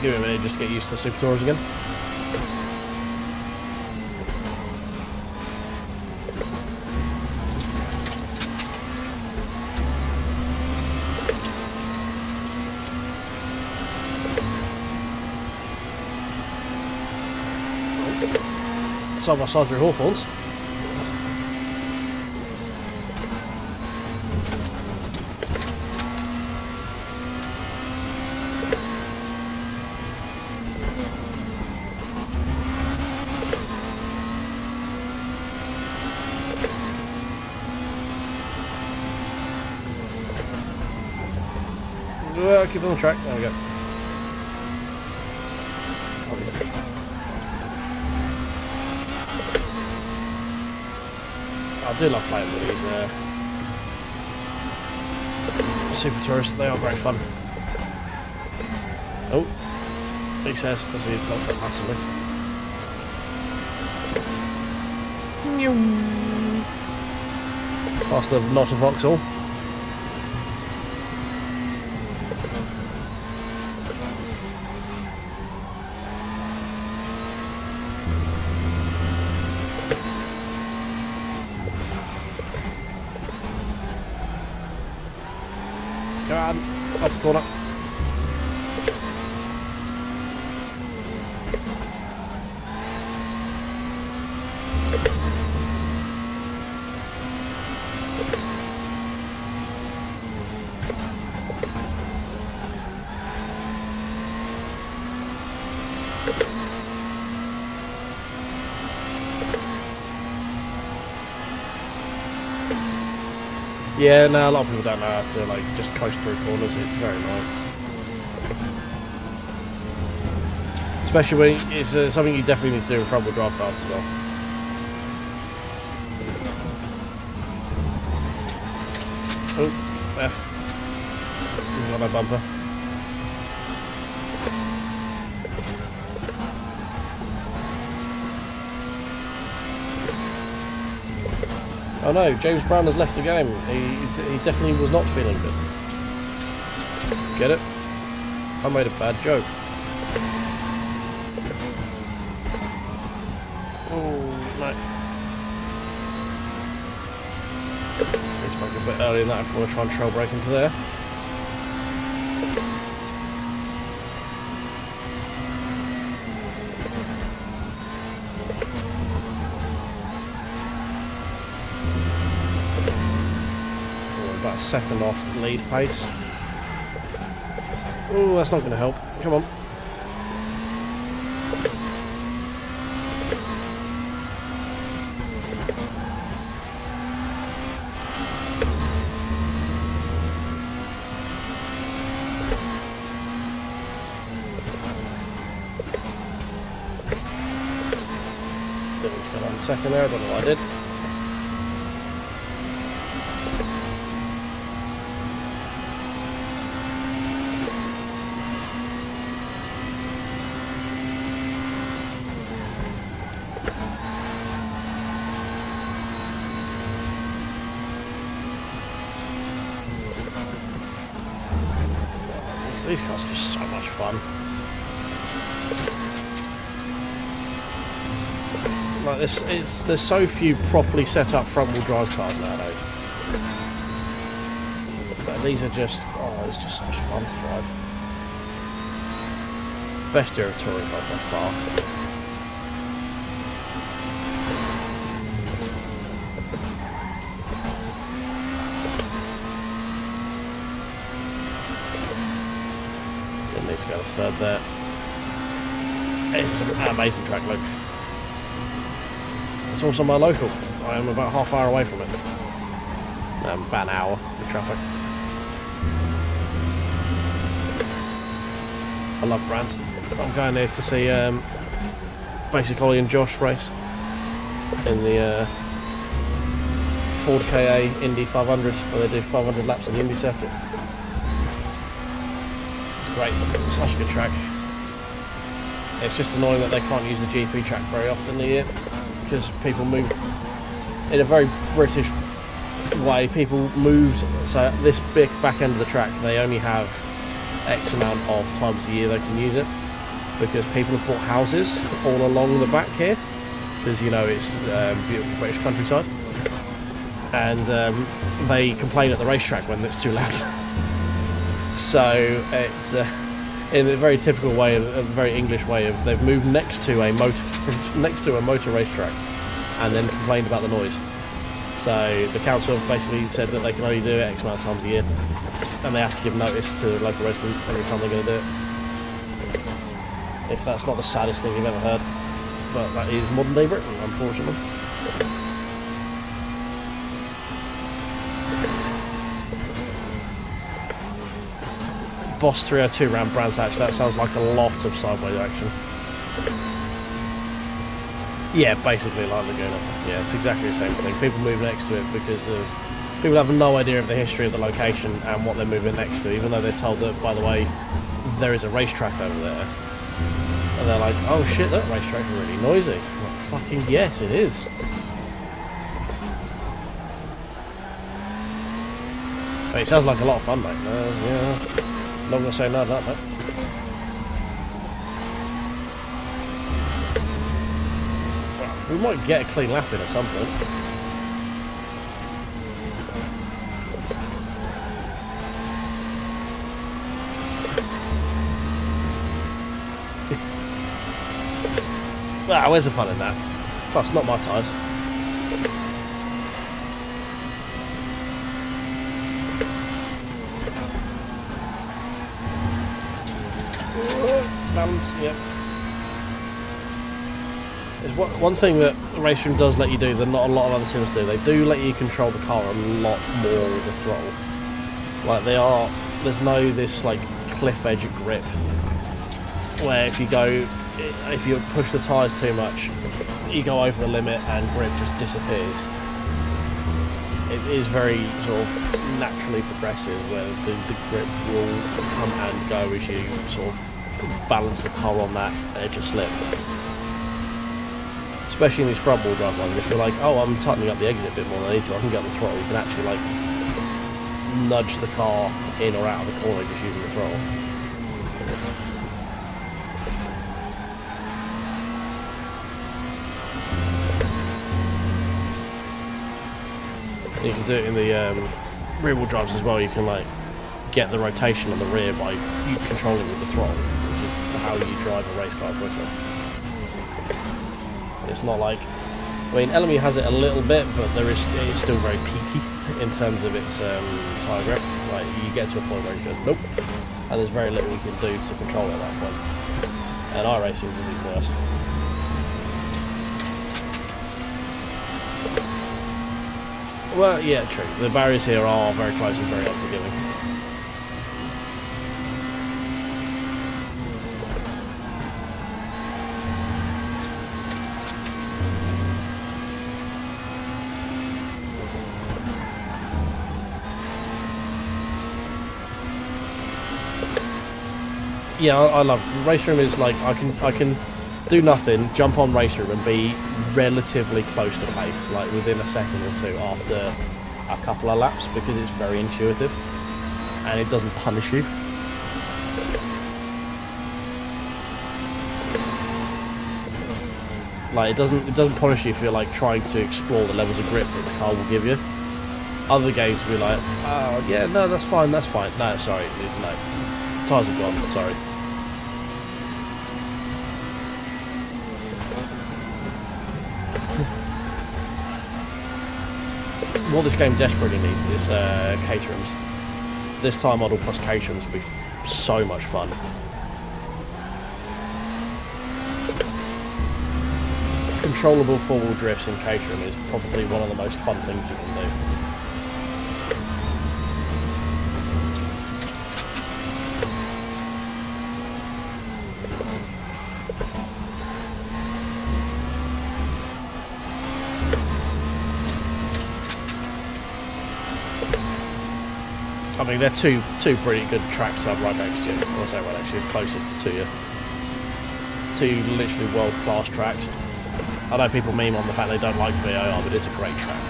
Give me a minute just to get used to Super Tourers again. Side by side through Hawthorns. Well, keep it on track. There we go. I do love playing with these Super Tourers. They are great fun. Oh, he says as he locks up massively. Past the not a Vauxhall. Go on, off the corner. Yeah, no, a lot of people don't know how to like just coast through corners. It's very annoying, especially when it's something you definitely need to do in front-wheel drive cars as well. Oh, F. He's got no bumper. Oh no, James Brown has left the game. He definitely was not feeling good. Get it? I made a bad joke. Oh no. Need to make a bit earlier than that if I want to try and trail brake into there. About a second off lead pace. Oh, that's not going to help. Come on. Didn't need to go on second there. I don't know what I did. These cars are just so much fun. Like this, there's so few properly set up front-wheel drive cars nowadays. But these are just, oh, it's just so much fun to drive. Best era touring car by far. Need to go to third there. It's an amazing track, look. It's also my local. I am about half hour away from it. About an hour with traffic. I love brands. I'm going there to see Basic Ollie and Josh race in the Ford KA Indy 500, where they do 500 laps in the Indy circuit. Great, such a good track. It's just annoying that they can't use the GP track very often here because people moved in a very British way. People moved, so this big back end of the track they only have X amount of times a year they can use it. because people have bought houses all along the back here, because you know it's beautiful British countryside, and they complain at the racetrack when it's too loud. So it's in a very typical way, a very English way of they've moved next to a motor racetrack, and then complained about the noise. So the council have basically said that they can only do it X amount of times a year, and they have to give notice to local residents every time they're going to do it. If that's not the saddest thing you've ever heard, but that is modern day Britain, unfortunately. Boss 302 round Brands Hatch, that sounds like a lot of sideways action. Yeah, basically like Laguna. Yeah, it's exactly the same thing. People move next to it because of people have no idea of the history of the location and what they're moving next to, even though they're told that, by the way, there is a racetrack over there. And they're like, oh shit, that racetrack's really noisy. I'm like, fucking yes, it is. But it sounds like a lot of fun, mate. Yeah, not gonna say no to that, mate. We might get a clean lap in at some point. Ah, where's the fun in that? Plus, not my tyres. Balance, yep. There's one thing that Raceroom does let you do that not a lot of other sims do. They do let you control the car a lot more with the throttle. Like there's no this like cliff edge grip where if you push the tyres too much, you go over the limit and grip just disappears. It is very sort of naturally progressive where the grip will come and go as you sort of balance the car on that edge of slip. Especially in these front wheel drive ones, if you're like, oh, I'm tightening up the exit a bit more than I need to, I can get on the throttle, you can actually like nudge the car in or out of the corner just using the throttle. You can do it in the rear wheel drives as well. You can like get the rotation on the rear by you controlling it with the throttle, which is how you drive a race car quicker. It's not like, I mean, LMU has it a little bit, but it is still very peaky in terms of its tyre grip. Like you get to a point where you go nope, and there's very little you can do to control it at that point. And iRacing is even worse. Well, yeah, true. The barriers here are very close and very unforgiving. Yeah, I love Raceroom. Is like I can do nothing, jump on Raceroom and be relatively close to pace, like within a second or two after a couple of laps, because it's very intuitive and it doesn't punish you. Like it doesn't punish you if you're like trying to explore the levels of grip that the car will give you. Other games will be like, oh yeah, no, that's fine. No, sorry, no, tyres are gone. Sorry. What this game desperately needs is caterhams. This tyre model plus caterhams would be so much fun. Controllable four-wheel drifts in caterham is probably one of the most fun things you can do. I mean, they're two pretty good tracks to have right next to you. I'll say right next to you, closest to you. Two literally world-class tracks. I know people meme on the fact they don't like VAR, but it's a great track.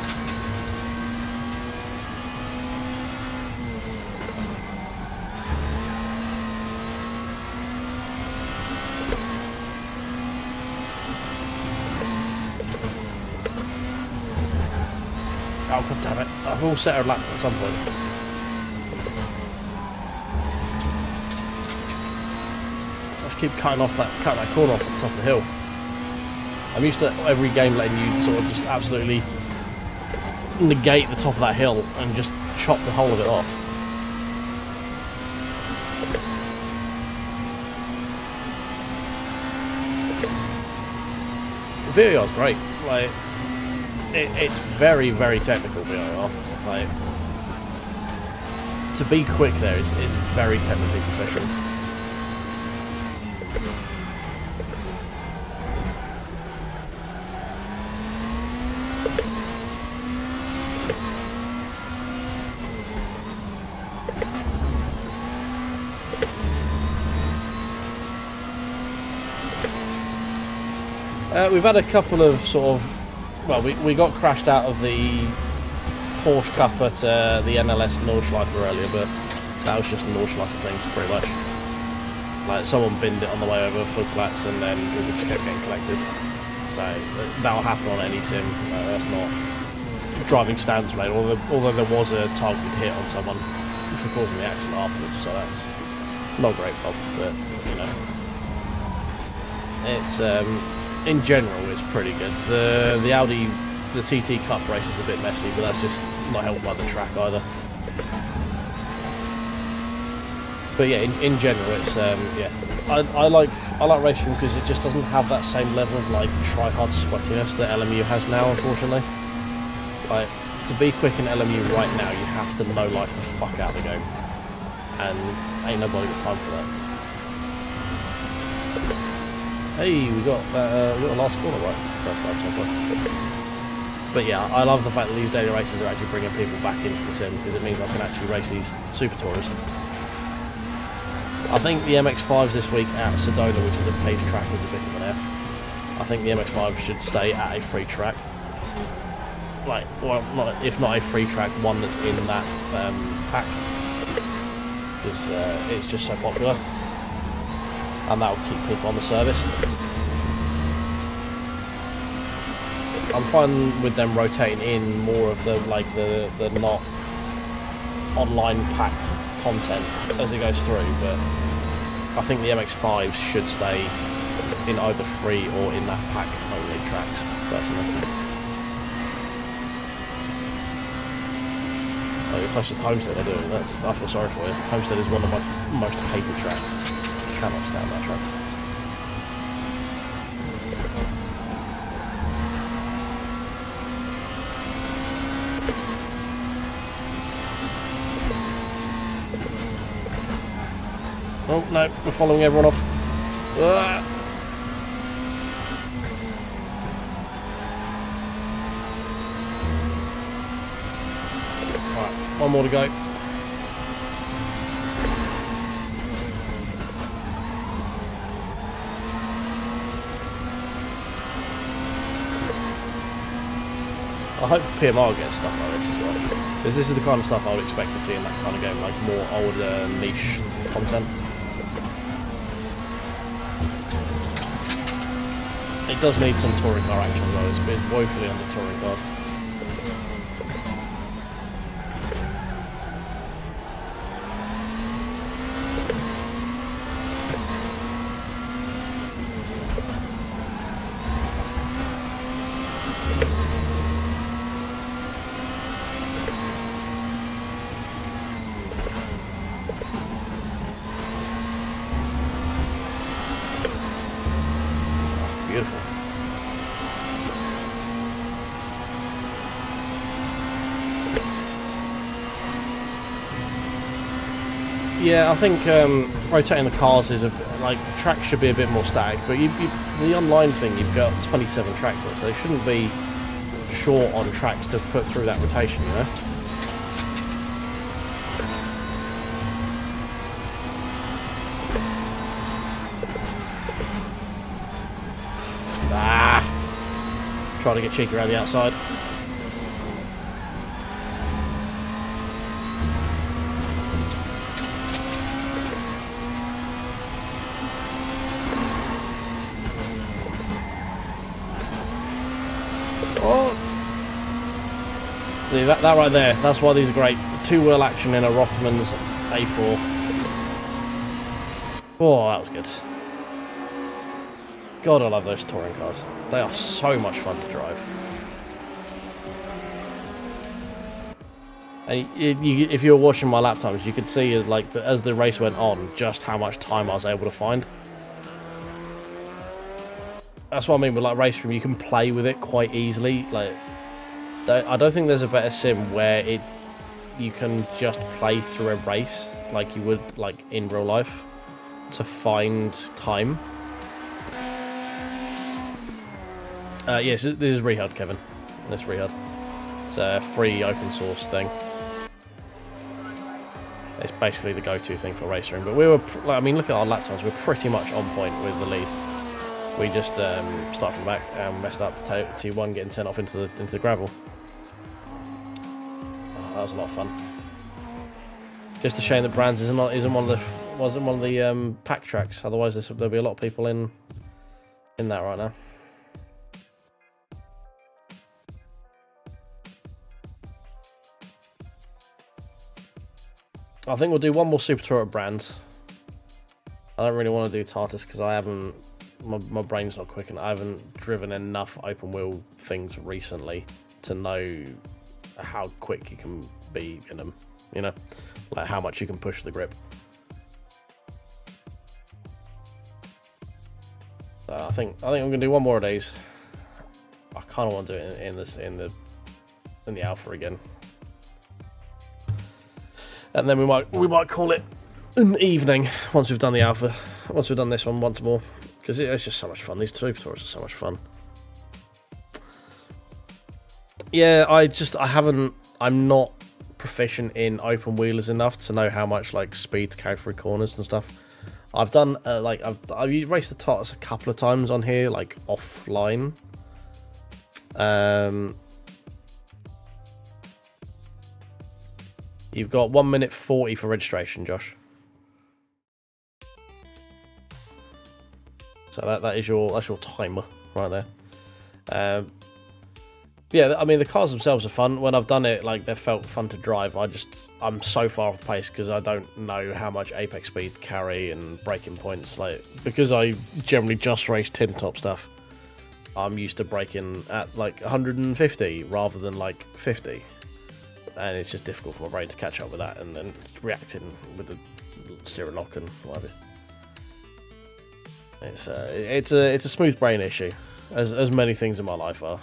Oh, god damn it. I will set a lap at some point. Let's keep cutting that corner off at the top of the hill. I'm used to every game letting you sort of just absolutely negate the top of that hill and just chop the whole of it off. VIR is great. Like, it's very, very technical VIR. Like, to be quick there is very technically proficient. We've had a couple of sort of, well, we got crashed out of the Porsche Cup at the NLS Nordschleife earlier, but that was just Nordschleife things, pretty much. Like, someone binned it on the way over Flugplatz and then it just kept getting collected. So that'll happen on any sim. That's not driving standards related, although there was a targeted hit on someone for causing the accident afterwards, so that's not a great problem, but, you know. It's, in general, it's pretty good. The Audi, the TT Cup race is a bit messy, but that's just not helped by the track either. But yeah, in general, it's yeah. I like Raceroom because it just doesn't have that same level of like try-hard sweatiness that LMU has now, unfortunately. Like, to be quick in LMU right now, you have to no-life the fuck out of the game, and ain't nobody got time for that. Hey, we got the last corner right first time so far. But yeah, I love the fact that these daily races are actually bringing people back into the sim because it means I can actually race these Super Tourers. I think the MX5s this week at Sedona, which is a paved track, is a bit of an F. I think the MX5 should stay at a free track. Like, well, if not a free track, one that's in that pack. Because it's just so popular. And that will keep people on the service. I'm fine with them rotating in more of the not online pack content as it goes through, but I think the MX5s should stay in either free or in that pack only tracks, personally. Oh, you're close to Homestead, they're doing that. I feel sorry for you. Homestead is one of my most hated tracks. I cannot stand that track. Oh no, we're following everyone off. Right, one more to go. I hope PMR gets stuff like this as well, because this is the kind of stuff I would expect to see in that kind of game, like more older niche content. It does need some touring car action though, it's woefully under touring car. Beautiful. Yeah, I think rotating the cars is like tracks should be a bit more static, but the online thing you've got 27 tracks on, so it shouldn't be short on tracks to put through that rotation, you know. Try to get cheeky around the outside. Oh! See, See, that right there, that's why these are great. Two-wheel action in a Rothman's A4. Oh, that was good. God, I love those touring cars. They are so much fun to drive. And if you were watching my lap times, you could see as the race went on, just how much time I was able to find. That's what I mean with like Raceroom. You can play with it quite easily. Like, I don't think there's a better sim where you can just play through a race like you would like in real life to find time. Yes, this is Rehud, Kevin. This is Rehud. It's a free open source thing. It's basically the go-to thing for Raceroom. But we were, I mean, look at our lap times. We're pretty much on point with the lead. We just started from the back and messed up T1 getting sent off into the gravel. Oh, that was a lot of fun. Just a shame that Brands wasn't one of the pack tracks. Otherwise, there'll be a lot of people in that right now. I think we'll do one more Super Tourer at Brands. I don't really want to do Tartus because I haven't. My brain's not quick and I haven't driven enough open wheel things recently to know how quick you can be in them. You know, like how much you can push the grip. So I think I'm gonna do one more of these. I kind of want to do it in the alpha again. And then we might call it an evening once we've done the alpha. Once we've done this one once more, because it's just so much fun. These Super Tours are so much fun. Yeah, I'm not proficient in open wheelers enough to know how much like speed to carry through corners and stuff. I've done I've raced the Tartus a couple of times on here, like offline. You've got 1 minute 40 for registration, Josh. So that's your timer right there. Yeah, I mean the cars themselves are fun. When I've done it, like they've felt fun to drive. I'm so far off the pace because I don't know how much apex speed carry and braking points. Like because I generally just race tin top stuff. I'm used to braking at like 150 rather than like 50. And it's just difficult for my brain to catch up with that and then reacting with the steering lock and whatever. It's a smooth brain issue, as many things in my life are.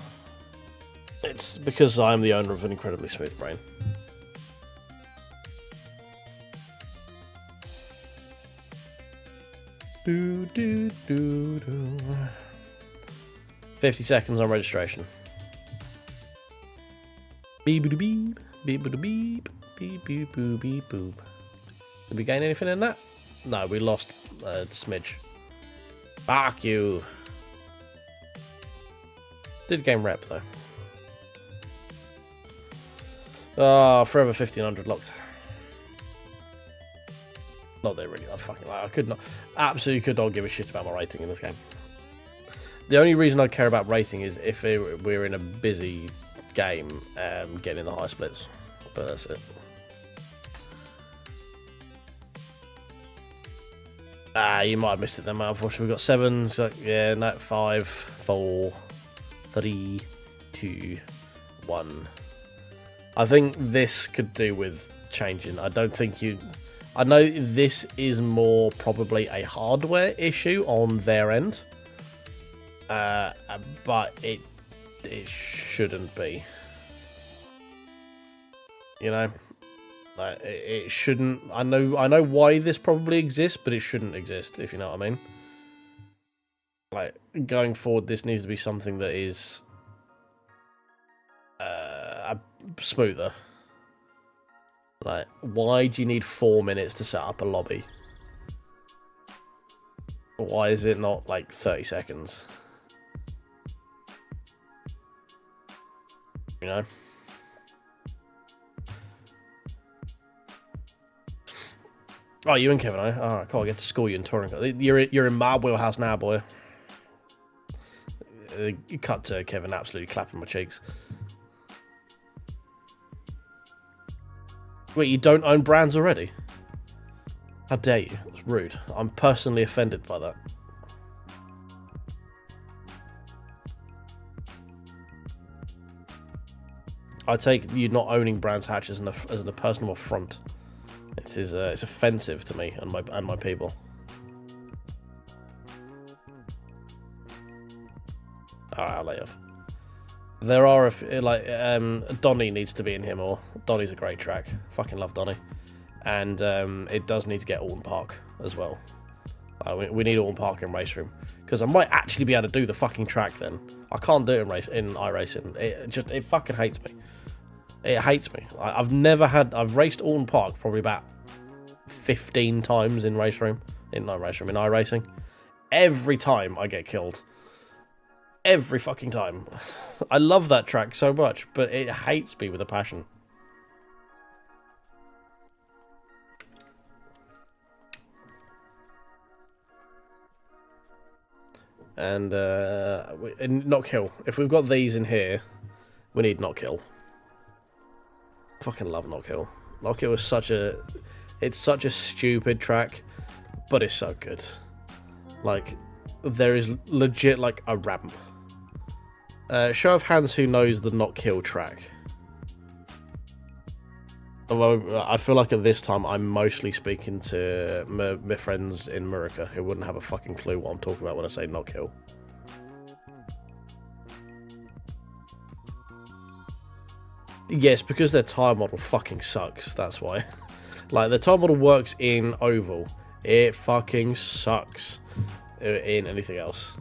It's because I am the owner of an incredibly smooth brain. Do, do, do, do. 50 seconds on registration. Beep beep beep beep beep beep beep beep boop beep boop. Did we gain anything in that? No, we lost a smidge. Fuck you. Did gain rep though. Oh, forever 1500 locked. Not that really. I could not. Absolutely could not give a shit about my rating in this game. The only reason I care about rating is if we're in a busy game, getting the high splits. But that's it. You might have missed it then, man. Unfortunately, we've got 7. So yeah, no, 5, 4, 3, 2, 1. I think this could do with changing. I don't think you. I know this is more probably a hardware issue on their end, but it shouldn't be. You know, like it shouldn't. I know why this probably exists, but it shouldn't exist. If you know what I mean. Like going forward, this needs to be something that is smoother. Like, why do you need 4 minutes to set up a lobby? Why is it not like 30 seconds? You know? Oh, you and Kevin, eh? Alright, cool. I get to school you in touring. You're in my wheelhouse now, boy. Cut to Kevin absolutely clapping my cheeks. Wait, you don't own brands already? How dare you? It's rude. I'm personally offended by that. I take you not owning Brands Hatch as a personal affront. It is it's offensive to me and my people. Alright, I'll lay off. There are Donny needs to be in here more. Donny's a great track. Fucking love Donny. And it does need to get Alton Park as well. We need Alton Park in Raceroom. Because I might actually be able to do the fucking track then. I can't do it in iRacing. It fucking hates me. It hates me. I've raced Alton Park probably about 15 times in Raceroom. In iRacing. Every time I get killed. Every fucking time. I love that track so much, but it hates me with a passion. And not kill. If we've got these in here, we need not kill. Fucking love not kill. Not kill is such a stupid track, but it's so good. Like, there is legit like a ramp. Show of hands who knows the not kill track. Although I feel like at this time I'm mostly speaking to my friends in Murica who wouldn't have a fucking clue what I'm talking about when I say not kill. Yes, because their tyre model fucking sucks, that's why. Like, the tyre model works in oval. It fucking sucks in anything else.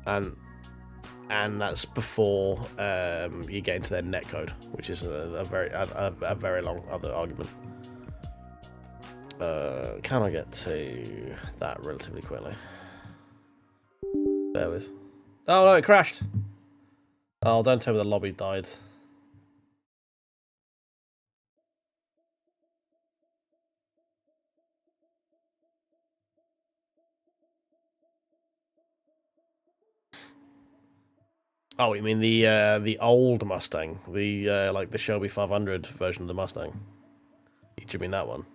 And that's before you get into their netcode, which is a very long other argument. Can I get to that relatively quickly? Bear with. Oh no, it crashed. Oh, don't tell me the lobby died. Oh, you mean the old Mustang, the like the Shelby 500 version of the Mustang? Do you mean that one?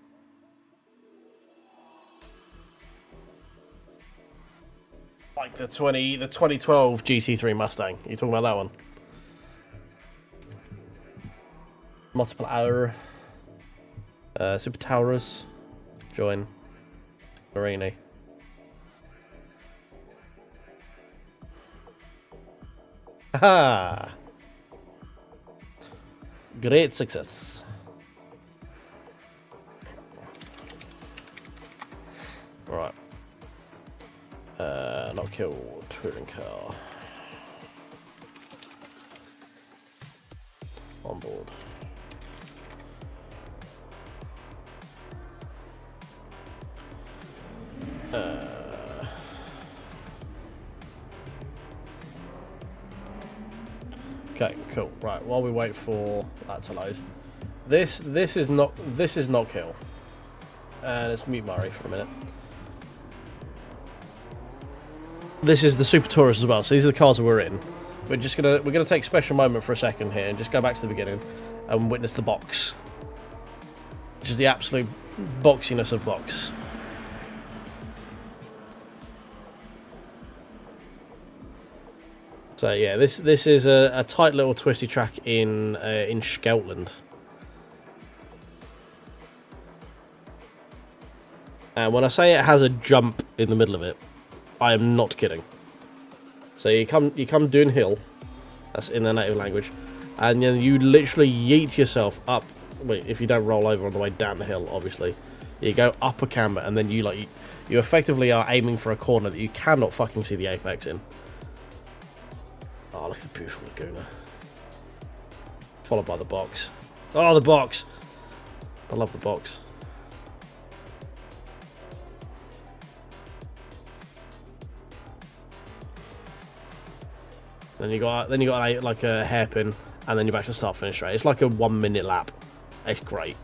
Like the 2012 GT3 Mustang. You talking about that one? Multiple hour. Super Tourers. Join. Marini. Haha! Great success. Right. Not kill touring car. On board. Okay, cool. Right, while we wait for that to load, this is not kill. Let's mute Murray for a minute. This is the Super Tourers as well. So these are the cars that we're in. We're gonna take a special moment for a second here and just go back to the beginning and witness the box, which is the absolute boxiness of box. So yeah, this is a tight little twisty track in Scotland. And when I say it has a jump in the middle of it, I am not kidding. So you come doing hill, that's in their native language, and then you literally yeet yourself up. Wait, if you don't roll over on the way down the hill, obviously, you go up a camber, and then you effectively are aiming for a corner that you cannot fucking see the apex in. Oh, look at the beautiful Laguna. Followed by the box. Oh, the box! I love the box. Then you got like a hairpin, and then you're back to start finish rate. It's like a 1 minute lap. It's great.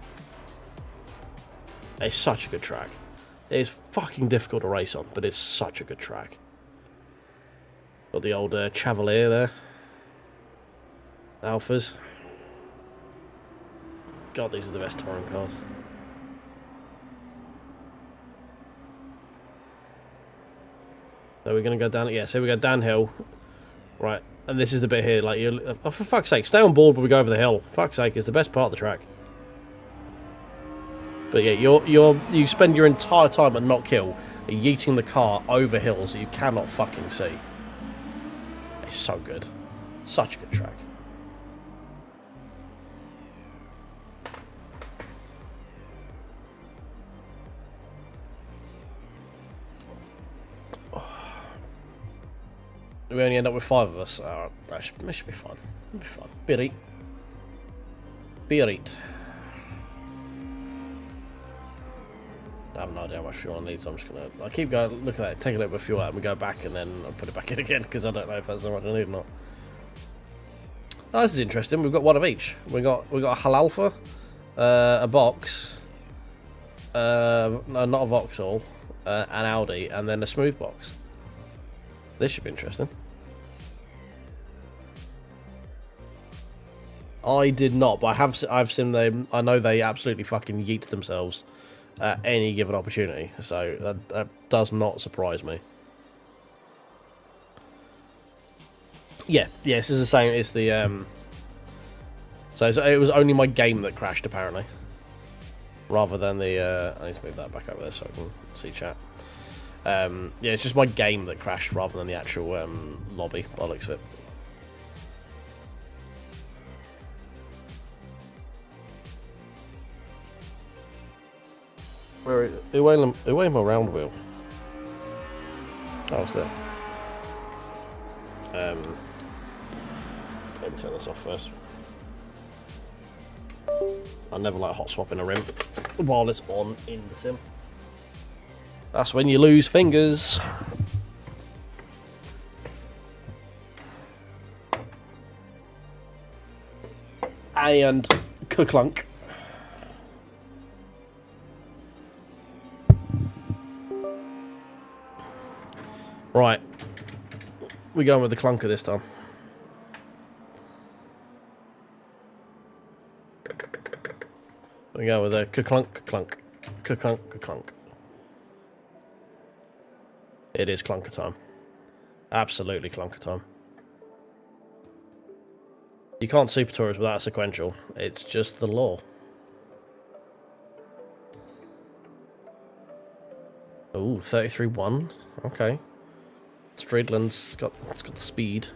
It's such a good track. It's fucking difficult to race on, but it's such a good track. Got the old Chevalier there. Alphas. God, these are the best touring cars. So we're going to go down... Yeah, so we go downhill. Right, and this is the bit here, like, oh, for fuck's sake, stay on board when we go over the hill. Fuck's sake, it's the best part of the track. But yeah, you spend your entire time at not kill yeeting the car over hills that you cannot fucking see. It's so good. Such a good track. We only end up with 5 of us. That should be fun. It'll be fun. Be right. Be right. I have no idea how much fuel I need, so I'm just gonna... I keep going, look at that, take a little bit of fuel out, and we go back, and then I'll put it back in again, because I don't know if that's how much I need or not. Oh, this is interesting. We've got one of each. We got a Halalfa, a box, no, not a Vauxhall, an Audi, and then a smooth box. This should be interesting. I did not, but I've seen them. I know they absolutely fucking yeet themselves at any given opportunity, so that does not surprise me. Yeah, yes, it's the same. It's the so it was only my game that crashed apparently, rather than the. I need to move that back over there so I can see chat. Yeah, it's just my game that crashed rather than the actual lobby, by the looks of it. Where is it? Away my round wheel. Oh, it's there. Let me turn this off first. I never like hot swapping a rim while it's on in the sim. That's when you lose fingers. And clunk. Right. We're going with the clunker this time. We go with a clunk, clunk, clunk, clunk. It is clunker time. Absolutely clunker time. You can't Super Tourers without a sequential. It's just the law. Ooh, 33-1. Okay. Stradland's got the speed.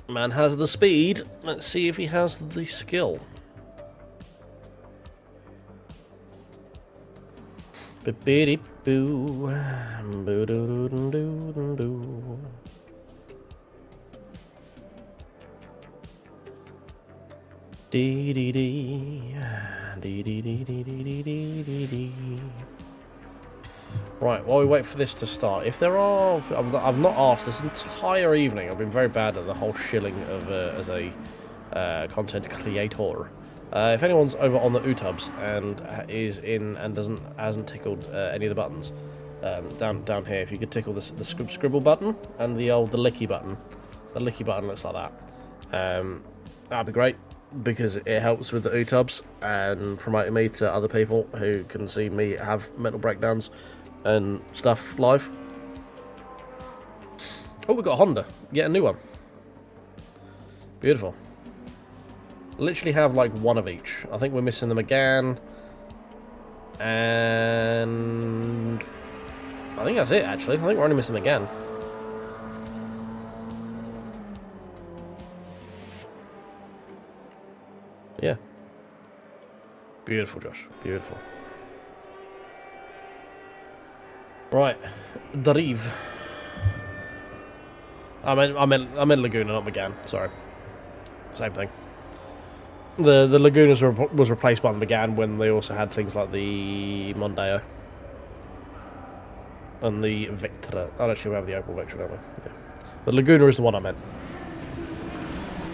Man has the speed. Let's see if he has the skill. Bippity boo. Boo doo doo doo doo. Dee dee dee. Dee dee dee dee dee dee dee dee. Right, while we wait for this to start, if there are... I've not asked this entire evening. I've been very bad at the whole shilling of as a content creator. If anyone's over on the UTubs and is in and hasn't tickled any of the buttons, down here, if you could tickle the scribble button and the licky button. The licky button looks like that. That'd be great, because it helps with the UTubs and promoting me to other people who can see me have mental breakdowns and stuff live. Oh, we've got a Honda. Get a new one. Beautiful. Literally have like one of each. I think we're missing the Megane. And I think that's it, actually. I think we're only missing the Megane. Yeah. Beautiful, Josh. Beautiful. Right, Dariv. I meant Laguna, not Megane. Sorry, same thing. The Laguna was replaced by the Megane when they also had things like the Mondeo and the Vectra. Oh, actually, we have the Opel Vectra, don't we? Yeah. The Laguna is the one I meant.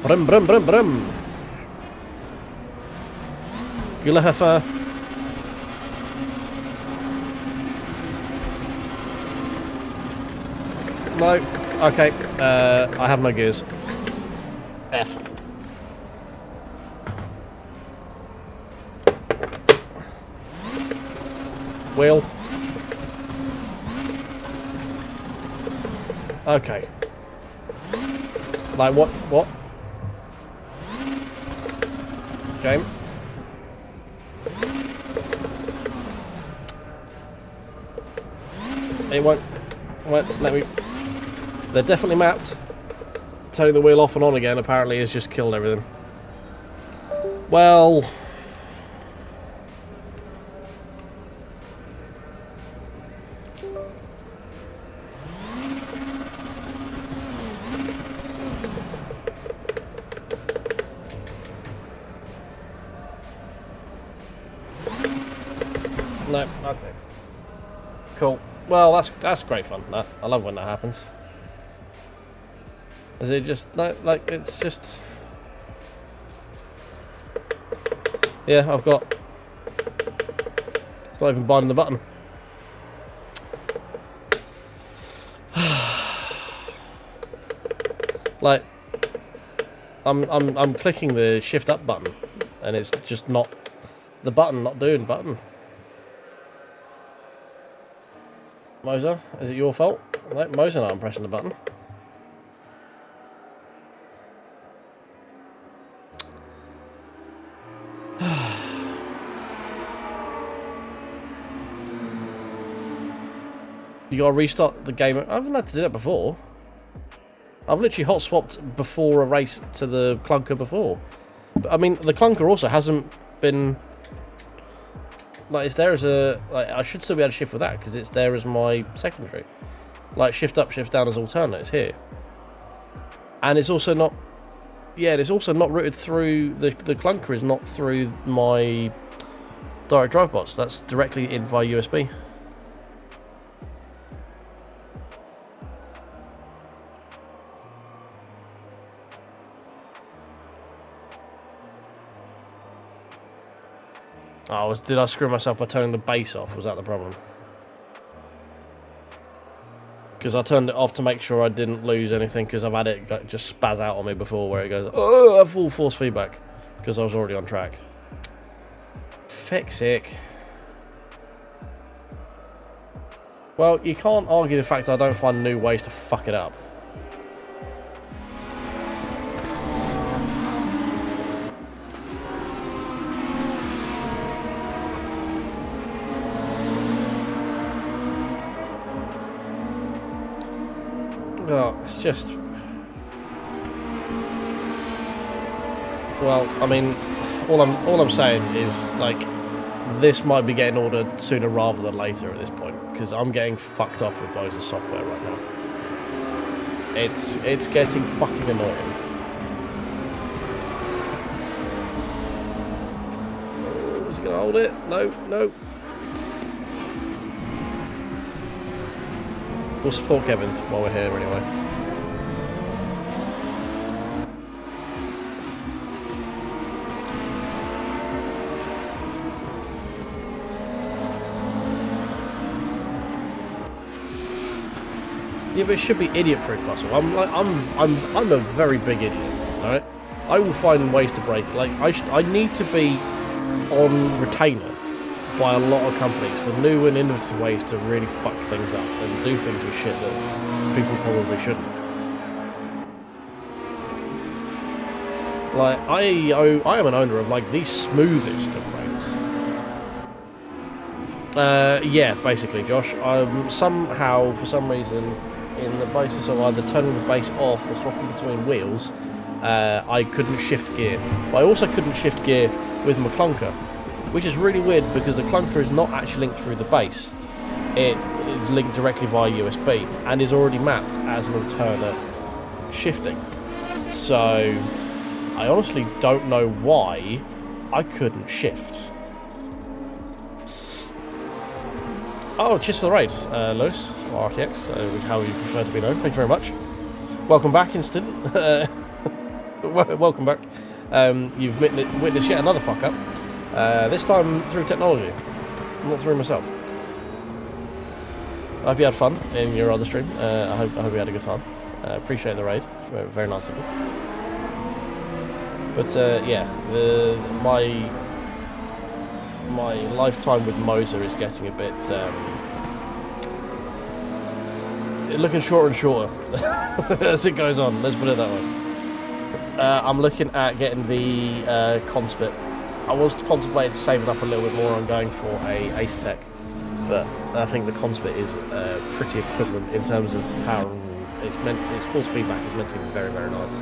Brum brum brum brum. Gulahefer. No. Okay. I have no gears. F. wheel. Okay. Like, what? Okay. It won't let me... They're definitely mapped. Turning the wheel off and on again apparently has just killed everything. Well... No, okay. Cool. Well, that's great fun. I love when that happens. Is it just like it's just... Yeah, I've got... It's not even binding the button. Like, I'm clicking the shift up button, and it's just not the button not doing button. Moza, is it your fault? No, Moza and I'm pressing the button. You gotta restart the game. I haven't had to do that before. I've literally hot swapped before a race to the clunker before. But, I mean, the clunker also hasn't been... Like, it's there as a... Like, I should still be able to shift with that, because it's there as my secondary. Like, shift up, shift down as alternate. It's here. And it's also not... Yeah, it's also not routed through... The clunker is not through my direct drive box. That's directly in via USB. Oh, did I screw myself by turning the bass off? Was that the problem? Because I turned it off to make sure I didn't lose anything, because I've had it just spaz out on me before where it goes, oh, I have full force feedback, because I was already on track. Fix it. Well, you can't argue the fact I don't find new ways to fuck it up. Oh, it's just... Well, I mean, all I'm saying is, like, this might be getting ordered sooner rather than later at this point, because I'm getting fucked off with Moza's software right now. It's getting fucking annoying. Oh, is he gonna hold it? No, no. We'll support Kevin while we're here anyway. Yeah, but it should be idiot-proof, Russell. I'm a very big idiot. All right, I will find ways to break it. Like I need to be on retainer by a lot of companies for new and innovative ways to really fuck things up and do things with shit that people probably shouldn't. Like, I am an owner of, like, the smoothest of brains. Yeah, basically, Josh. Somehow, for some reason, in the basis of either turning the base off or swapping between wheels, I couldn't shift gear. But I also couldn't shift gear with my clunker, which is really weird because the clunker is not actually linked through the base. It is linked directly via USB and is already mapped as an alternate shifting. So I honestly don't know why I couldn't shift. Oh, cheers for the raid, Lewis, or RTX, how you prefer to be known. Thank you very much. Welcome back, Instant. Welcome back. You've witnessed yet another fuck up. This time through technology, not through myself. I hope you had fun in your other stream. I hope you had a good time. Appreciate the raid. Very, very nice of you. But yeah, my lifetime with Moza is getting a bit looking shorter and shorter as it goes on. Let's put it that way. I'm looking at getting the Conspit. I was contemplating saving up a little bit more on going for a Ace-Tech, but I think the Conspit is pretty equivalent in terms of power. Its force feedback is meant to be very, very nice.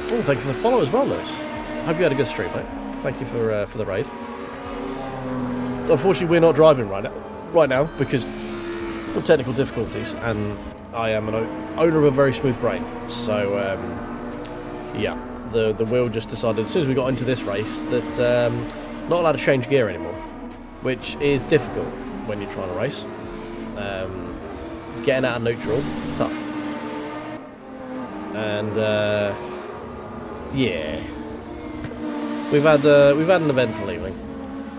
Oh, thank you for the follow as well, Lewis. I hope you had a good stream, mate. Thank you for the raid. Unfortunately, we're not driving right now because of technical difficulties, and I am an owner of a very smooth brain. So, yeah, the wheel just decided as soon as we got into this race that not allowed to change gear anymore, which is difficult when you're trying to race. Getting out of neutral, tough. And yeah, we've had an eventful evening.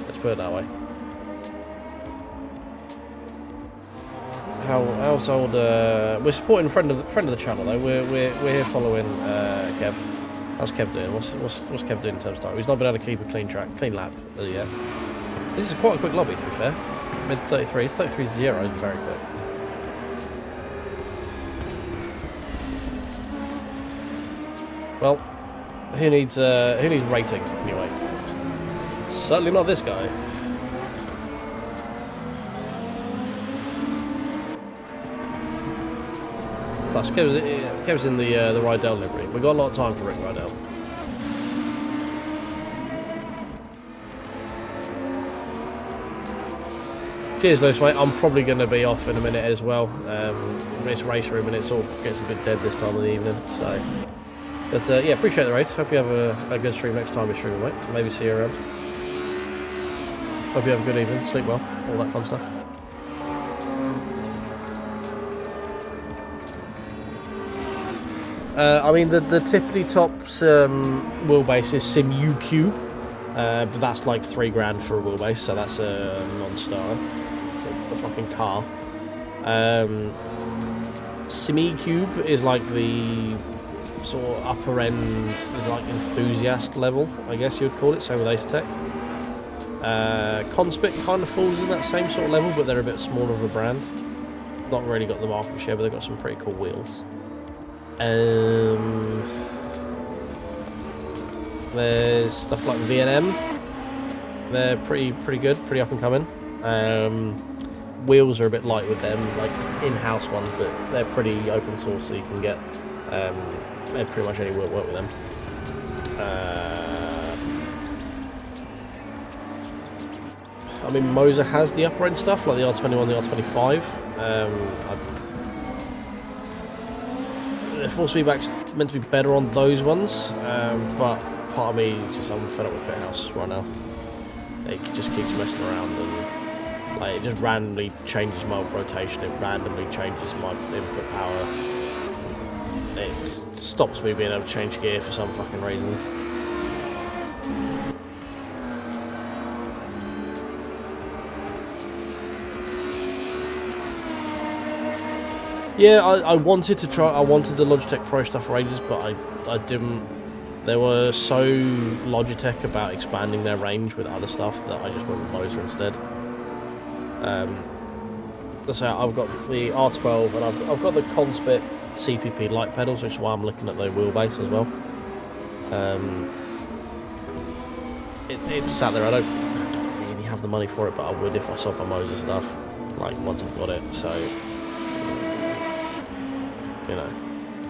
Let's put it that way. How's old? We're supporting friend of the channel though. We're here following Kev. How's Kev doing? What's Kev doing in terms of time? He's not been able to keep a clean lap. Yeah. This is quite a quick lobby, to be fair. Mid 33. It's 33-0. Very quick. Well, who needs rating anyway? Certainly not this guy. Plus, Kev's in the Rydell livery. We've got a lot of time for Rick Rydell. Cheers, Lewis, mate. I'm probably going to be off in a minute as well. It's Raceroom and it all gets a bit dead this time of the evening. So, but yeah, appreciate the raid. Hope you have a good stream next time you're streaming, mate. Maybe see you around. Hope you have a good evening. Sleep well. All that fun stuff. I mean, the tippity tops wheelbase is Simu Cube, but that's like $3 for a wheelbase, so that's a non-starter. It's a fucking car. Simi Cube is like the sort of upper end, is like enthusiast level, I guess you would call it. Same with Ace-Tech. Conspit kind of falls in that same sort of level, but they're a bit smaller of a brand. Not really got the market share, but they've got some pretty cool wheels. There's stuff like V&M. They're pretty good, pretty up and coming. Wheels are a bit light with them, like in-house ones, but they're pretty open source, so you can get pretty much any work with them. I mean, Moza has the upper end stuff, like the R21, the R25. The force feedback's meant to be better on those ones, but part of me is just, I'm fed up with Pithouse right now. It just keeps messing around and like it just randomly changes my rotation, it randomly changes my input power. It stops me being able to change gear for some fucking reason. Yeah, I wanted to try. I wanted the Logitech Pro stuff for ages, but I didn't. They were so Logitech about expanding their range with other stuff that I just went with Moza instead. So I've got the R12 and I've got the Conspit CPP light pedals, which is why I'm looking at the wheelbase as well. It's sat there. I don't really have the money for it, but I would if I sold my Moza stuff. Like once I've got it, so. You know,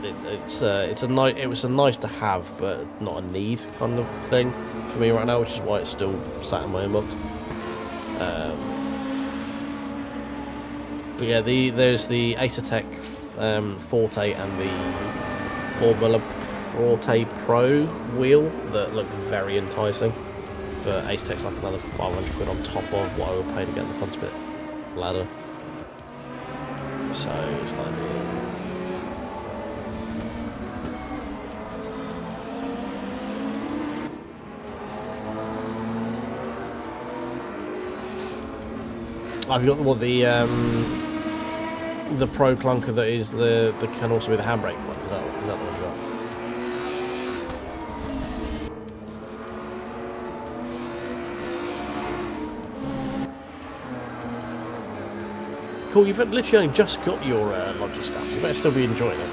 it was a nice to have, but not a need kind of thing for me right now, which is why it's still sat in my inbox. But yeah, there's the Ace-Tech Forte and the Formula Forte Pro wheel that looks very enticing, but Ace-Tech's like another 500 quid on top of what I would pay to get the Conspit ladder. So it's like. I've got the Pro clunker that is the can also be the handbrake one. Is that the one you got? cool. You've literally only just got your Logi stuff. You better still be enjoying it.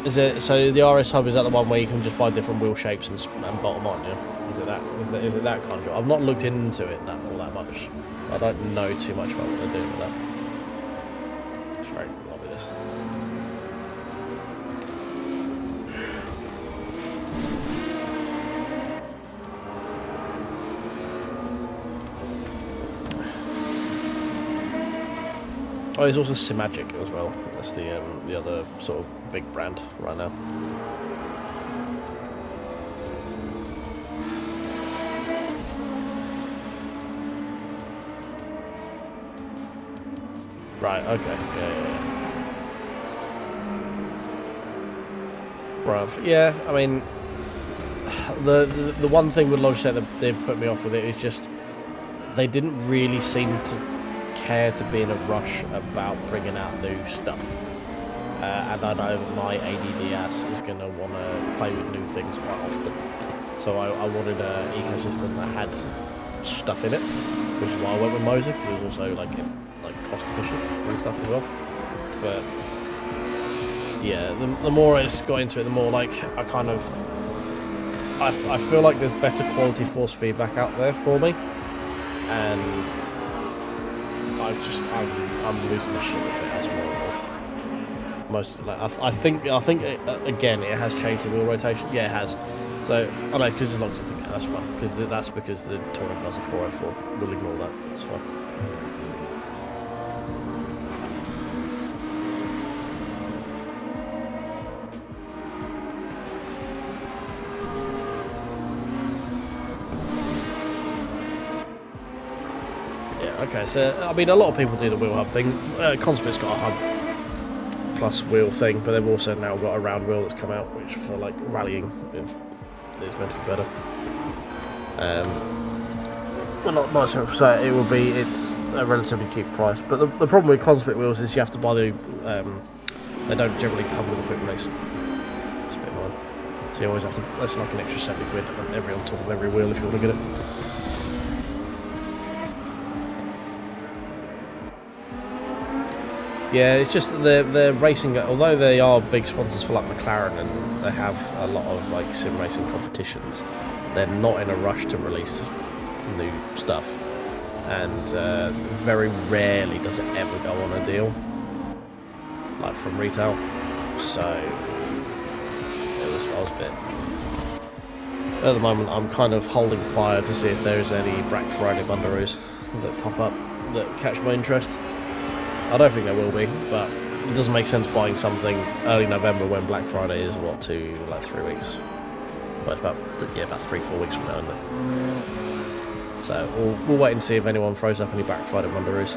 Is it so? The RS Hub, is that the one where you can just buy different wheel shapes and bottom on? Yeah. Is it that? Is it that kind of job? I've not looked into it all that much, so I don't know too much about what they're doing with that. It's very cool. Love this. Oh, there's also Simagic as well. That's the other sort of big brand right now. Right. Okay. Yeah. Bruv. Yeah. I mean, the one thing with Logitech that they put me off with it is just they didn't really seem to care to be in a rush about bringing out new stuff, and I know my ADD ass is going to want to play with new things quite often, so I wanted an ecosystem that had stuff in it, which is why I went with Moza, because it was also like cost efficient and stuff as well. But yeah, the more I got into it, the more like I kind of I feel like there's better quality force feedback out there for me, and I'm losing my shit with it as more and more. Most like I think again it has changed the wheel rotation. Yeah, it has. So I know, because as long as I think that's fine, because that's because the touring cars are 404. We'll ignore that. That's fine. Okay, so I mean, a lot of people do the wheel hub thing. Conspit's got a hub plus wheel thing, but they've also now got a round wheel that's come out, which for like rallying is meant to be better. Well, not nice enough to say it will be. It's a relatively cheap price, but the problem with Conspit wheels is you have to buy the. They don't generally come with a quick release. It's a bit annoying. So you always have to. That's like an extra 70 quid on top of every wheel if you want to get it. Yeah, it's just they're racing. Although they are big sponsors for like McLaren and they have a lot of like sim racing competitions, they're not in a rush to release new stuff, and very rarely does it ever go on a deal, like from retail. So I was a bit. At the moment, I'm kind of holding fire to see if there's any Black Friday bundaroos that pop up that catch my interest. I don't think there will be, but it doesn't make sense buying something early November when Black Friday is, what, 3 weeks? Well, about 3-4 weeks from now, isn't it? So we'll wait and see if anyone throws up any Black Friday bundaroos.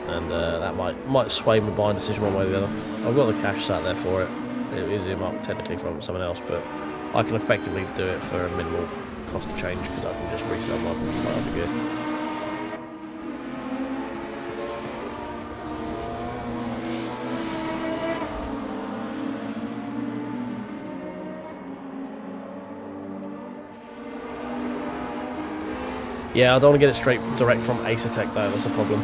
And that might sway my buying decision one way or the other. I've got the cash sat there for it. It is earmarked technically from someone else, but I can effectively do it for a minimal cost of change because I can just resell my other gear. Yeah, I don't want to get it direct from Acertech though, that's a problem.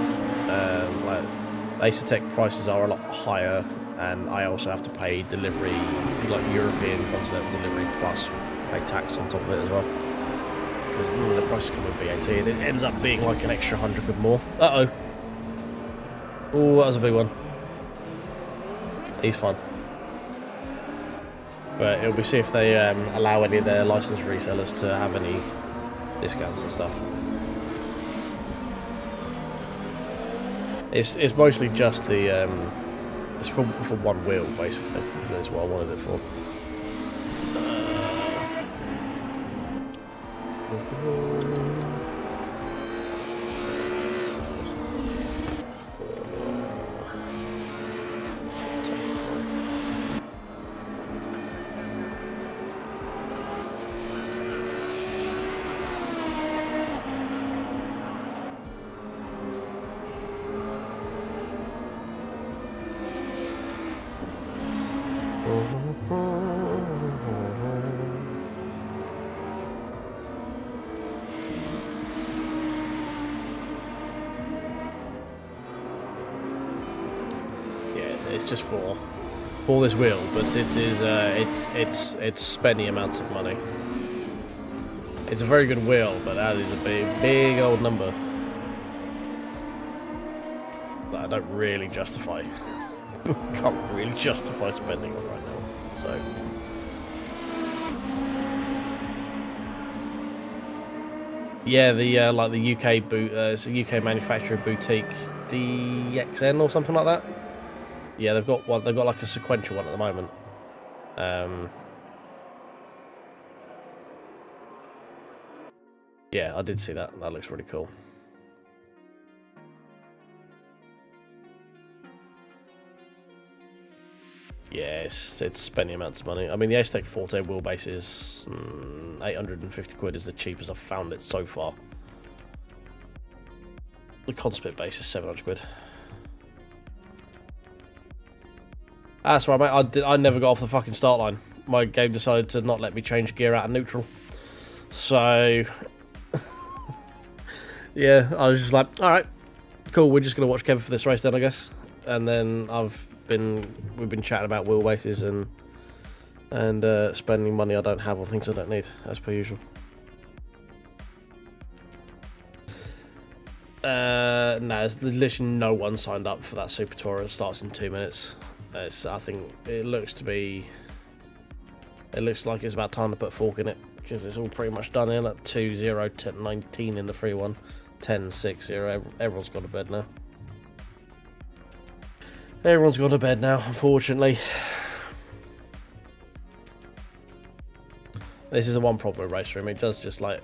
Like Acertech prices are a lot higher, and I also have to pay delivery, like European continental delivery, plus pay tax on top of it as well. Because the prices come with VAT, and it ends up being like an extra 100 quid more. Uh-oh. Oh, that was a big one. He's fine. But it'll be see if they allow any of their licensed resellers to have any discounts and stuff. It's mostly just the it's for one wheel basically. That's what I wanted it for. it's just for this wheel, but it is it's spending amounts of money. It's a very good wheel, but that is a big old number that I don't really justify. Can't really justify spending on right now. So. Yeah, the like the UK boot, it's a UK manufacturer boutique, DXN or something like that. Yeah, they've got one. They've got like a sequential one at the moment. Yeah, I did see that. That looks really cool. Yeah, it's spending amounts of money. I mean, the Ace-Tech Forte wheelbase is 850 quid is the cheapest I've found it so far. The Conspit base is 700 quid. That's right, mate. I never got off the fucking start line. My game decided to not let me change gear out of neutral. So, yeah, I was just like, all right, cool. We're just gonna watch Kevin for this race then, I guess. And then we've been chatting about wheelbases and spending money I don't have on things I don't need, as per usual. No, there's literally no one signed up for that Super Tourer. It starts in 2 minutes. I think it looks like it's about time to put a fork in it, because it's all pretty much done in at 2-0, 10-19 in the free one, 10-6-0. Everyone's gone to bed now. Everyone's gone to bed now, unfortunately. This is the one problem with Raceroom. It does just like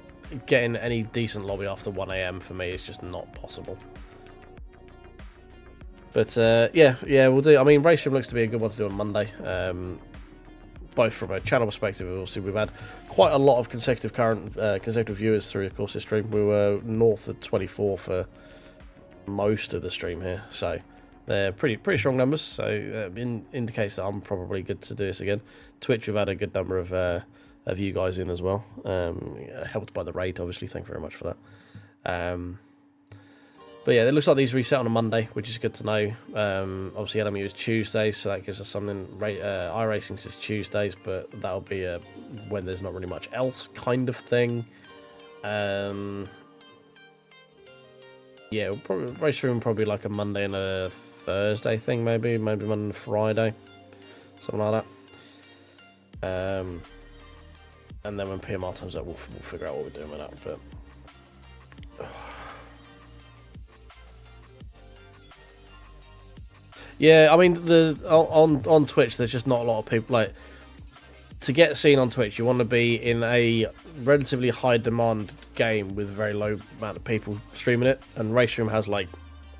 getting any decent lobby after 1 AM for me is just not possible. But yeah, we'll do. I mean, Raceroom looks to be a good one to do on Monday. Both from a channel perspective, obviously we've had quite a lot of consecutive viewers through, of course, this stream. We were north of 24 for most of the stream here, so they're pretty strong numbers. So indicates that I'm probably good to do this again. Twitch, we've had a good number of you guys in as well. Helped by the raid, obviously. Thank you very much for that. But yeah, it looks like these reset on a Monday, which is good to know. Obviously, LMU is Tuesdays, so that gives us something. iRacing says Tuesdays, but that'll be when there's not really much else kind of thing. Yeah, Raceroom probably like a Monday and a Thursday thing, maybe Monday and Friday, something like that. And then when PMR turns up, we'll figure out what we're doing with that. But yeah, I mean, on Twitch, there's just not a lot of people. Like, to get seen on Twitch, you want to be in a relatively high demand game with very low amount of people streaming it, and Raceroom has like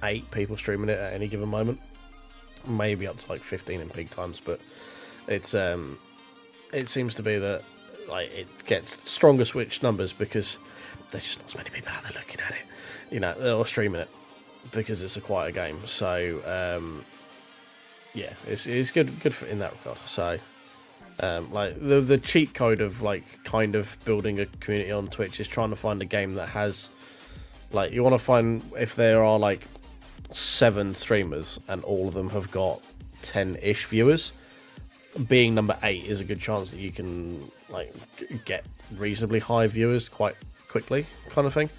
8 people streaming it at any given moment, maybe up to like 15 in peak times. But it's it seems to be that like it gets stronger Switch numbers because there's just not as many people out there looking at it, you know, or streaming it, because it's a quieter game. So yeah, it's good in that regard. So like the cheat code of like kind of building a community on Twitch is trying to find a game that has, like, you want to find if there are like 7 streamers and all of them have got 10-ish viewers, being number 8 is a good chance that you can like get reasonably high viewers quite quickly, kind of thing.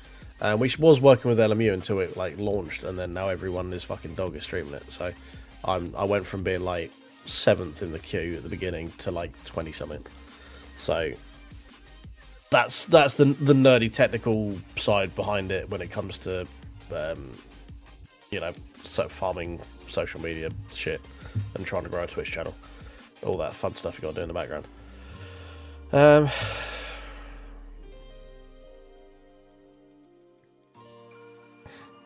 Which was working with LMU until it like launched, and then now everyone is fucking dog is streaming it. So I went from being like 7th in the queue at the beginning to like 20 something. So that's the nerdy technical side behind it when it comes to you know, farming social media shit and trying to grow a Twitch channel, all that fun stuff you got to do in the background.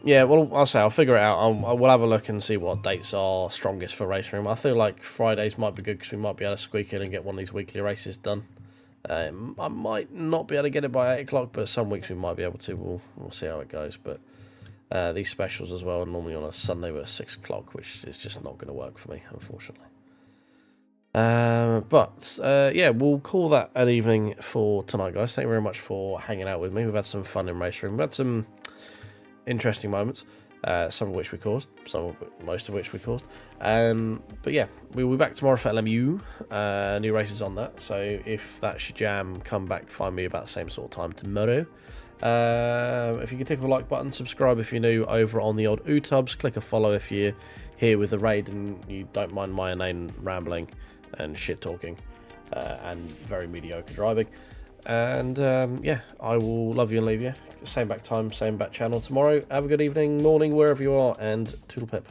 Yeah, well, I'll figure it out. We'll have a look and see what dates are strongest for Raceroom. I feel like Fridays might be good because we might be able to squeak in and get one of these weekly races done. I might not be able to get it by 8 o'clock, but some weeks we might be able to. We'll see how it goes. But these specials as well are normally on a Sunday at 6 o'clock, which is just not going to work for me, unfortunately. But yeah, we'll call that an evening for tonight, guys. Thank you very much for hanging out with me. We've had some fun in Raceroom. We've had some interesting moments. some of which we caused, most of which we caused. But yeah, we'll be back tomorrow for LMU, new races on that. So if that should jam, come back, find me about the same sort of time tomorrow. If you can tickle the like button, subscribe if you're new over on the old YouTubes, click a follow if you're here with the raid and you don't mind my inane rambling and shit talking and very mediocre driving. And yeah, I will love you and leave you. Same back time, same back channel tomorrow. Have a good evening, morning, wherever you are, and toodle pip.